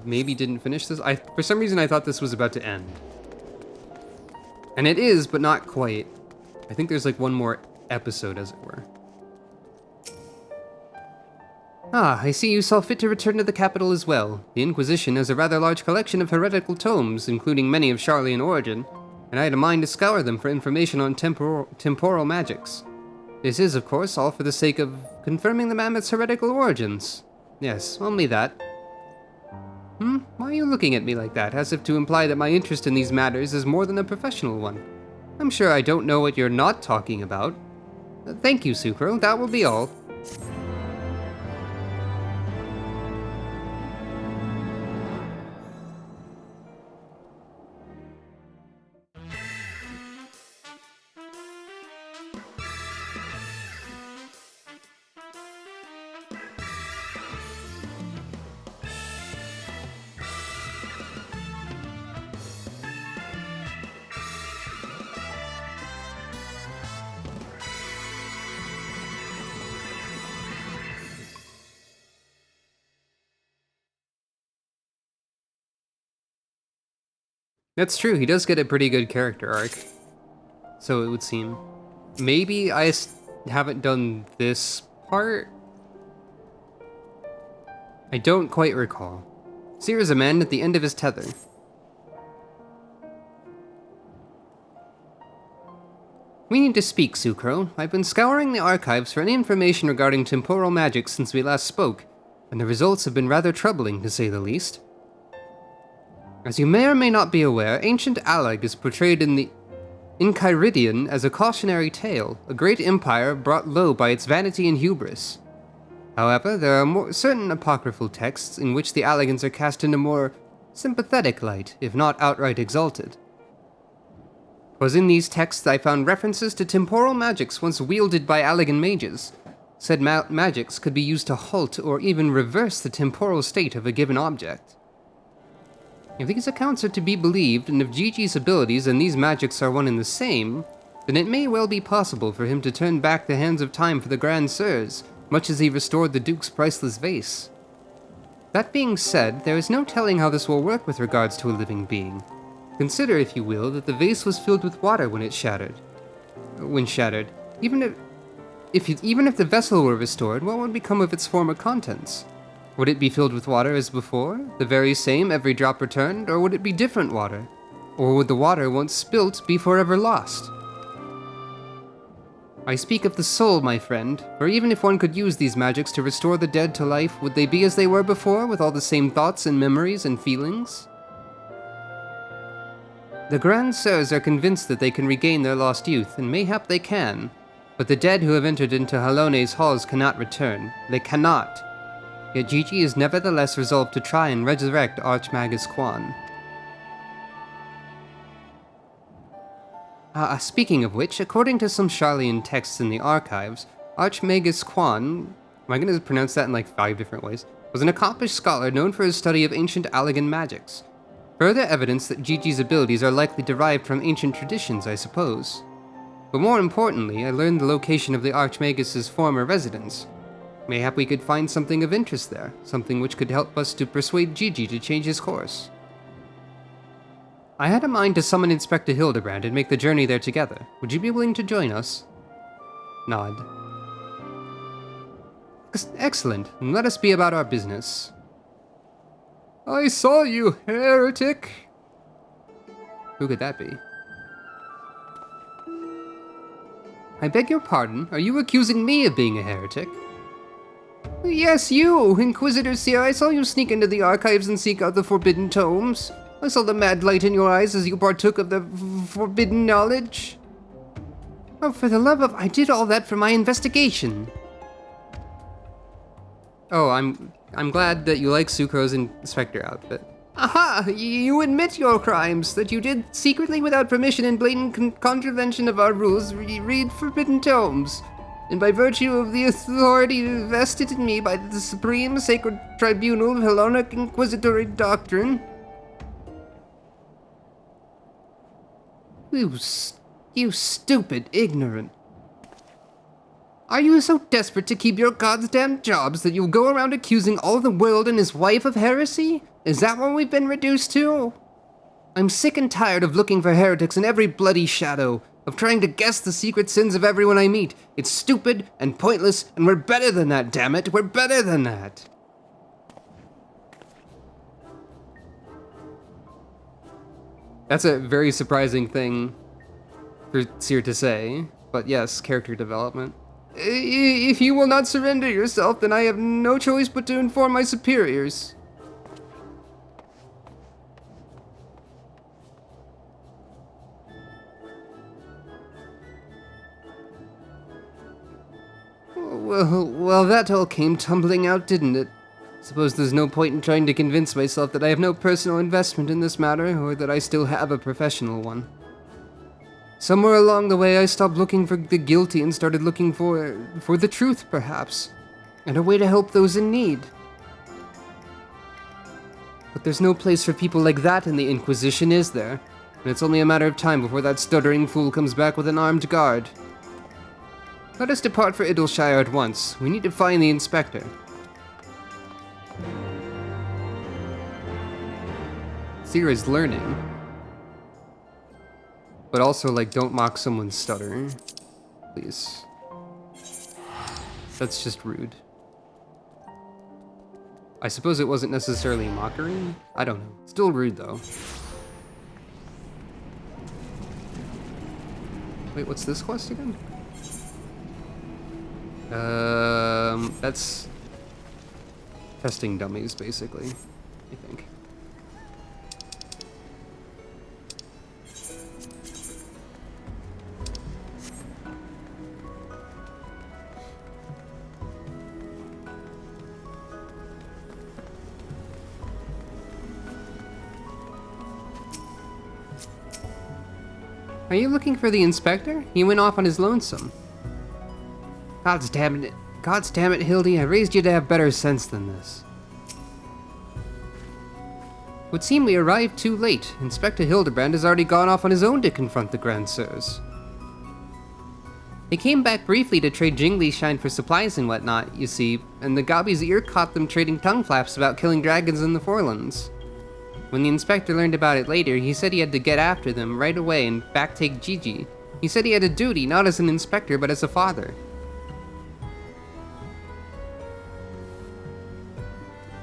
maybe didn't finish this. For some reason I thought this was about to end. And it is, but not quite. I think there's like one more episode, as it were. Ah, I see you saw fit to return to the capital as well. The Inquisition has a rather large collection of heretical tomes, including many of Charlian origin, and I had a mind to scour them for information on temporal magics. This is, of course, all for the sake of confirming the mammoth's heretical origins. Yes, only that. Why are you looking at me like that, as if to imply that my interest in these matters is more than a professional one? I'm sure I don't know what you're not talking about. Thank you, Sucro, that will be all. That's true, he does get a pretty good character arc. So it would seem. Maybe I haven't done this part? I don't quite recall. Seer is a man at the end of his tether. We need to speak, Sucro. I've been scouring the archives for any information regarding temporal magic since we last spoke, and the results have been rather troubling, to say the least. As you may or may not be aware, ancient Allag is portrayed in Kyridian as a cautionary tale, a great empire brought low by its vanity and hubris. However, there are certain apocryphal texts in which the Allagans are cast in a more sympathetic light, if not outright exalted. 'Twas in these texts I found references to temporal magics once wielded by Allagan mages. Said magics could be used to halt or even reverse the temporal state of a given object. If these accounts are to be believed, and if Gigi's abilities and these magics are one and the same, then it may well be possible for him to turn back the hands of time for the Grand Sirs, much as he restored the Duke's priceless vase. That being said, there is no telling how this will work with regards to a living being. Consider, if you will, that the vase was filled with water when it shattered. Even if the vessel were restored, what would become of its former contents? Would it be filled with water as before, the very same, every drop returned, or would it be different water? Or would the water once spilt be forever lost? I speak of the soul, my friend, for even if one could use these magics to restore the dead to life, would they be as they were before, with all the same thoughts and memories and feelings? The Grand Sirs are convinced that they can regain their lost youth, and mayhap they can. But the dead who have entered into Halone's halls cannot return. They cannot. Yet Gigi is nevertheless resolved to try and resurrect Archmagus Quan. Speaking of which, according to some Sharlayan texts in the archives, Archmagus Quan, am I going to pronounce that in like 5 different ways, was an accomplished scholar known for his study of ancient Allagan magics. Further evidence that Gigi's abilities are likely derived from ancient traditions, I suppose. But more importantly, I learned the location of the Archmagus's former residence. Mayhap we could find something of interest there, something which could help us to persuade Gigi to change his course. I had a mind to summon Inspector Hildibrand and make the journey there together. Would you be willing to join us? Nod. Excellent, and let us be about our business. I saw you, heretic! Who could that be? I beg your pardon, are you accusing me of being a heretic? Yes, you, Inquisitor Seer. I saw you sneak into the archives and seek out the forbidden tomes. I saw the mad light in your eyes as you partook of the forbidden knowledge. Oh, for the love of... I did all that for my investigation. Oh, I'm glad that you like Sucro's Inspector outfit. Aha! You admit your crimes, that you did secretly without permission in blatant contravention of our rules read forbidden tomes. And by virtue of the authority vested in me by the Supreme Sacred Tribunal of Hellenic Inquisitory Doctrine... You stupid ignorant. Are you so desperate to keep your goddamn jobs that you'll go around accusing all the world and his wife of heresy? Is that what we've been reduced to? I'm sick and tired of looking for heretics in every bloody shadow, of trying to guess the secret sins of everyone I meet. It's stupid and pointless, and we're better than that, damn it! We're better than that! That's a very surprising thing for Seer to say, but yes, character development. If you will not surrender yourself, then I have no choice but to inform my superiors. Well, that all came tumbling out, didn't it? Suppose there's no point in trying to convince myself that I have no personal investment in this matter, or that I still have a professional one. Somewhere along the way I stopped looking for the guilty and started looking for the truth, perhaps, and a way to help those in need. But there's no place for people like that in the Inquisition, is there? And it's only a matter of time before that stuttering fool comes back with an armed guard. Let us depart for Idleshire at once. We need to find the inspector. Seer is learning. But also, like, don't mock someone's stutter. Please. That's just rude. I suppose it wasn't necessarily a mockery? I don't know. Still rude, though. Wait, what's this quest again? That's testing dummies, basically, I think. Are you looking for the inspector? He went off on his lonesome. God's damn it, Hildy, I raised you to have better sense than this. Would seem we arrived too late. Inspector Hildibrand has already gone off on his own to confront the Grand Sirs. They came back briefly to trade Jingli shine for supplies and whatnot, you see, and the Gabi's ear caught them trading tongue flaps about killing dragons in the Forelands. When the inspector learned about it later, he said he had to get after them right away and backtake Gigi. He said he had a duty, not as an inspector, but as a father.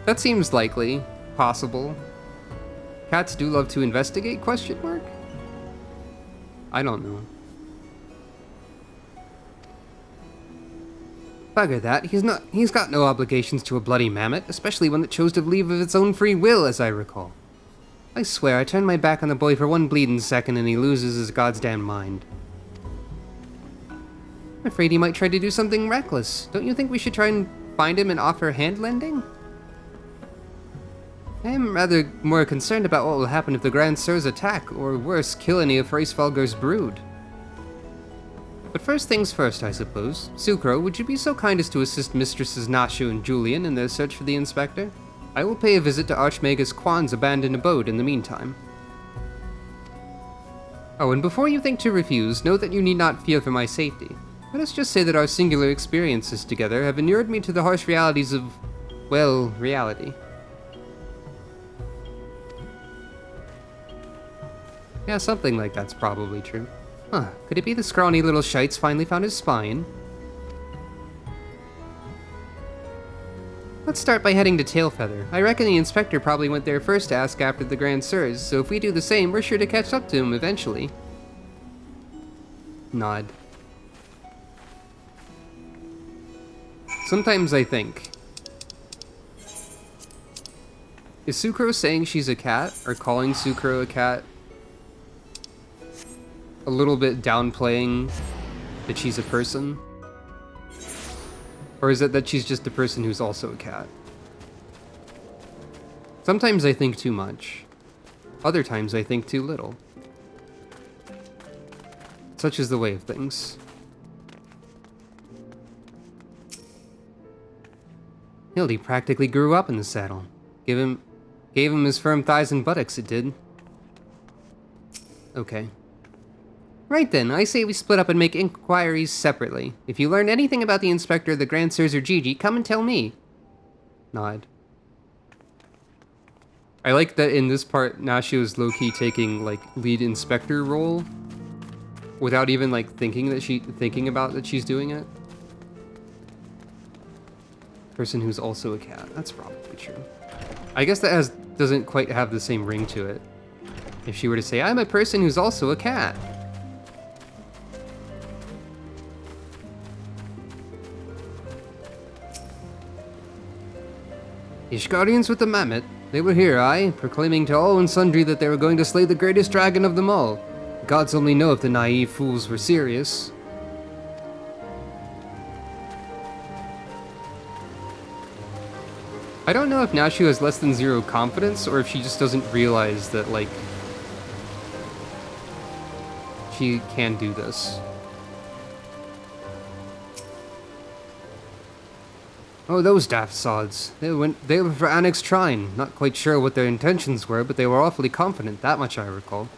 That seems likely. Possible. Cats do love to investigate, question mark? I don't know. Bugger that, he's got no obligations to a bloody mammoth, especially one that chose to leave of its own free will, as I recall. I swear, I turned my back on the boy for one bleeding second and he loses his goddamn mind. I'm afraid he might try to do something reckless. Don't you think we should try and find him and offer hand lending? I am rather more concerned about what will happen if the Grand Sirs attack, or worse, kill any of Hraesvelgur's brood. But first things first, I suppose. Sucro, would you be so kind as to assist Mistresses Nashu and Julian in their search for the Inspector? I will pay a visit to Archmagus Quan's abandoned abode in the meantime. Oh, and before you think to refuse, know that you need not fear for my safety. Let us just say that our singular experiences together have inured me to the harsh realities of, well, reality. Yeah, something like that's probably true. Huh, could it be the scrawny little shites finally found his spine? Let's start by heading to Tailfeather. I reckon the inspector probably went there first to ask after the Grand Sirs, so if we do the same, we're sure to catch up to him eventually. Nod. Sometimes I think, is Sucro saying she's a cat, or calling Sucro a cat a little bit downplaying that she's a person? Or is it that she's just a person who's also a cat? Sometimes I think too much. Other times I think too little. Such is the way of things. Hildy practically grew up in the saddle. Gave him his firm thighs and buttocks, it did. Okay. Right then, I say we split up and make inquiries separately. If you learn anything about the Inspector, the Grand Sirs, or Gigi, come and tell me. Nod. I like that in this part, Nashu is low-key taking, like, lead inspector role without even, like, thinking about that she's doing it. Person who's also a cat. That's probably true. I guess that doesn't quite have the same ring to it. If she were to say, I'm a person who's also a cat. Ishgarians with the mammoth. They were here, aye, proclaiming to all and sundry that they were going to slay the greatest dragon of them all. Gods only know if the naive fools were serious. I don't know if Nashu has less than 0 confidence, or if she just doesn't realize that, like, she can do this. Oh, those daft sods. They were for Annex Trine. Not quite sure what their intentions were, but they were awfully confident, that much I recall.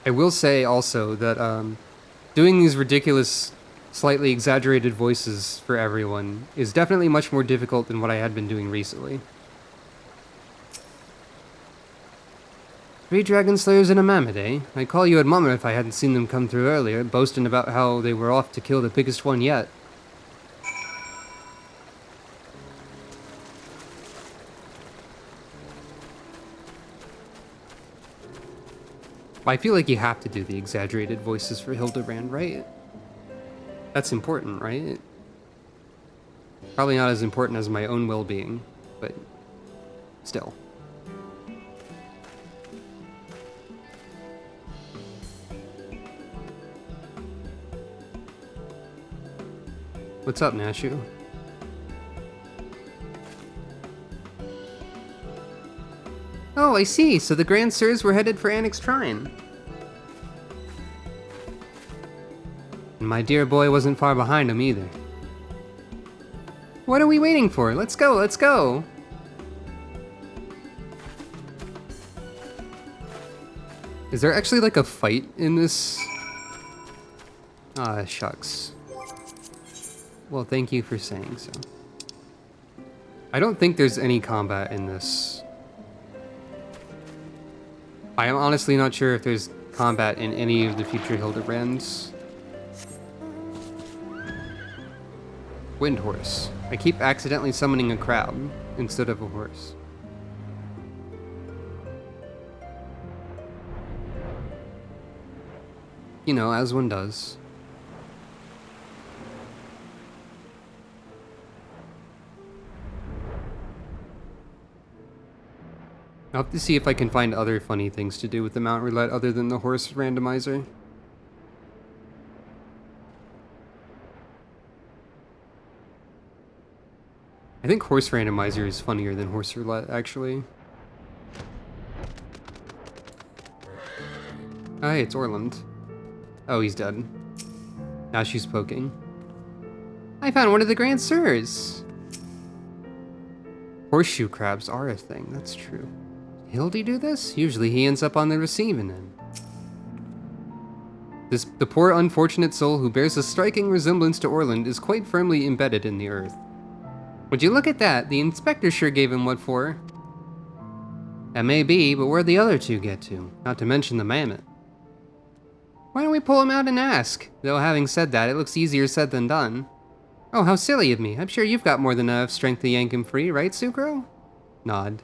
I will say also that doing these ridiculous, slightly exaggerated voices for everyone is definitely much more difficult than what I had been doing recently. 3 dragon slayers and a mammoth, eh? I'd call you a mummer if I hadn't seen them come through earlier, boasting about how they were off to kill the biggest one yet. I feel like you have to do the exaggerated voices for Hildibrand, right? That's important, right? Probably not as important as my own well-being, but still. What's up, Nashu? Oh, I see. So the Grand Sirs were headed for Annex Trine. And my dear boy wasn't far behind them either. What are we waiting for? Let's go, let's go! Is there actually like a fight in this? Ah, shucks. Well, thank you for saying so. I don't think there's any combat in this. I am honestly not sure if there's combat in any of the future Hildebrands. Wind horse. I keep accidentally summoning a crowd instead of a horse. You know, as one does. I'll have to see if I can find other funny things to do with the Mount Roulette other than the horse randomizer. I think horse randomizer is funnier than horse roulette, actually. Oh, hey, it's Orland. Oh, he's dead. Now she's poking. I found one of the Grand Sirs. Horseshoe crabs are a thing, that's true. Hildy do this? Usually he ends up on the receiving end. The poor unfortunate soul who bears a striking resemblance to Orland is quite firmly embedded in the earth. Would you look at that? The inspector sure gave him what for. That may be, but where'd the other two get to? Not to mention the mammoth. Why don't we pull him out and ask? Though having said that, it looks easier said than done. Oh, how silly of me. I'm sure you've got more than enough strength to yank him free, right, Sucro? Nod.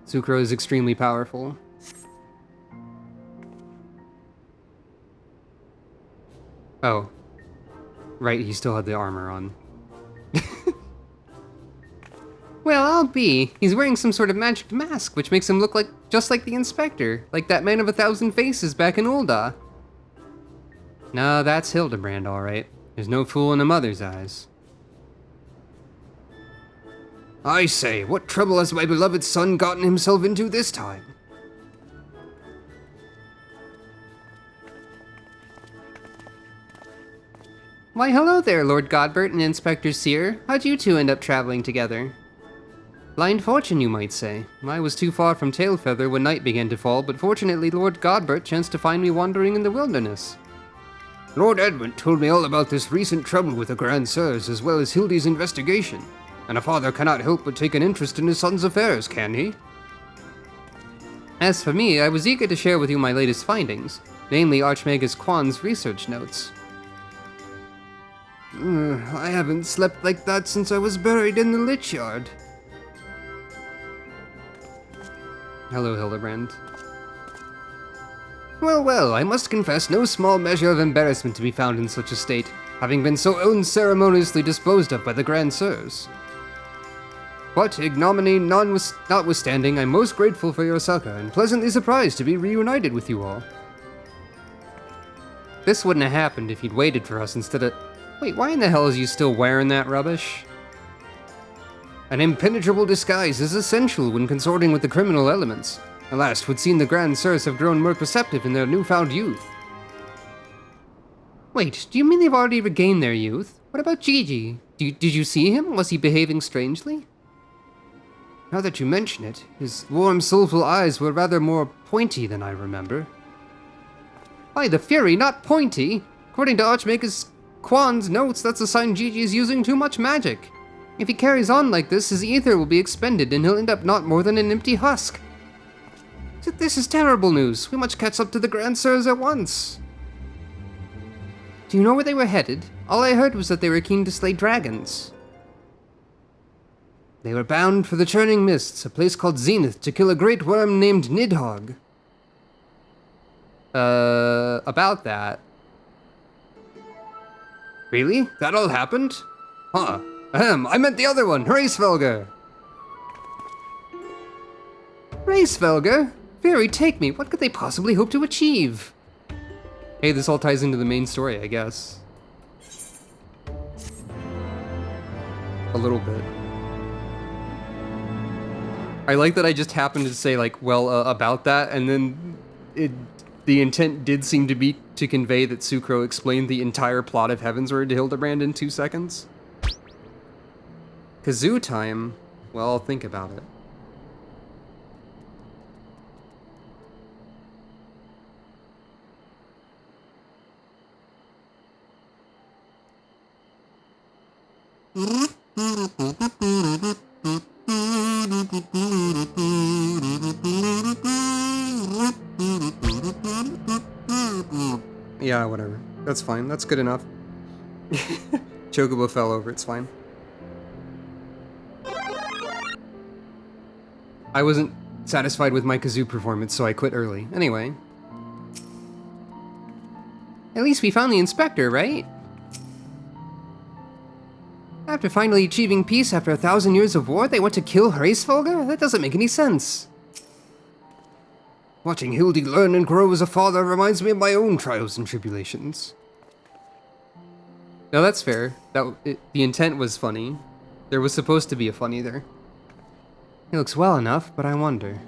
Sucro is extremely powerful. Oh. Right, he still had the armor on. Well, I'll be. He's wearing some sort of magic mask, which makes him look just like the inspector. Like that man of 1,000 faces back in Ul'dah. No, that's Hildibrand, alright. There's no fool in a mother's eyes. I say, what trouble has my beloved son gotten himself into this time? Why, hello there, Lord Godbert and Inspector Sear. How'd you two end up traveling together? Blind fortune, you might say. I was too far from Tailfeather when night began to fall, but fortunately Lord Godbert chanced to find me wandering in the wilderness. Lord Edmund told me all about this recent trouble with the Grand Sirs, as well as Hildy's investigation. And a father cannot help but take an interest in his son's affairs, can he? As for me, I was eager to share with you my latest findings, namely Archmagus Quan's research notes. I haven't slept like that since I was buried in the Lich Yard. Hello, Hildibrand. Well, well, I must confess no small measure of embarrassment to be found in such a state, having been so unceremoniously disposed of by the Grand Sirs. But ignominy notwithstanding, I'm most grateful for your succor, and pleasantly surprised to be reunited with you all. This wouldn't have happened if you'd waited for us instead of... Wait, why in the hell is you still wearing that rubbish? An impenetrable disguise is essential when consorting with the criminal elements. Alas, 'twould seem the Grand Sirs have grown more perceptive in their newfound youth. Wait, do you mean they've already regained their youth? What about Gigi? Did you see him? Was he behaving strangely? Now that you mention it, his warm, soulful eyes were rather more pointy than I remember. By the Fury, not pointy! According to Archmagus Quan's notes, that's a sign Gigi is using too much magic. If he carries on like this, his ether will be expended and he'll end up not more than an empty husk. This is terrible news. We must catch up to the Grand Sirs at once. Do you know where they were headed? All I heard was that they were keen to slay dragons. They were bound for the Churning Mists, a place called Zenith, to kill a great worm named Nidhogg. About that. Really? That all happened? Huh. Ahem, I meant the other one, Hraesvelgr. Hraesvelgr? Fury, take me. What could they possibly hope to achieve? Hey, this all ties into the main story, I guess. A little bit. I like that I just happened to say, like, well, about that, and then the intent did seem to be to convey that Sucro explained the entire plot of Heavensward to Hildibrand in 2 seconds. Kazoo time. Well, I'll think about it. Yeah, whatever. That's fine. That's good enough. Chocobo fell over. It's fine. I wasn't satisfied with my kazoo performance, so I quit early. Anyway. At least we found the inspector, right? After finally achieving peace after 1,000 years of war, they want to kill Hraesvolger? That doesn't make any sense. Watching Hildy learn and grow as a father reminds me of my own trials and tribulations. No, that's fair. The intent was funny. There was supposed to be a funny there. He looks well enough, but I wonder.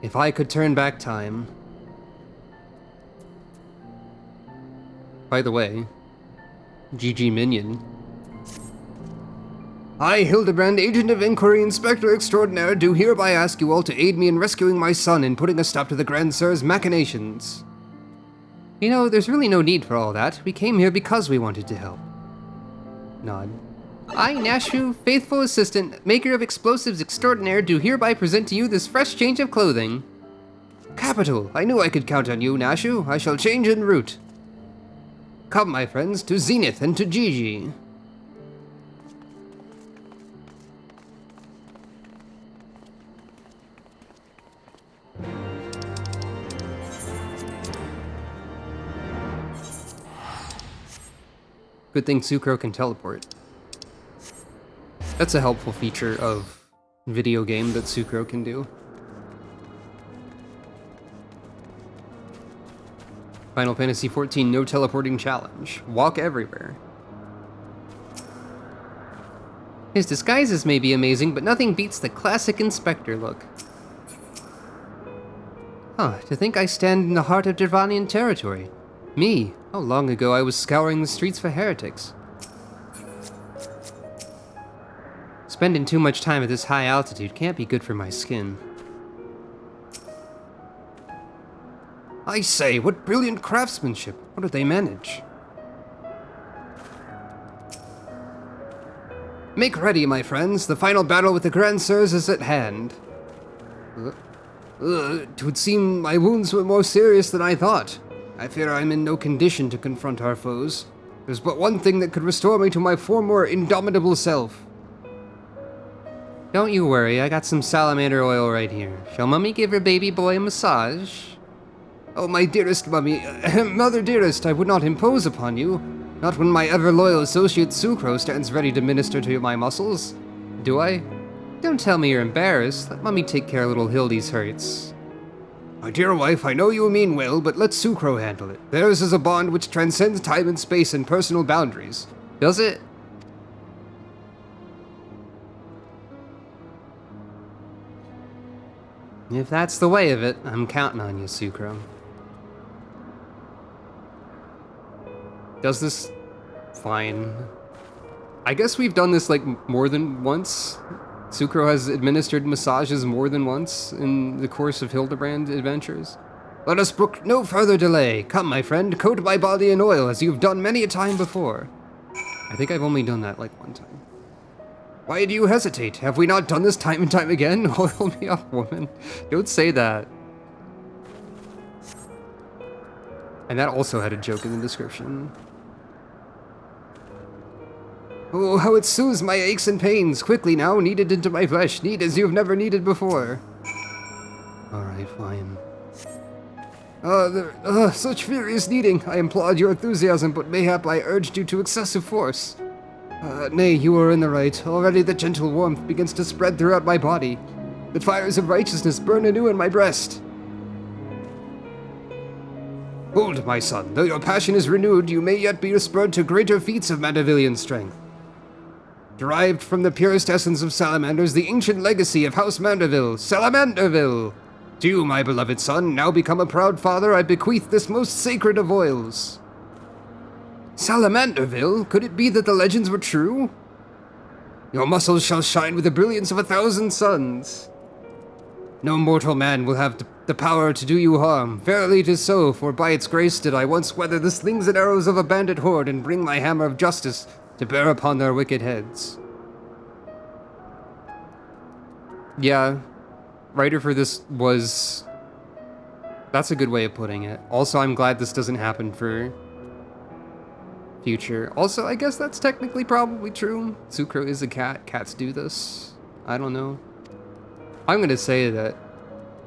If I could turn back time... By the way, GG Minion. I, Hildibrand, Agent of Inquiry, Inspector Extraordinaire, do hereby ask you all to aid me in rescuing my son and putting a stop to the Grand Sir's machinations. You know, there's really no need for all that. We came here because we wanted to help. Nod. I, Nashu, faithful assistant, maker of explosives extraordinaire, do hereby present to you this fresh change of clothing. Capital! I knew I could count on you, Nashu. I shall change en route. Come, my friends, to Zenith and to Gigi. Good thing Sucro can teleport. That's a helpful feature of video game that Sucro can do. Final Fantasy XIV No Teleporting Challenge. Walk everywhere. His disguises may be amazing, but nothing beats the classic Inspector look. Huh, to think I stand in the heart of Dervanian territory. Me, how long ago I was scouring the streets for heretics. Spending too much time at this high altitude can't be good for my skin. I say, what brilliant craftsmanship. What did they manage? Make ready, my friends. The final battle with the Grand Sirs is at hand. It would seem my wounds were more serious than I thought. I fear I'm in no condition to confront our foes. There's but one thing that could restore me to my former indomitable self. Don't you worry, I got some salamander oil right here. Shall Mummy give her baby boy a massage? Oh, my dearest Mummy, Mother dearest, I would not impose upon you. Not when my ever-loyal associate Sucro stands ready to minister to my muscles. Do I? Don't tell me you're embarrassed. Let Mummy take care of little Hildy's hurts. My dear wife, I know you mean well, but let Sucro handle it. Theirs is a bond which transcends time and space and personal boundaries. Does it? If that's the way of it, I'm counting on you, Sucro. Does this... Fine. I guess we've done this, like, more than once. Sucro has administered massages more than once in the course of Hildibrand adventures. Let us brook no further delay. Come, my friend, coat my body in oil, as you've done many a time before. I think I've only done that, like, one time. Why do you hesitate? Have we not done this time and time again? Oil me up, woman. Don't say that. And that also had a joke in the description. Oh, how it soothes my aches and pains. Quickly now, knead it into my flesh. Knead as you've never kneaded before. Alright, fine. Such furious kneading. I applaud your enthusiasm, but mayhap I urged you to excessive force. Nay, you are in the right. Already the gentle warmth begins to spread throughout my body. The fires of righteousness burn anew in my breast. Hold, my son. Though your passion is renewed, you may yet be spurred to greater feats of Mandavillian strength. Derived from the purest essence of salamanders, the ancient legacy of House Mandeville, Salamanderville. To you, my beloved son, now become a proud father, I bequeath this most sacred of oils. Salamanderville? Could it be that the legends were true? Your muscles shall shine with the brilliance of 1,000 suns. No mortal man will have the power to do you harm. Verily it is so, for by its grace did I once weather the slings and arrows of a bandit horde and bring my hammer of justice to bear upon their wicked heads. Yeah, writer for this was... That's a good way of putting it. Also, I'm glad this doesn't happen for future. Also, I guess that's technically probably true. Sucro is a cat. Cats do this. I don't know. I'm gonna say that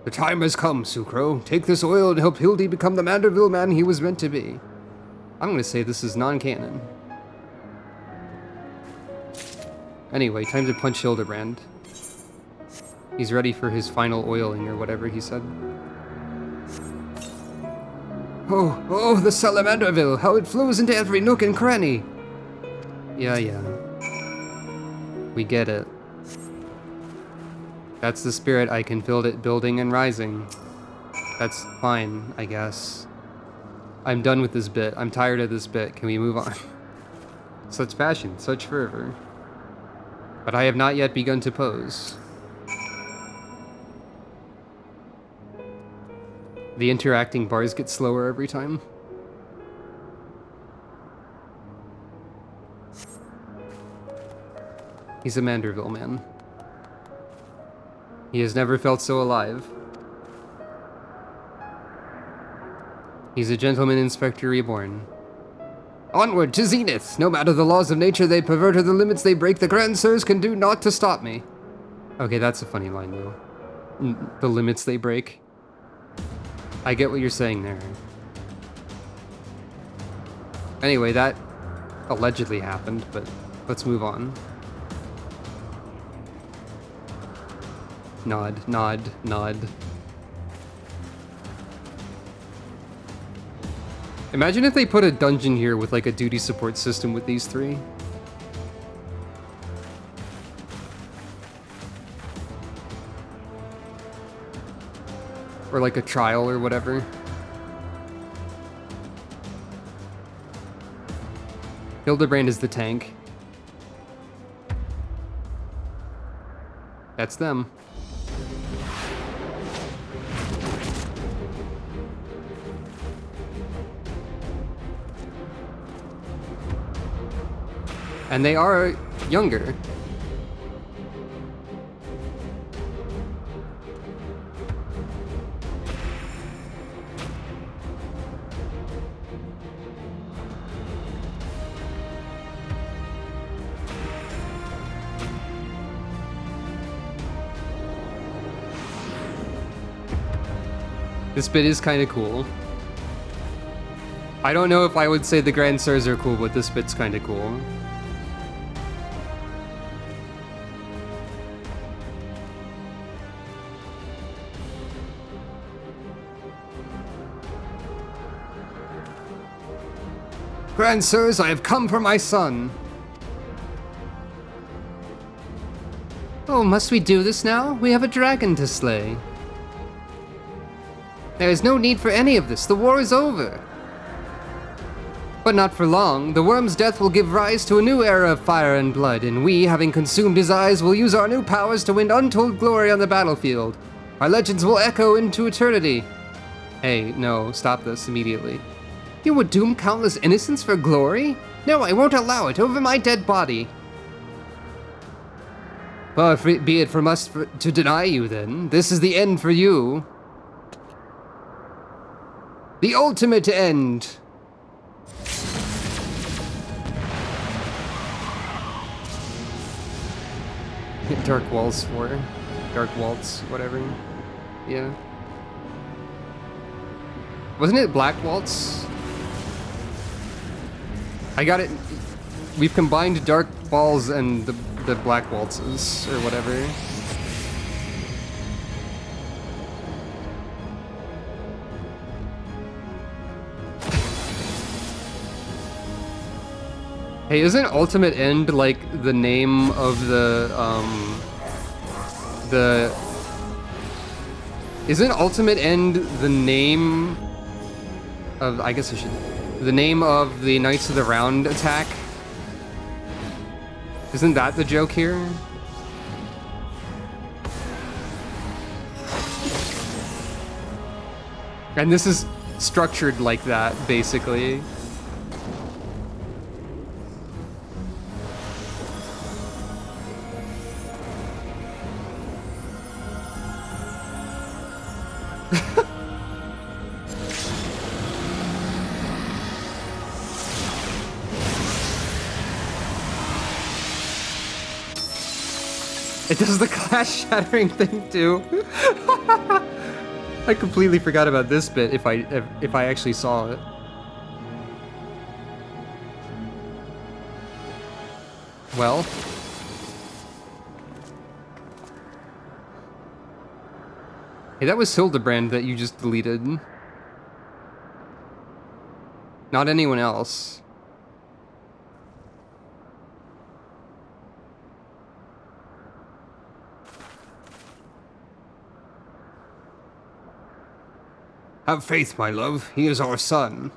the time has come, Sucro. Take this oil and help Hildy become the Manderville man he was meant to be. I'm gonna say this is non-canon. Anyway, time to punch Hildibrand. He's ready for his final oiling, or whatever he said. Oh, the Salamanderville, how it flows into every nook and cranny. Yeah. We get it. That's the spirit. I can feel it building and rising. That's fine, I guess. I'm done with this bit. I'm tired of this bit. Can we move on? Such passion, such fervor. But I have not yet begun to pose. The interacting bars get slower every time. He's a Manderville man. He has never felt so alive. He's a gentleman inspector reborn. Onward to Zenith! No matter the laws of nature they pervert or the limits they break, the Grand Sirs can do naught to stop me. Okay, that's a funny line though. The limits they break. I get what you're saying there. Anyway, that allegedly happened, but let's move on. Nod, nod, nod. Imagine if they put a dungeon here with like a duty support system with these three. Or like a trial or whatever. Hildibrand is the tank. That's them. And they are younger. This bit is kind of cool. I don't know if I would say the Grand Sirs are cool, but this bit's kind of cool. Grand Sirs, I have come for my son. Oh, must we do this now? We have a dragon to slay. There is no need for any of this. The war is over. But not for long. The worm's death will give rise to a new era of fire and blood, and we, having consumed his eyes, will use our new powers to win untold glory on the battlefield. Our legends will echo into eternity. Hey, no, stop this immediately. You would doom countless innocents for glory? No, I won't allow it. Over my dead body. Well, be it from us to deny you, then. This is the end for you. The ultimate end. Dark Waltz 4. Dark Waltz, whatever. Yeah. Wasn't it Black Waltz? I got it. We've combined Dark Balls and the Black Waltzes, or whatever. Hey, isn't Ultimate End like the name of Isn't Ultimate End the name of, I guess I should, the name of the Knights of the Round attack? Isn't that the joke here? And this is structured like that, basically. It does the glass-shattering thing too. I completely forgot about this bit if I actually saw it. Well. Hey, that was Hildibrand that you just deleted. Not anyone else. Have faith, my love. He is our son.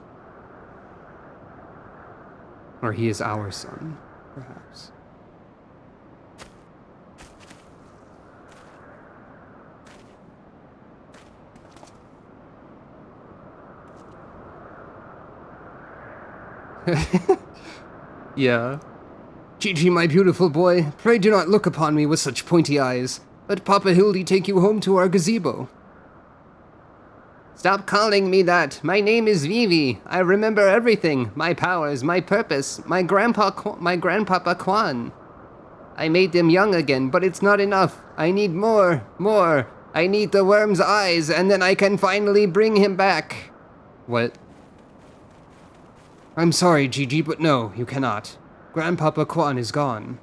Or he is our son, perhaps. Yeah. Gigi, my beautiful boy, pray do not look upon me with such pointy eyes. Let Papa Hildy take you home to our gazebo. Stop calling me that. My name is Vivi. I remember everything. My powers, my purpose, my grandpapa Quan. I made them young again, but it's not enough. I need more. I need the worm's eyes, and then I can finally bring him back. What? I'm sorry, Gigi, but no, you cannot. Grandpapa Quan is gone.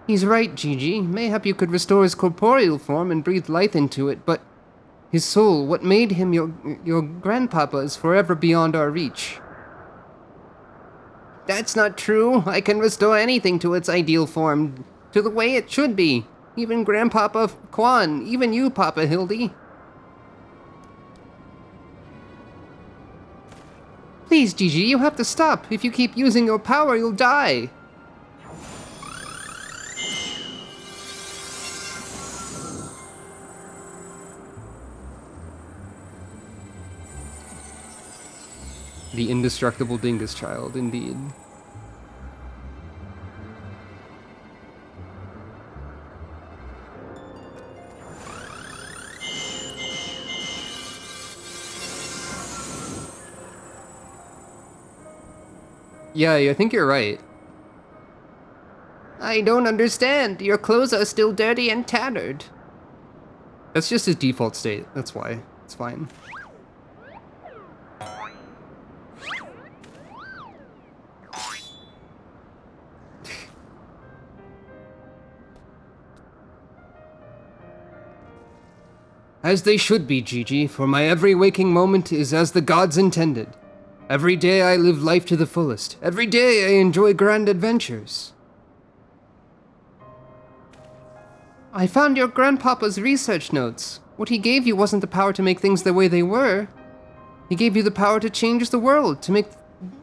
He's right, Gigi. Mayhap you could restore his corporeal form and breathe life into it, but his soul, what made him your grandpapa, is forever beyond our reach. That's not true. I can restore anything to its ideal form, to the way it should be. Even Grandpapa Quan, even you, Papa Hildy. Please, Gigi, you have to stop. If you keep using your power, you'll die. The indestructible Dingus child, indeed. Yeah, I think you're right. I don't understand. Your clothes are still dirty and tattered. That's just his default state, that's why. It's fine. As they should be, Gigi, for my every waking moment is as the gods intended. Every day I live life to the fullest. Every day I enjoy grand adventures. I found your grandpapa's research notes. What he gave you wasn't the power to make things the way they were. He gave you the power to change the world, to make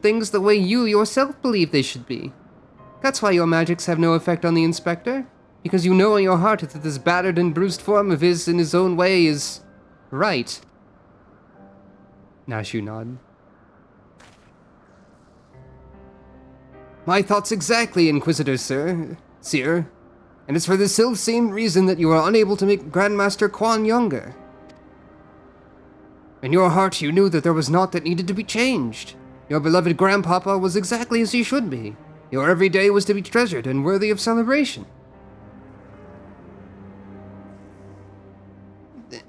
things the way you yourself believe they should be. That's why your magics have no effect on the Inspector. Because you know in your heart that this battered and bruised form of his in his own way is right. Nash, you nod. My thoughts exactly, Inquisitor, Seer. And it's for the self-same reason that you are unable to make Grandmaster Quan younger. In your heart, you knew that there was naught that needed to be changed. Your beloved Grandpapa was exactly as he should be. Your every day was to be treasured and worthy of celebration.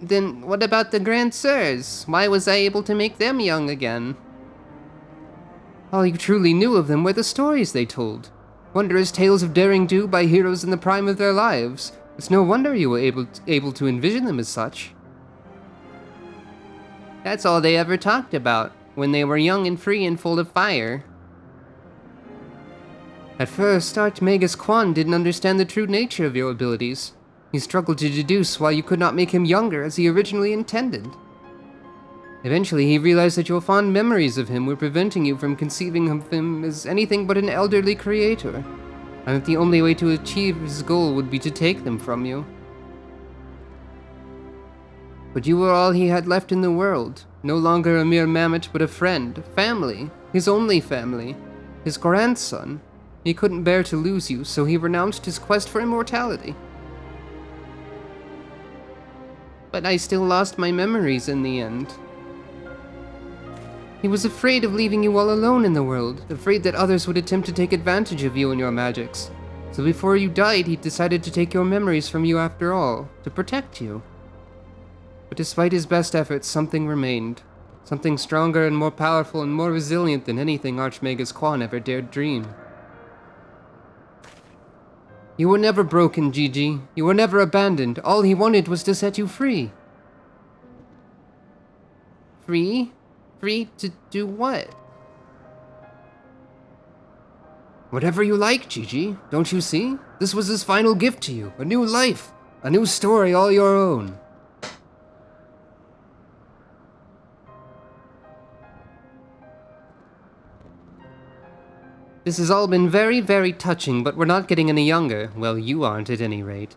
Then what about the Grand Sirs? Why was I able to make them young again? All you truly knew of them were the stories they told. Wondrous tales of daring do by heroes in the prime of their lives. It's no wonder you were able to envision them as such. That's all they ever talked about, when they were young and free and full of fire. At first, Archmagus Quan didn't understand the true nature of your abilities. He struggled to deduce why you could not make him younger as he originally intended. Eventually, he realized that your fond memories of him were preventing you from conceiving of him as anything but an elderly creator. and that the only way to achieve his goal would be to take them from you. But you were all he had left in the world, no longer a mere mammoth but a friend, family, his only family, his grandson. He couldn't bear to lose you, so he renounced his quest for immortality. But I still lost my memories in the end. He was afraid of leaving you all alone in the world, afraid that others would attempt to take advantage of you and your magics. So before you died, he decided to take your memories from you after all, to protect you. But despite his best efforts, something remained. Something stronger and more powerful and more resilient than anything Archmagus Quan ever dared dream. You were never broken, Gigi. You were never abandoned. All he wanted was to set you free. Free? Free to do what? Whatever you like, Gigi. Don't you see? This was his final gift to you. A new life. A new story all your own. This has all been very, very touching, but we're not getting any younger. Well, you aren't at any rate.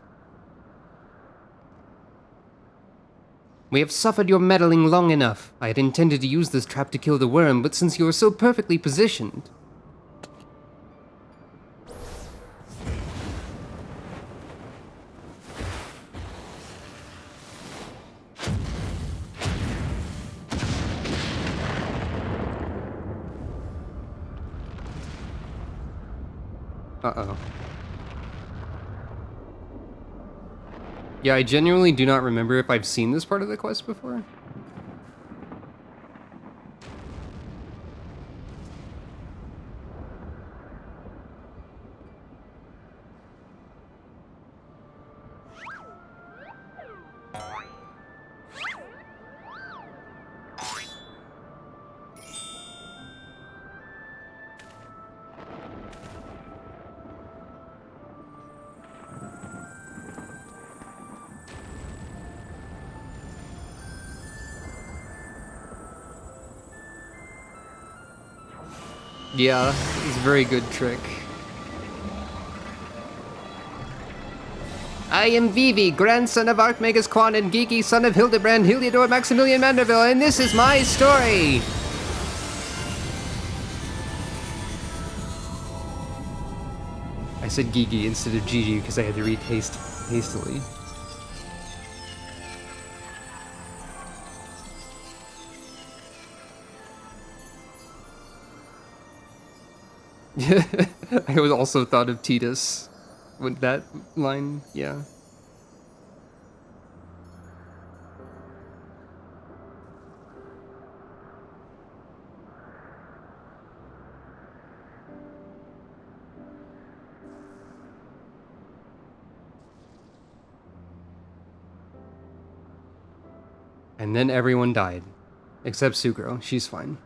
We have suffered your meddling long enough. I had intended to use this trap to kill the worm, but since you are so perfectly positioned... Uh-oh. Yeah, I genuinely do not remember if I've seen this part of the quest before. Yeah, it's a very good trick. I am Vivi, grandson of Archmagus Quan and Geeky, son of Hildibrand, Heliodor, Maximilian Manderville, and this is my story! I said Geeky instead of Gigi because I had to read hastily. I was also thought of Titus with that line, yeah. And then everyone died, except Sugro. She's fine.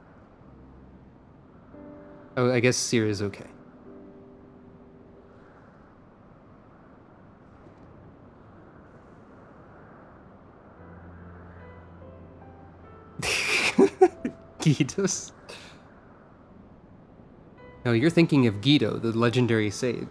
Oh, I guess Sierra's okay. Guidos? No, you're thinking of Guido, the legendary sage.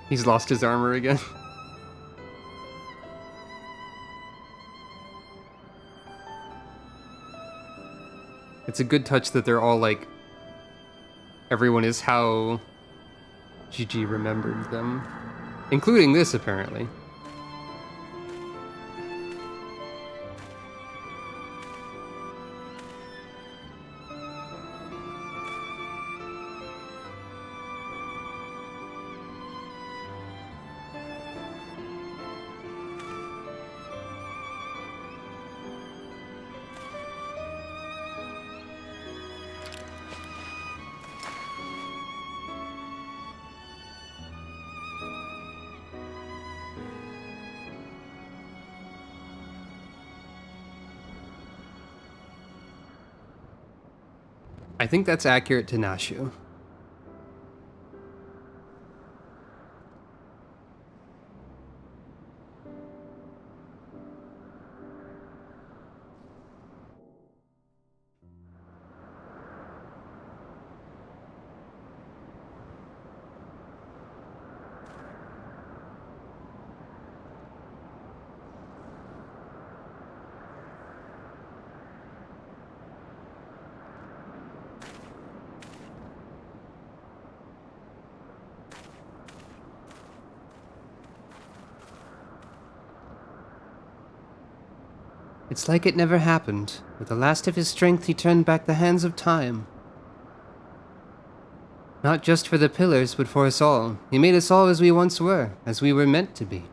He's lost his armor again. It's a good touch that they're all like... Everyone is how Gigi remembered them. Including this, apparently. I think that's accurate to Nashu. It's like it never happened. With the last of his strength, he turned back the hands of time. Not just for the pillars, but for us all. He made us all as we once were, as we were meant to be.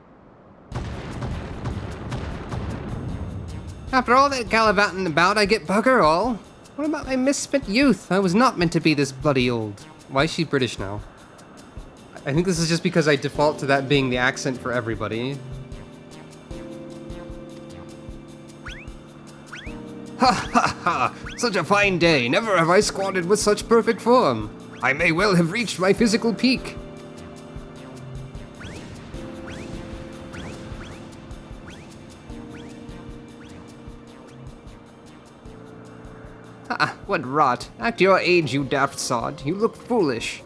After all that gallivanting about, I get bugger all. What about my misspent youth? I was not meant to be this bloody old. Why is she British now? I think this is just because I default to that being the accent for everybody. Ha ha ha! Such a fine day. Never have I squatted with such perfect form. I may well have reached my physical peak. Ha! What rot. Act your age, you daft sod. You look foolish.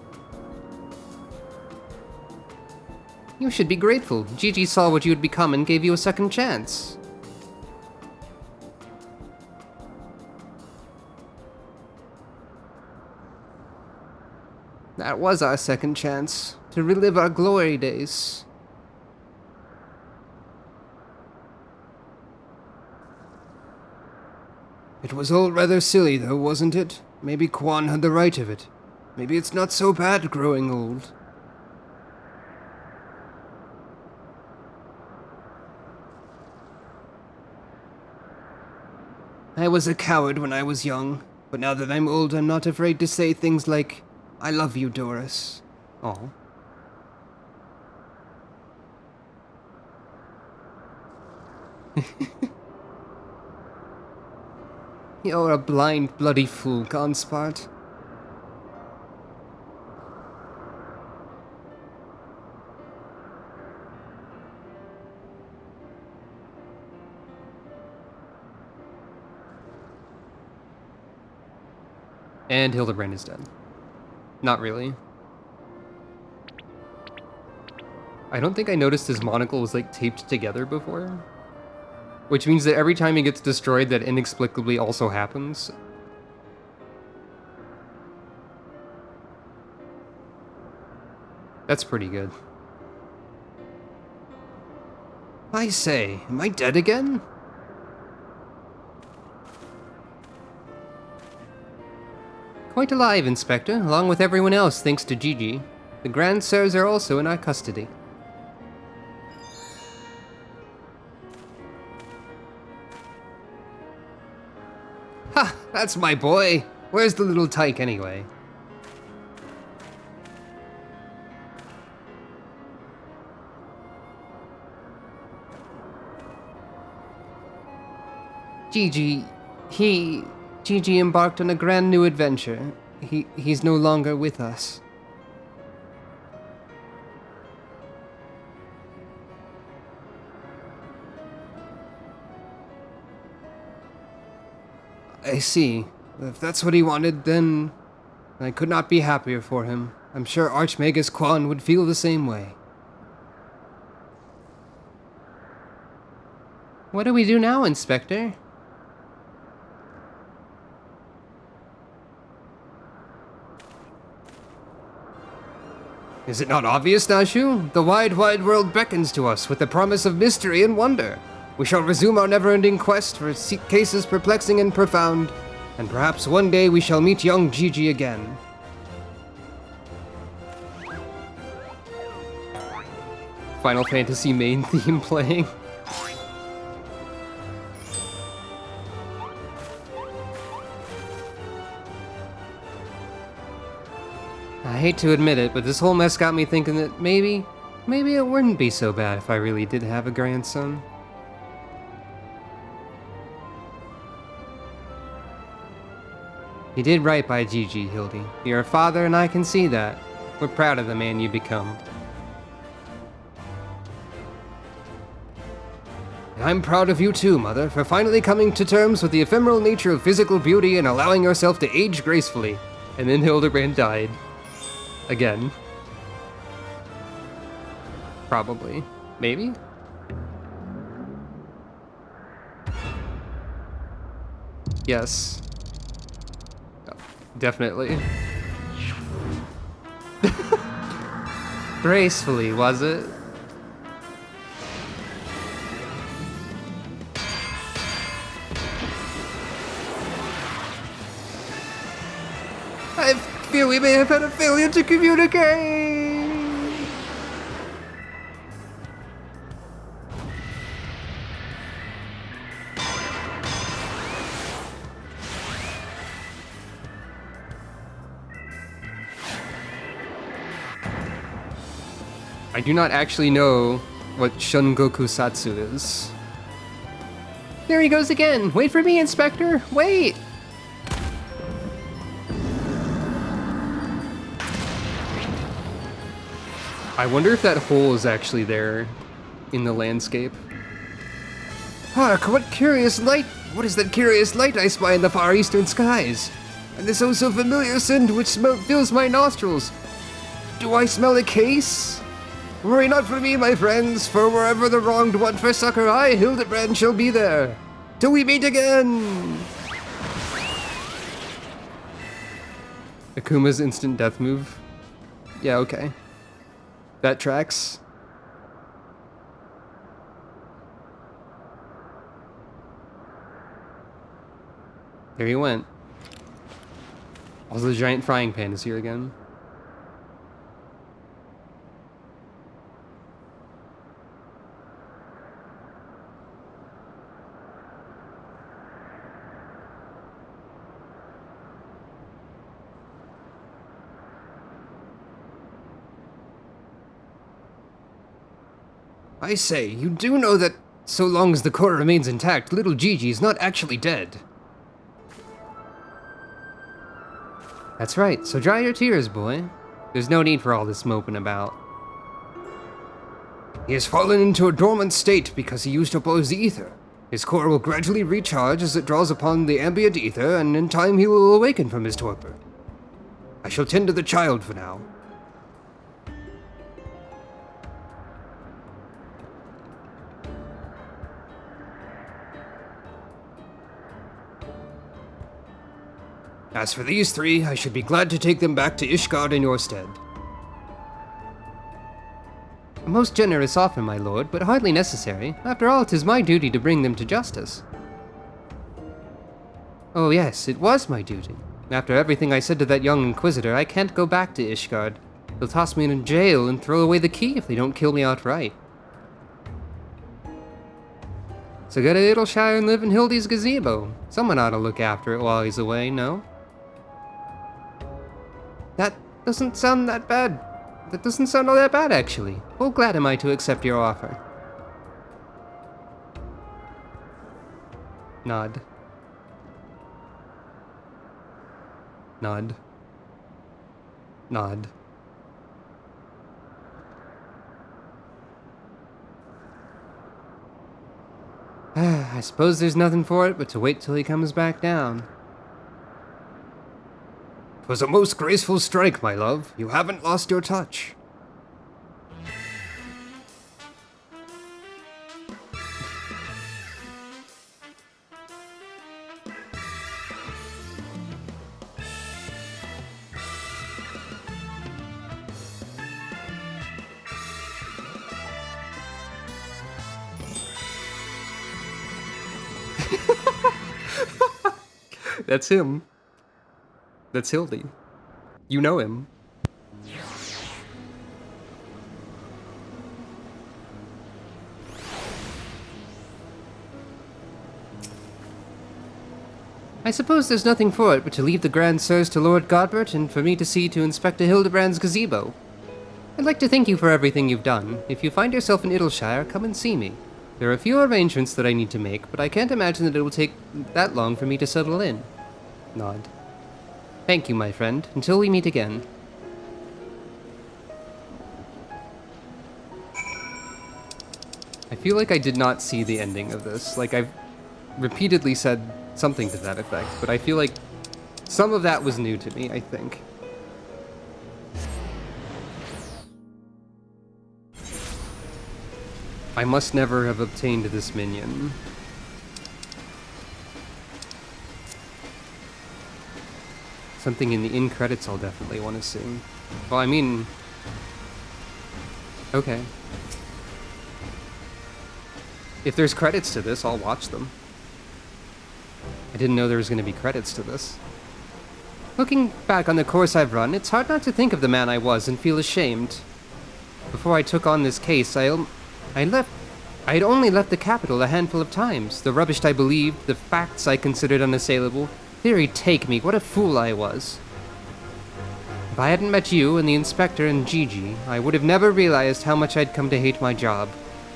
You should be grateful. Gigi saw what you had become and gave you a second chance. That was our second chance, to relive our glory days. It was all rather silly though, wasn't it? Maybe Quan had the right of it. Maybe it's not so bad growing old. I was a coward when I was young, but now that I'm old, I'm not afraid to say things like, I love you, Doris. Oh. You're a blind, bloody fool, Conspart. And Hildibrand is dead. Not really. I don't think I noticed his monocle was like taped together before. Which means that every time he gets destroyed, that inexplicably also happens. That's pretty good. I say, am I dead again? Quite alive, Inspector, along with everyone else thanks to Gigi. The Grand Sirs are also in our custody. Ha! That's my boy! Where's the little tyke anyway? Gigi embarked on a grand new adventure. He's no longer with us. I see. If that's what he wanted, then I could not be happier for him. I'm sure Archmagus Quan would feel the same way. What do we do now, Inspector? Is it not obvious, Nashu? The wide, wide world beckons to us with the promise of mystery and wonder. We shall resume our never-ending quest for cases perplexing and profound, and perhaps one day we shall meet young Gigi again. Final Fantasy main theme playing. I hate to admit it, but this whole mess got me thinking that maybe it wouldn't be so bad if I really did have a grandson. You did right by Gigi, Hildy. You're a father and I can see that. We're proud of the man you become. I'm proud of you too, Mother, for finally coming to terms with the ephemeral nature of physical beauty and allowing yourself to age gracefully. And then Hildebrand died. Again. Probably. Maybe? Yes. Oh, definitely. Gracefully, was it? I fear we may have had a failure to communicate. I do not actually know what Shungoku Satsu is. There he goes again. Wait for me, Inspector. Wait. I wonder if that hole is actually there in the landscape. Hark, what curious light! What is that curious light I spy in the far eastern skies? And this oh so familiar scent which fills my nostrils. Do I smell a case? Worry not for me, my friends, for wherever the wronged want for succor, I, Hildibrand, shall be there. Till we meet again! Akuma's instant death move. Yeah, okay. That tracks. There he went. Also, the giant frying pan is here again. I say, you do know that so long as the core remains intact, little Gigi is not actually dead. That's right, so dry your tears, boy. There's no need for all this moping about. He has fallen into a dormant state because he used up all his ether. His core will gradually recharge as it draws upon the ambient ether, and in time he will awaken from his torpor. I shall tend to the child for now. As for these three, I should be glad to take them back to Ishgard in your stead. A most generous offer, my lord, but hardly necessary. After all, 'tis my duty to bring them to justice. Oh yes, it was my duty. After everything I said to that young Inquisitor, I can't go back to Ishgard. They'll toss me in jail and throw away the key if they don't kill me outright. So go to Idleshire and live in Hildy's gazebo. Someone ought to look after it while he's away, no? That doesn't sound that bad. That doesn't sound all that bad, actually. Well, glad am I to accept your offer. Nod. Nod. Nod. I suppose there's nothing for it but to wait till he comes back down. 'Twas a most graceful strike, my love. You haven't lost your touch. That's him. That's Hildy. You know him. I suppose there's nothing for it but to leave the Grand Sirs to Lord Godbert and for me to see to Inspector Hildebrand's gazebo. I'd like to thank you for everything you've done. If you find yourself in Idleshire, come and see me. There are a few arrangements that I need to make, but I can't imagine that it will take that long for me to settle in. Nod. Thank you, my friend. Until we meet again. I feel like I did not see the ending of this. Like, I've repeatedly said something to that effect, but I feel like some of that was new to me, I think. I must never have obtained this minion. Something in the end credits I'll definitely want to see. Well, I mean... Okay. If there's credits to this, I'll watch them. I didn't know there was going to be credits to this. Looking back on the course I've run, it's hard not to think of the man I was and feel ashamed. Before I took on this case, I had only left the capital a handful of times. The rubbish I believed, the facts I considered unassailable. Theory take me, what a fool I was. If I hadn't met you and the inspector and Gigi, I would have never realized how much I'd come to hate my job.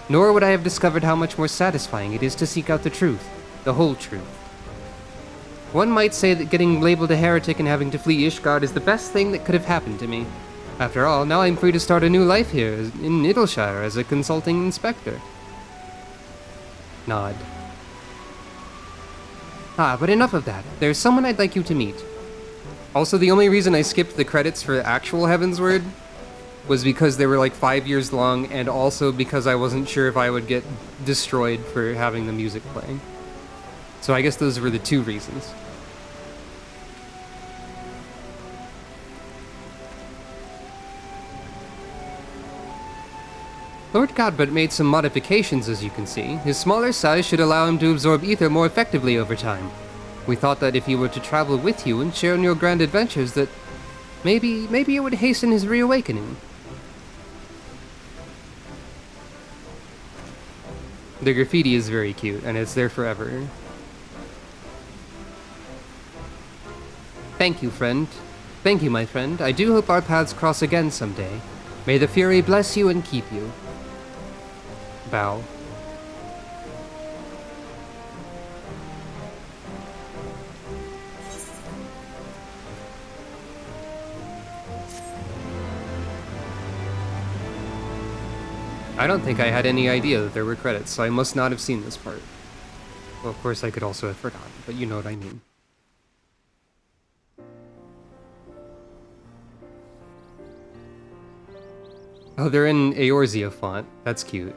Nor would I have discovered how much more satisfying it is to seek out the truth, the whole truth. One might say that getting labeled a heretic and having to flee Ishgard is the best thing that could have happened to me. After all, now I'm free to start a new life here in Idleshire as a consulting inspector. Nod. But enough of that. There's someone I'd like you to meet. Also, the only reason I skipped the credits for actual Heavensward was because they were like 5 years long, and also because I wasn't sure if I would get destroyed for having the music playing. So I guess those were the two reasons. Lord Godbert made some modifications, as you can see. His smaller size should allow him to absorb ether more effectively over time. We thought that if he were to travel with you and share in your grand adventures, that maybe it would hasten his reawakening. The graffiti is very cute, and it's there forever. Thank you, friend. Thank you, my friend. I do hope our paths cross again someday. May the Fury bless you and keep you. Bow. I don't think I had any idea that there were credits, so I must not have seen this part. Well, of course I could also have forgotten, but you know what I mean. Oh, they're in Eorzea font. That's cute.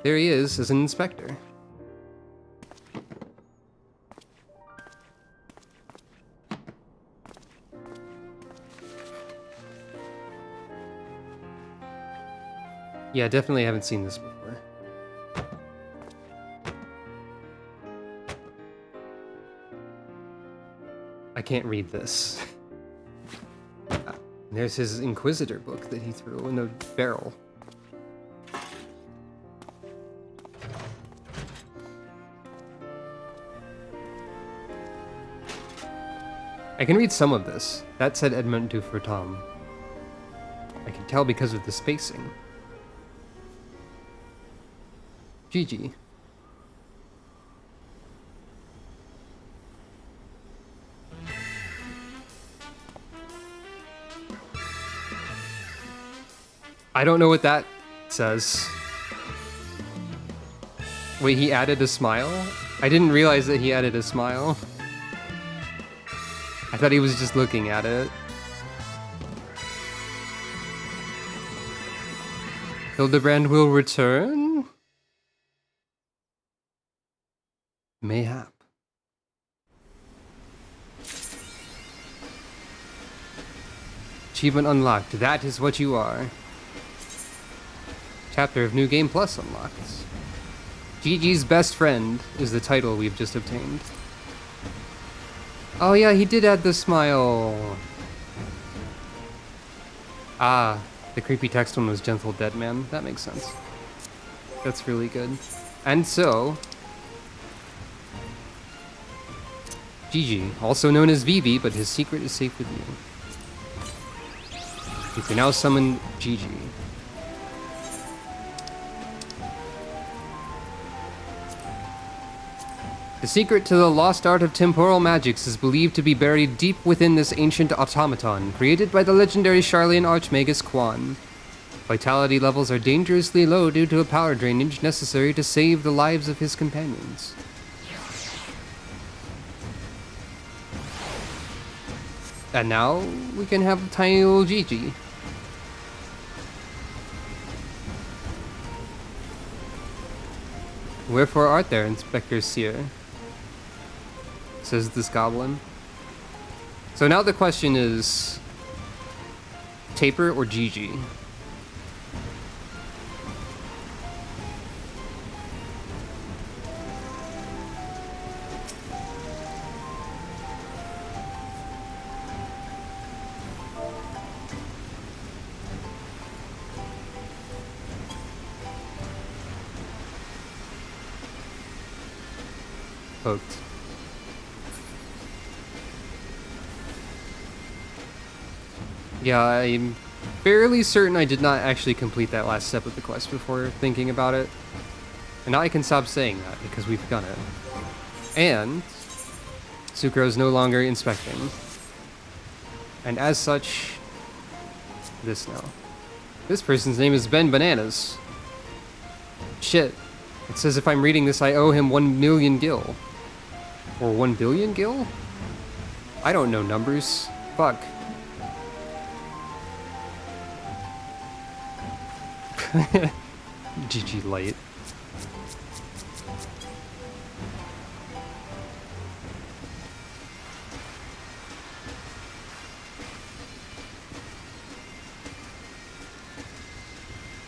There he is as an inspector. Yeah, definitely haven't seen this before. I can't read this. There's his Inquisitor book that he threw in a barrel. I can read some of this. That said Edmund Dufourtom. I can tell because of the spacing. Gigi. I don't know what that says. Wait, he added a smile? I didn't realize that he added a smile. I thought he was just looking at it. Hildibrand will return? Mayhap. Achievement unlocked. That is what you are. Chapter of New Game Plus unlocked. Gigi's Best Friend is the title we've just obtained. Oh yeah, he did add the smile. Ah, the creepy text one was Gentle Dead Man. That makes sense. That's really good. And so... Gigi, also known as Vivi, but his secret is safe with you. You can now summon Gigi. The secret to the lost art of temporal magics is believed to be buried deep within this ancient automaton, created by the legendary Charlian Archmagus Quan. Vitality levels are dangerously low due to a power drainage necessary to save the lives of his companions. And now, we can have a tiny little Gigi. Wherefore art there, Inspector Seer? Says this goblin. So now the question is, Taper or Gigi? Hooked. Yeah, I'm fairly certain I did not actually complete that last step of the quest before thinking about it. And now I can stop saying that because we've done it. And Sucro is no longer inspecting. And as such, this now. This person's name is Ben Bananas. Shit. It says if I'm reading this, I owe him 1 million gil. Or 1 billion gil? I don't know numbers. Fuck. GG light.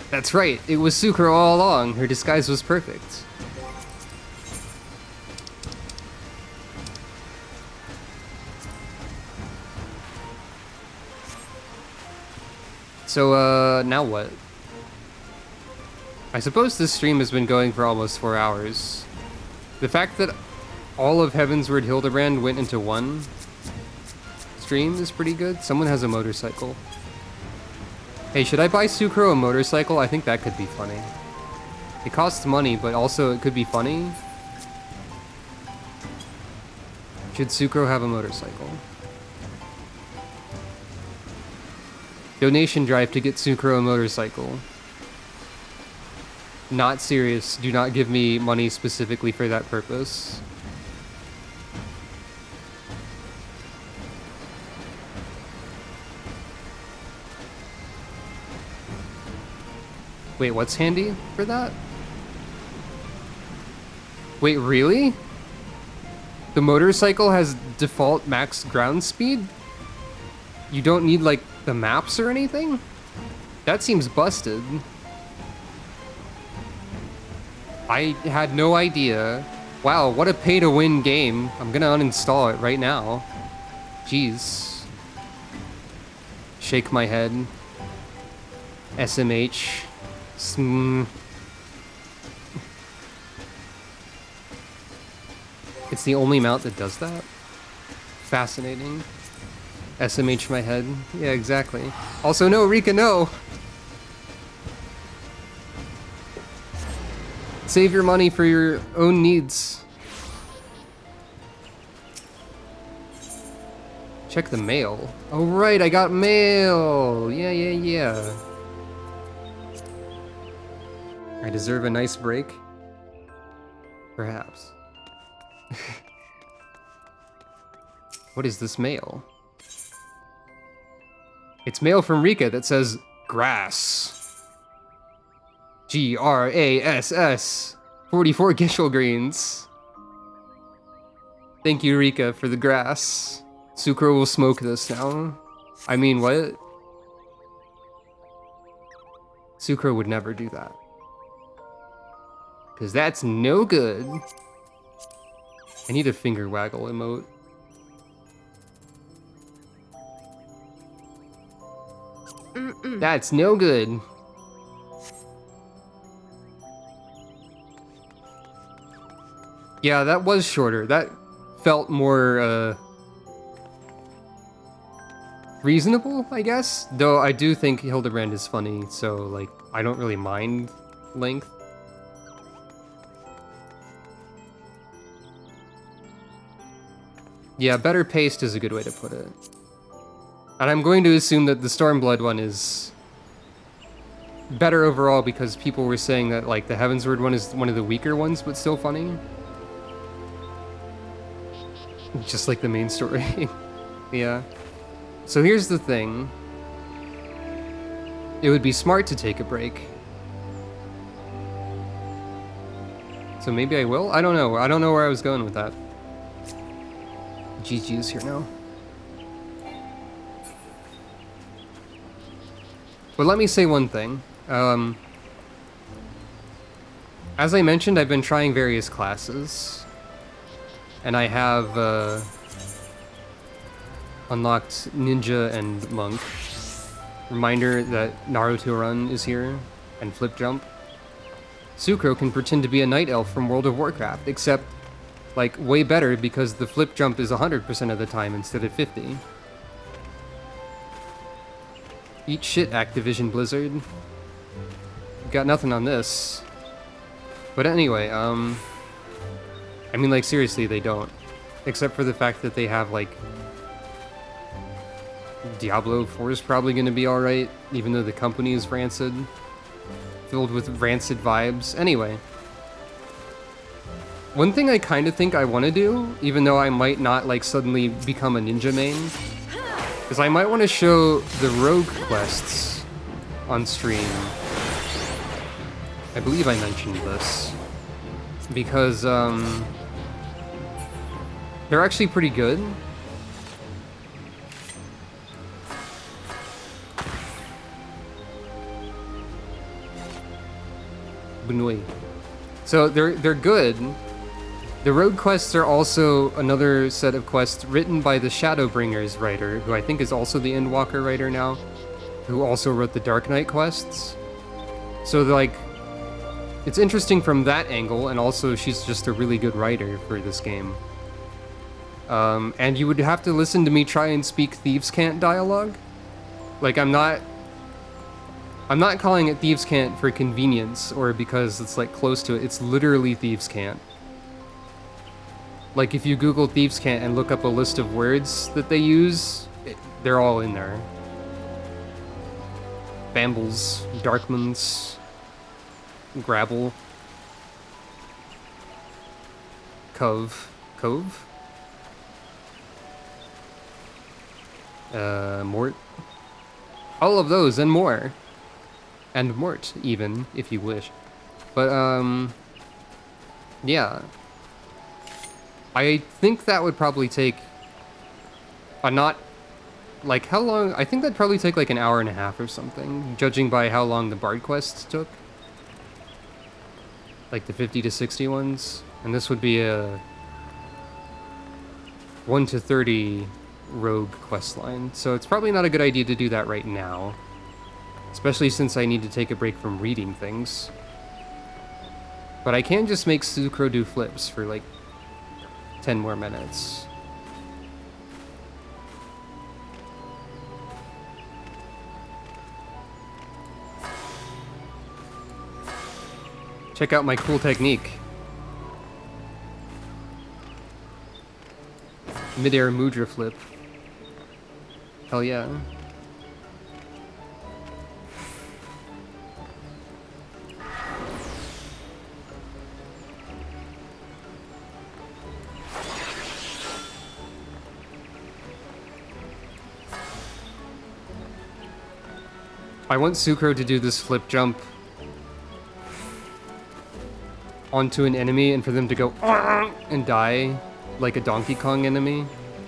That's right, it was Sucro all along. Her disguise was perfect. So, now what? I suppose this stream has been going for almost 4 hours. The fact that all of Heavensward Hildibrand went into one stream is pretty good. Someone has a motorcycle. Hey, should I buy Sucro a motorcycle? I think that could be funny. It costs money, but also it could be funny. Should Sucro have a motorcycle? Donation drive to get Sucro a motorcycle. Not serious. Do not give me money specifically for that purpose. Wait, what's handy for that? Wait, really? The motorcycle has default max ground speed? You don't need, like, the maps or anything? That seems busted. I had no idea. Wow, what a pay-to-win game. I'm gonna uninstall it right now. Jeez. Shake my head. SMH. It's the only mount that does that? Fascinating. SMH my head. Yeah, exactly. Also, no, Rika, no! Save your money for your own needs. Check the mail. Oh, right, I got mail! Yeah. I deserve a nice break? Perhaps. What is this mail? It's mail from Rika that says, grass. Grass. 44 Gishel greens. Thank you, Rika, for the grass. Sucro will smoke this now. I mean, what? Sucro would never do that. Because that's no good. I need a finger waggle emote. That's no good. Yeah, that was shorter. That felt more, reasonable, I guess. Though I do think Hildibrand is funny, so like I don't really mind length. Yeah, better paced is a good way to put it. And I'm going to assume that the Stormblood one is better overall because people were saying that like the Heavensward one is one of the weaker ones, but still funny. Just like the main story. Yeah. So here's the thing. It would be smart to take a break. So maybe I will? I don't know. I don't know where I was going with that. GG's here now. But let me say one thing. As I mentioned, I've been trying various classes. And I have unlocked Ninja and Monk. Reminder that Naruto Run is here, and Flip Jump. Sucro can pretend to be a night elf from World of Warcraft, except, like, way better because the Flip Jump is 100% of the time instead of 50. Eat shit, Activision Blizzard. Got nothing on this. But anyway, I mean, like, seriously, they don't. Except for the fact that they have, like, Diablo 4 is probably going to be alright, even though the company is rancid. Filled with rancid vibes. Anyway. One thing I kind of think I want to do, even though I might not, like, suddenly become a ninja main, is I might want to show the rogue quests on stream. I believe I mentioned this. Because, they're actually pretty good. So they're good. The rogue quests are also another set of quests written by the Shadowbringers writer, who I think is also the Endwalker writer now, who also wrote the Dark Knight quests. So like, it's interesting from that angle, and also she's just a really good writer for this game. And you would have to listen to me try and speak Thieves' Cant dialogue. Like, I'm not calling it Thieves' Cant for convenience or because it's like close to it. It's literally Thieves' Cant. Like if you Google Thieves' Cant and look up a list of words that they use, they're all in there. Bambles, Darkmans, Grabble, Cove, Mort. All of those and more. And Mort, even, if you wish. But, yeah. I think that would probably take like, how long? I think that'd probably take like an hour and a half or something, judging by how long the Bard quests took. Like the 50 to 60 ones. And this would be a 1 to 30 rogue quest line. So it's probably not a good idea to do that right now. Especially since I need to take a break from reading things. But I can just make Sucro do flips for like 10 more minutes. Check out my cool technique. Mid-air mudra flip. Hell yeah. I want Sucro to do this flip jump onto an enemy and for them to go and die like a Donkey Kong enemy.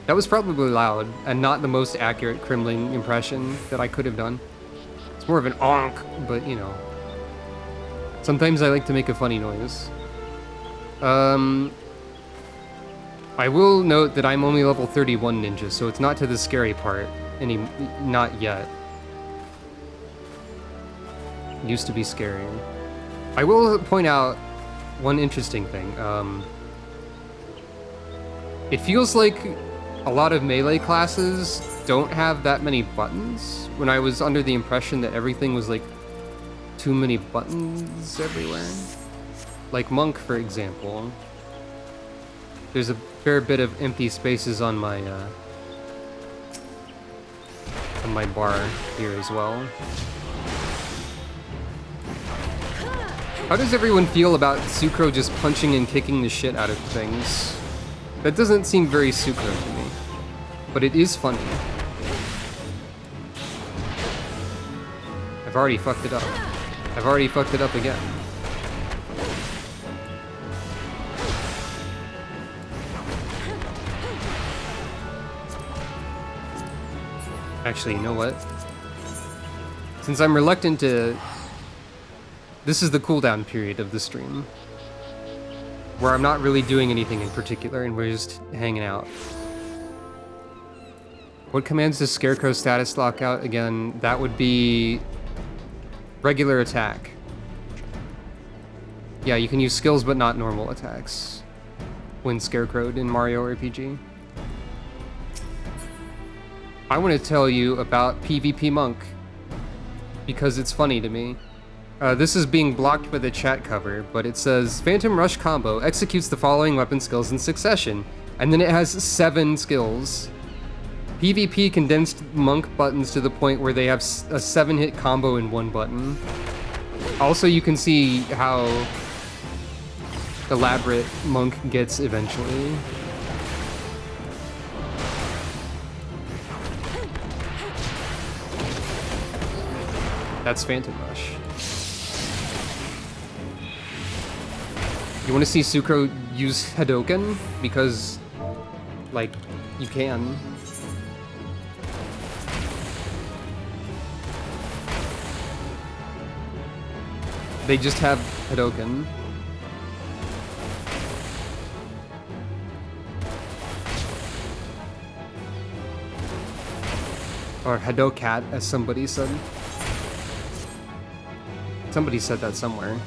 That was probably loud and not the most accurate Kremling impression that I could have done. It's more of an onk, but you know. Sometimes I like to make a funny noise. I will note that I'm only level 31 ninja, so it's not to the scary part. Not yet. Used to be scary. I will point out one interesting thing. It feels like a lot of melee classes don't have that many buttons. When I was under the impression that everything was like too many buttons everywhere. Like Monk, for example. There's a fair bit of empty spaces on my bar here as well. How does everyone feel about Sucro just punching and kicking the shit out of things? That doesn't seem very Sucro to me, but it is funny. I've already fucked it up. I've already fucked it up again. Actually, you know what? Since I'm reluctant to... This is the cooldown period of the stream, where I'm not really doing anything in particular and we're just hanging out. What commands does Scarecrow status lock out? Again, that would be regular attack. Yeah, you can use skills but not normal attacks when Scarecrowed in Mario RPG. I want to tell you about PvP Monk because it's funny to me. This is being blocked by the chat cover, but it says Phantom Rush combo executes the following weapon skills in succession, and then it has 7 skills. PvP condensed Monk buttons to the point where they have a 7-hit combo in one button. Also, you can see how elaborate Monk gets eventually. That's Phantom Rush. You want to see Sucro use Hadoken? Because, like, you can. They just have Hadoken. Or Hadokat, as somebody said. Somebody said that somewhere.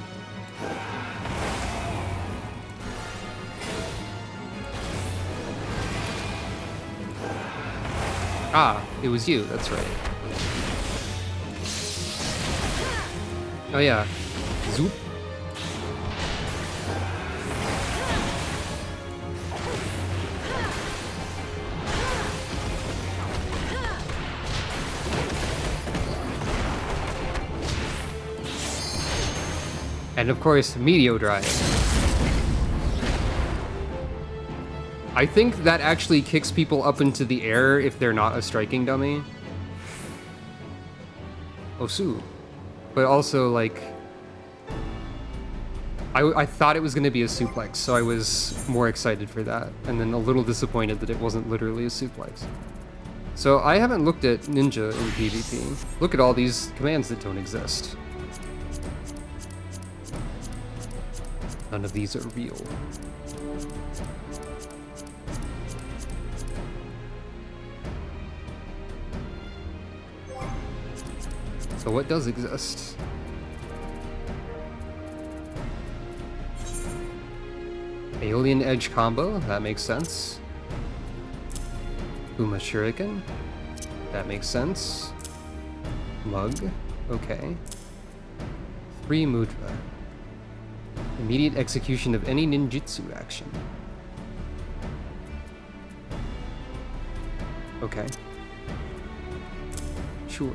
Ah, it was you, that's right. Oh yeah. Zoop. And of course, Meteor Drive. I think that actually kicks people up into the air if they're not a striking dummy. Osu. But also, like... I thought it was going to be a suplex, so I was more excited for that. And then a little disappointed that it wasn't literally a suplex. So I haven't looked at Ninja in PvP. Look at all these commands that don't exist. None of these are real. So what does exist? Alien Edge combo, that makes sense. Uma Shuriken, that makes sense. Mug, okay. 3 Mudra. Immediate execution of any ninjutsu action. Okay. Sure.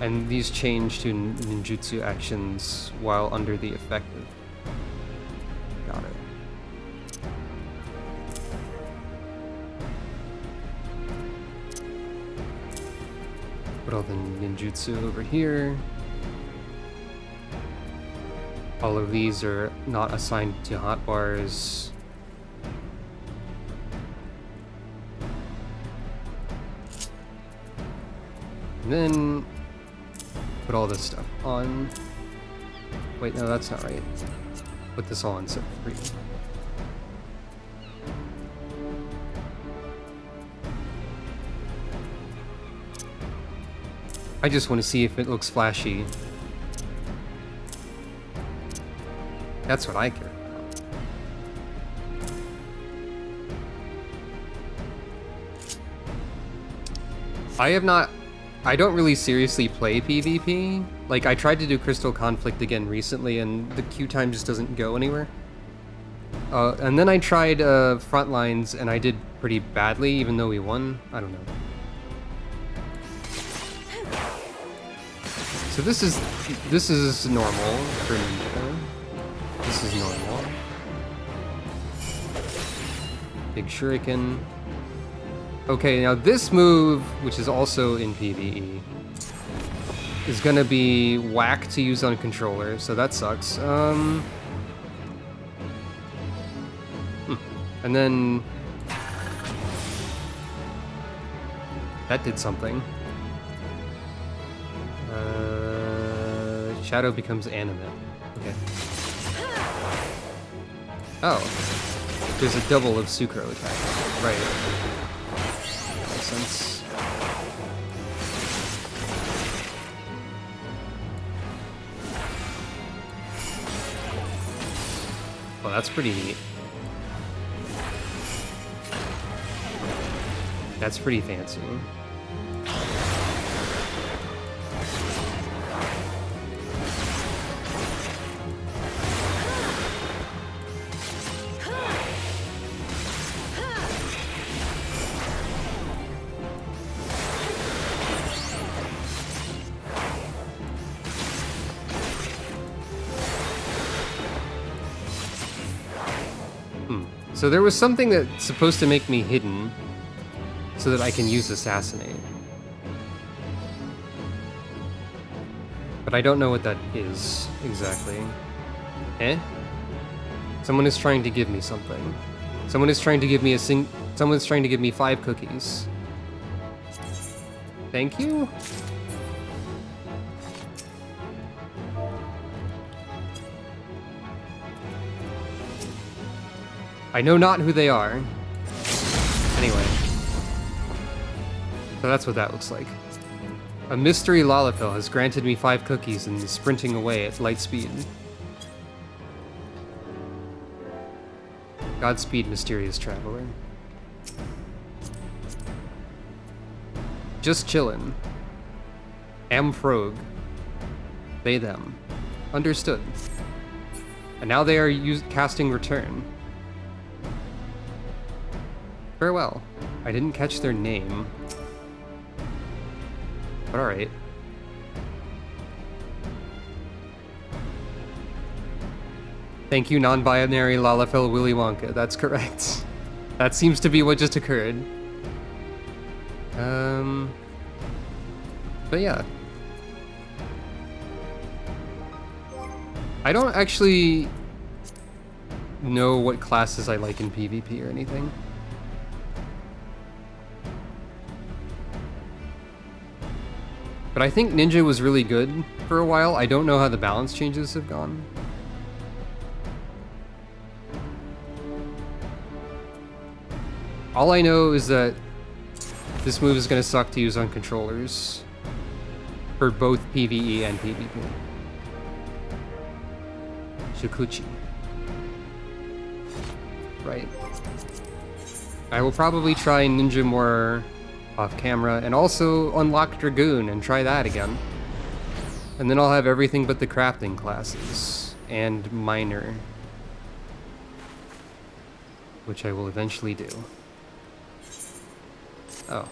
And these change to ninjutsu actions while under the effect of... Got it. Put all the ninjutsu over here. All of these are not assigned to hotbars. And then put all this stuff on. Wait, no, that's not right. Put this all on set 3. I just want to see if it looks flashy. That's what I care about. I don't really seriously play PvP. Like, I tried to do Crystal Conflict again recently, and the queue time just doesn't go anywhere. And then I tried Frontlines, and I did pretty badly, even though we won. I don't know. So this is normal for Ninja. This is normal. Big Shuriken. Okay, now this move, which is also in PvE, is gonna be whack to use on controller, so that sucks. And then that did something. Shadow becomes animate. Okay. Oh, there's a double of Sucro attack. Right. That makes sense. Well, that's pretty neat. That's pretty fancy. So there was something that's supposed to make me hidden so that I can use Assassinate. But I don't know what that is exactly. Eh? Someone is trying to give me something. Someone is trying to give me someone's trying to give me 5 cookies. Thank you? I know not who they are. Anyway. So that's what that looks like. A mystery Lalafell has granted me 5 cookies and is sprinting away at light speed. Godspeed, mysterious traveler. Just chillin'. Am Frog. They, them. Understood. And now they are casting Return. Farewell. I didn't catch their name. But alright. Thank you, non-binary Lalafell Willy Wonka. That's correct. That seems to be what just occurred. But yeah. I don't actually know what classes I like in PvP or anything. But I think Ninja was really good for a while. I don't know how the balance changes have gone. All I know is that this move is going to suck to use on controllers for both PvE and PvP. Shikuchi. Right. I will probably try Ninja more off camera, and also unlock Dragoon and try that again. And then I'll have everything but the crafting classes, and Miner. Which I will eventually do. Oh.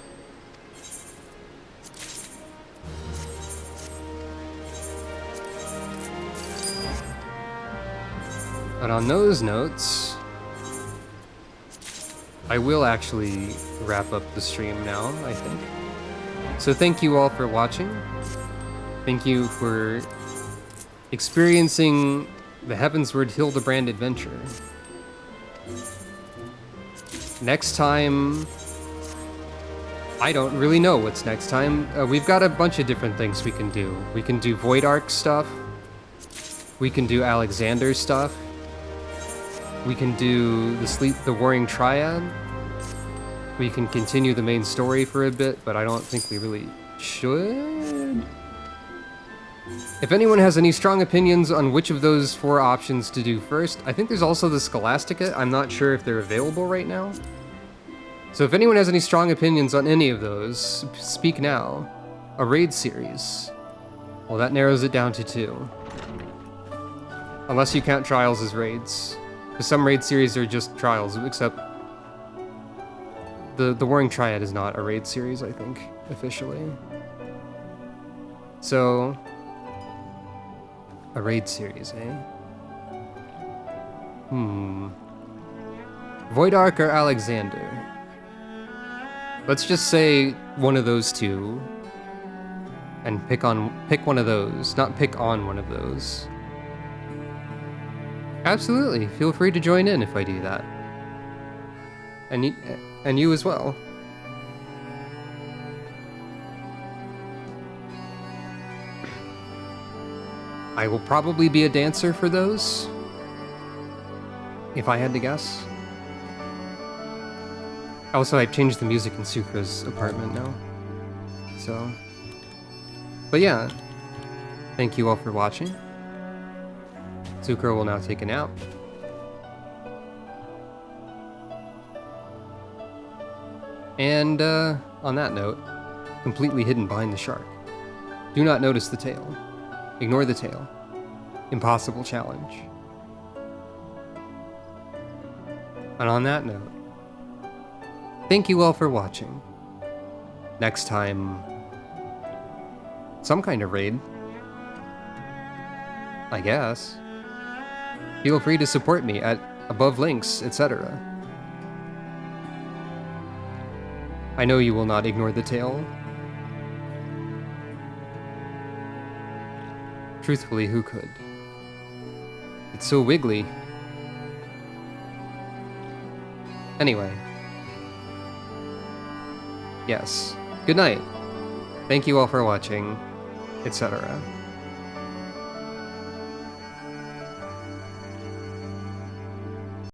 But on those notes, I will actually wrap up the stream now, I think. So thank you all for watching. Thank you for experiencing the Heavensward Hildibrand adventure. Next time, I don't really know what's next time. We've got a bunch of different things we can do. We can do Void Ark stuff. We can do Alexander stuff. We can do the Warring Triad. We can continue the main story for a bit, but I don't think we really should. If anyone has any strong opinions on which of those 4 options to do first, I think there's also the Scholastica. I'm not sure if they're available right now. So if anyone has any strong opinions on any of those, speak now. A raid series. Well, that narrows it down to 2. Unless you count trials as raids. Because some raid series are just trials, except the Warring Triad is not a raid series, I think, officially. So, a raid series, eh? Void Ark or Alexander? Let's just say one of those 2. And pick one of those, not pick on one of those. Absolutely, feel free to join in if I do that. And you as well. I will probably be a dancer for those, if I had to guess. Also, I've changed the music in Sukra's apartment now. So, but yeah, thank you all for watching. Sukra will now take a nap. And on that note, completely hidden behind the shark. Do not notice the tail. Ignore the tail. Impossible challenge. And on that note, thank you all for watching. Next time, some kind of raid, I guess. Feel free to support me at above links, etc. I know you will not ignore the tail. Truthfully, who could? It's so wiggly. Anyway. Yes. Good night. Thank you all for watching, etc.